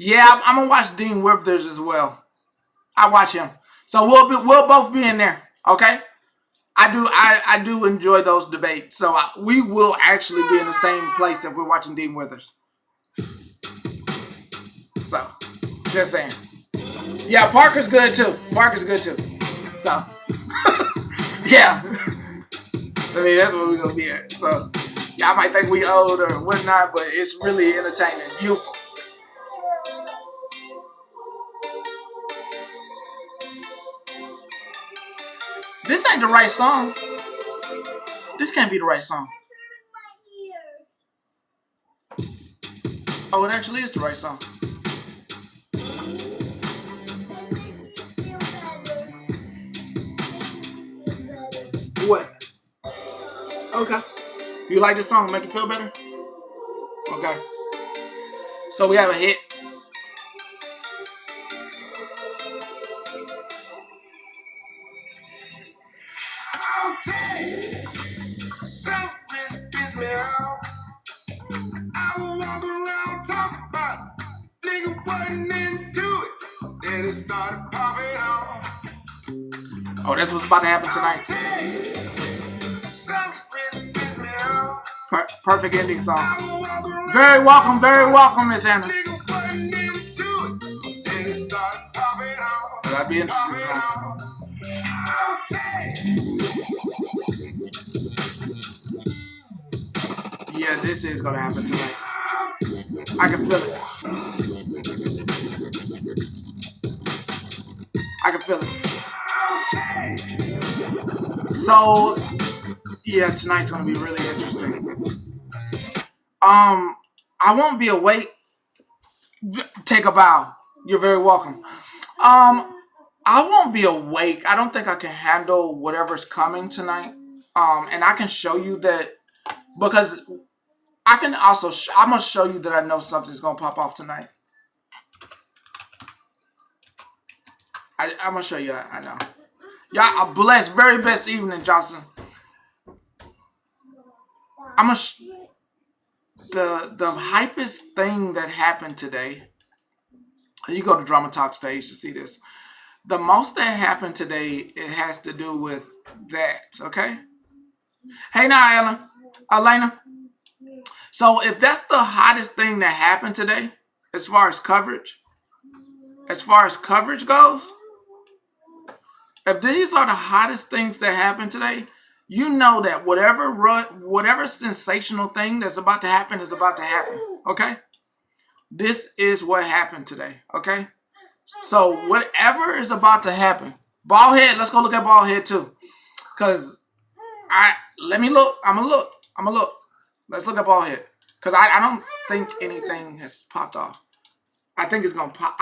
Yeah, I'm gonna watch Dean Withers as well. I watch him, so we'll both be in there. Okay. I do enjoy those debates, so we will actually be in the same place if we're watching Dean Withers. So, just saying. Yeah, Parker's good too. So, yeah. I mean, that's where we're gonna be at. So, y'all might think we old or whatnot, but it's really entertaining, beautiful. This ain't the right song. This can't be the right song. Oh, it actually is the right song. What? Okay. You like this song? Make you feel better? Okay. So we have a hit. Something piss me off. I will walk around talking about nigga wasn't into it. Then it started popping off. Oh, that's what's about to happen tonight. Something piss me off. Perfect ending song. Very welcome, Miss Anna. That'd be interesting tonight. Yeah, this is gonna happen tonight. I can feel it. I can feel it. So, yeah, tonight's gonna be really interesting. I won't be awake. Take a bow. You're very welcome. I won't be awake. I don't think I can handle whatever's coming tonight. And I can show you that because I can also. I'm gonna show you that I know something's gonna pop off tonight. I'm gonna show you. I know. Y'all, a blessed, very best evening, Jocelyn. I'm gonna. The hypest thing that happened today. You go to Drama Talks page to see this. The most that happened today, it has to do with that. Okay. Hey now, Elena. So if that's the hottest thing that happened today, as far as coverage goes, if these are the hottest things that happened today, you know that whatever sensational thing that's about to happen is about to happen. Okay? This is what happened today. Okay? So whatever is about to happen, Baldhead, let's go look at Baldhead too. Because let me look. I'm gonna look. Let's look at Baldhead. Because I don't think anything has popped off. I think it's gonna pop.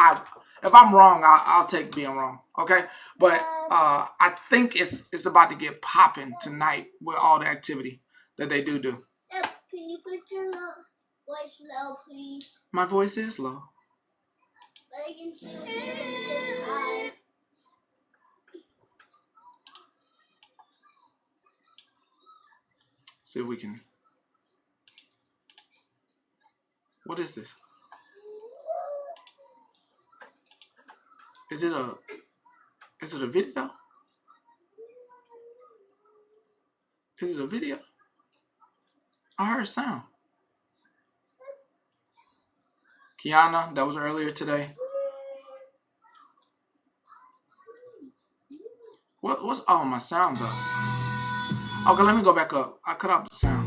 If I'm wrong, I'll take being wrong. Okay, but I think it's about to get popping tonight with all the activity that they do. Can you put your voice low, please? My voice is low. But I can still hear this high. See if we can. What is this? Is it a video? Is it a video? I heard a sound. Kiana, that was earlier today. What's oh, my sound's up. Okay, let me go back up. I cut off the sound.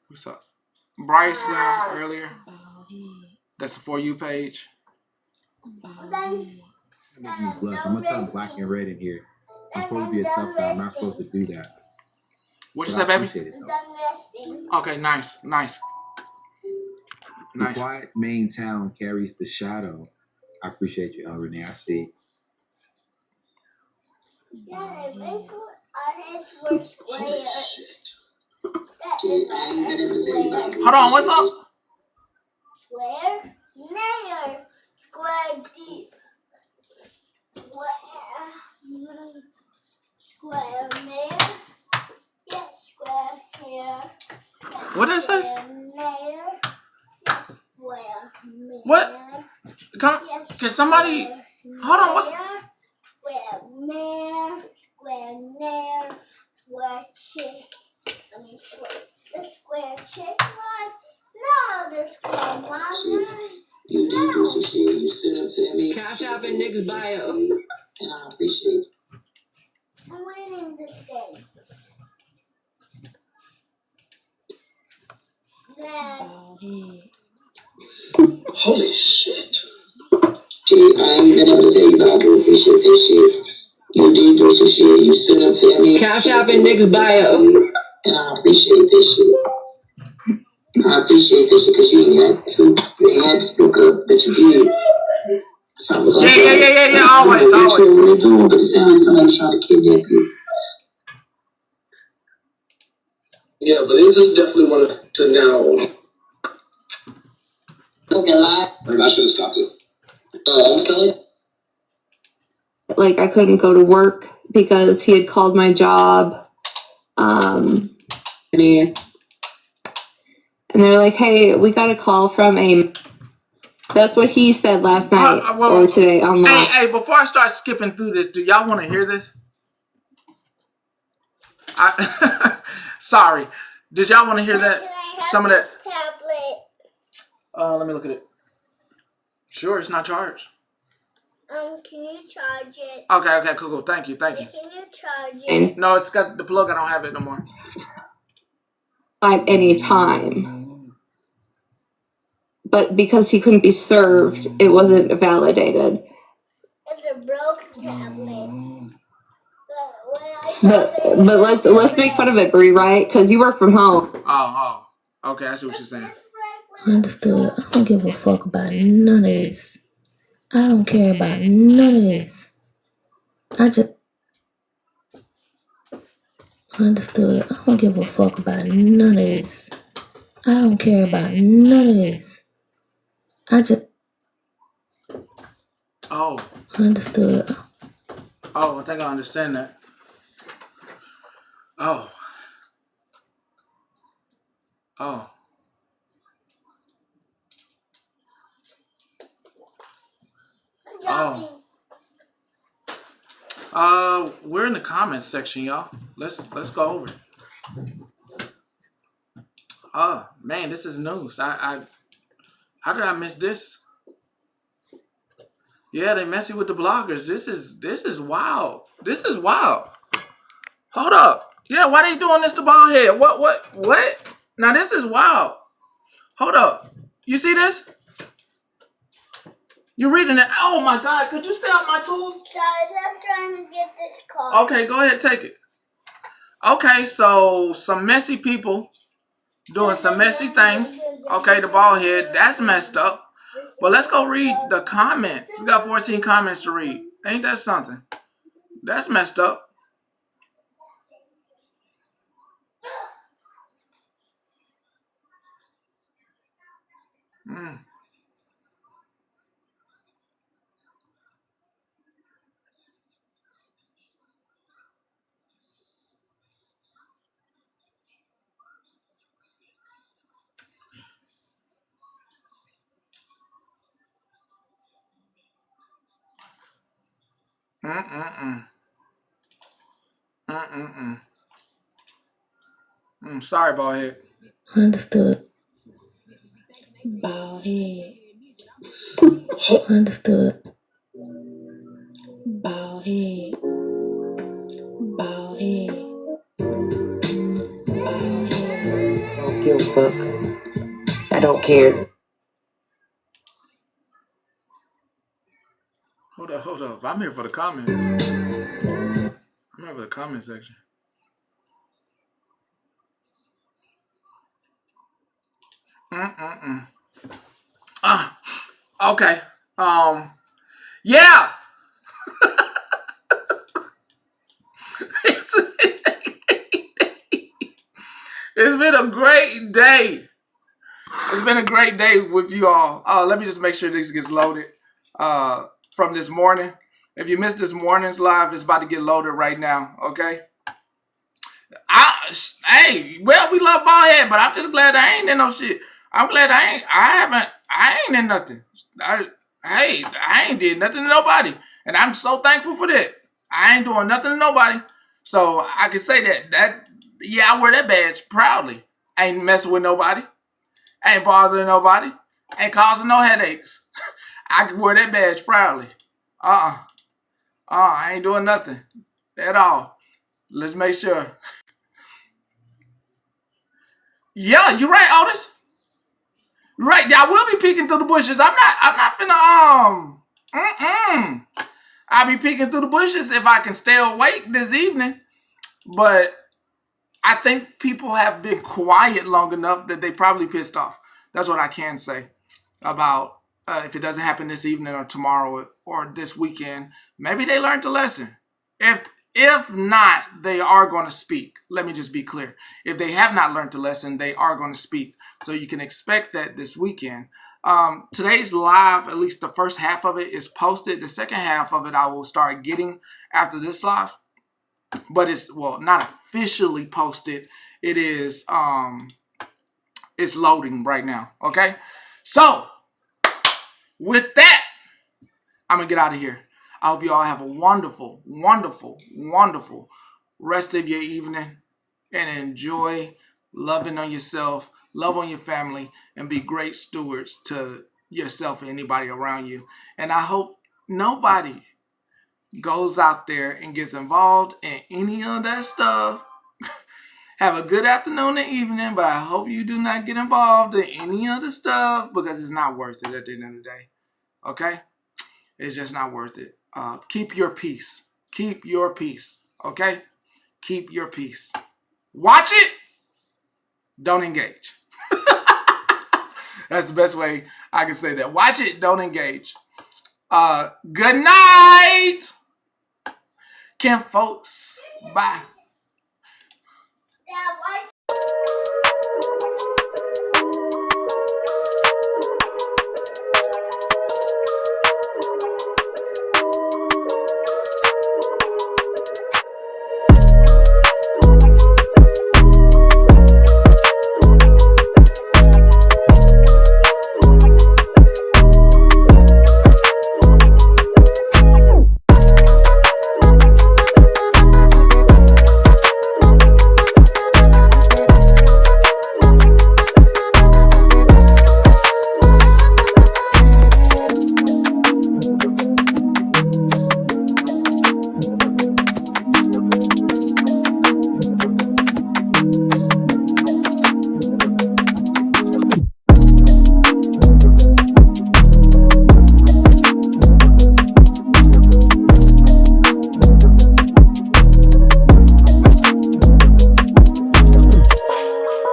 What's up? Bryce earlier. That's the For You page. I'm gonna turn black and red in here. I'm supposed to be a tough guy. I'm not supposed to do that. What you say, baby? Okay, nice. The quiet main town carries the shadow. I appreciate you, Renee. I see. Hold on, what's up? Square, nair, square deep. Square nair. Yes, square here. What did I say? Nair. Square. What? Can somebody? Hold on, what's? Square nair. Square nair. Square chick. Let me put the square chick line. No, the square line. You did this and shit. You stood up to me. Cash App in Nick's bio. And I appreciate it. I'm winning this game. Holy shit. Gee, I ain't been able to tell you, but I do appreciate this shit. You did do some shit. You stood up to me. Cash App in Nick's bio. And I appreciate this shit. I appreciate this shit because you ain't had to. You ain't had to speak up, but you did. So I was like, yeah, always. But it sounds like somebody trying to kidnap you. Yeah, but it just definitely wanted to now. Okay, lie. Maybe I should have stopped it. Like I couldn't go to work because he had called my job. And they're like, hey, we got a call from a... That's what he said last night or today online. Hey, before I start skipping through this, do y'all want to hear this? Sorry. Did y'all want to hear that? Some of that. Let me look at it. Sure, it's not charged. Can you charge it? Okay, cool. Thank you. Can you charge it? No, it's got the plug. I don't have it no more. At any time. But because he couldn't be served, it wasn't validated. It's a broken tablet. But let's make fun of it, Bree, right? Because you work from home. Oh. Okay, I see what you're saying. Understood. I don't give a fuck about none of this. I don't care about none of this. I just... Understood. I don't give a fuck about none of this. I don't care about none of this. I just... Oh. Understood. Oh, I think I understand that. Oh. We're in the comments section, y'all. Let's go over it. Oh man, this is news. How did I miss this? Yeah, they messing with the bloggers. This is wild. This is wild. Hold up. Yeah, why they doing this to Baldhead? What? Now this is wild. Hold up. You see this? You're reading it. Oh my God, could you stay off my tools? Sorry, I'm trying to get this call. Okay, go ahead, take it. Okay, so some messy people doing some messy things. Okay, the Baldhead, that's messed up. But let's go read the comments. We got 14 comments to read. Ain't that something? That's messed up. Sorry, Baldhead. Understood. Baldhead. Understood. Baldhead. Baldhead. Baldhead. I don't give a fuck. I don't care. Hold up. I'm here for the comments. I'm here for the comment section. Okay. Yeah. It's been a great day. It's been a great day with you all. Let me just make sure this gets loaded from this morning. If you missed this morning's live, it's about to get loaded right now. Okay. Well, we love Baldhead, but I'm just glad I ain't in no shit. I'm glad I ain't in nothing. I ain't did nothing to nobody. And I'm so thankful for that. I ain't doing nothing to nobody. So I can say that I wear that badge proudly. I ain't messing with nobody. I ain't bothering nobody. I ain't causing no headaches. I can wear that badge proudly. I ain't doing nothing at all. Let's make sure. Yeah, you're right, Otis. Right, I will be peeking through the bushes. I'm not finna I'll be peeking through the bushes if I can stay awake this evening. But I think people have been quiet long enough that they probably pissed off. That's what I can say about if it doesn't happen this evening or tomorrow or this weekend. Maybe they learned a lesson. If not, they are going to speak. Let me just be clear. If they have not learned a lesson, they are going to speak. So you can expect that this weekend. Today's live, at least the first half of it is posted. The second half of it I will start getting after this live. But it's, well, not officially posted. It is It's loading right now. Okay? So, with that, I'm going to get out of here. I hope you all have a wonderful, wonderful, wonderful rest of your evening and enjoy loving on yourself, love on your family, and be great stewards to yourself and anybody around you. And I hope nobody goes out there and gets involved in any of that stuff. Have a good afternoon and evening, but I hope you do not get involved in any other stuff because it's not worth it at the end of the day. Okay? It's just not worth it. Keep your peace. Keep your peace. Okay? Keep your peace. Watch it. Don't engage. That's the best way I can say that. Watch it. Don't engage. Good night. Ken folks. Bye.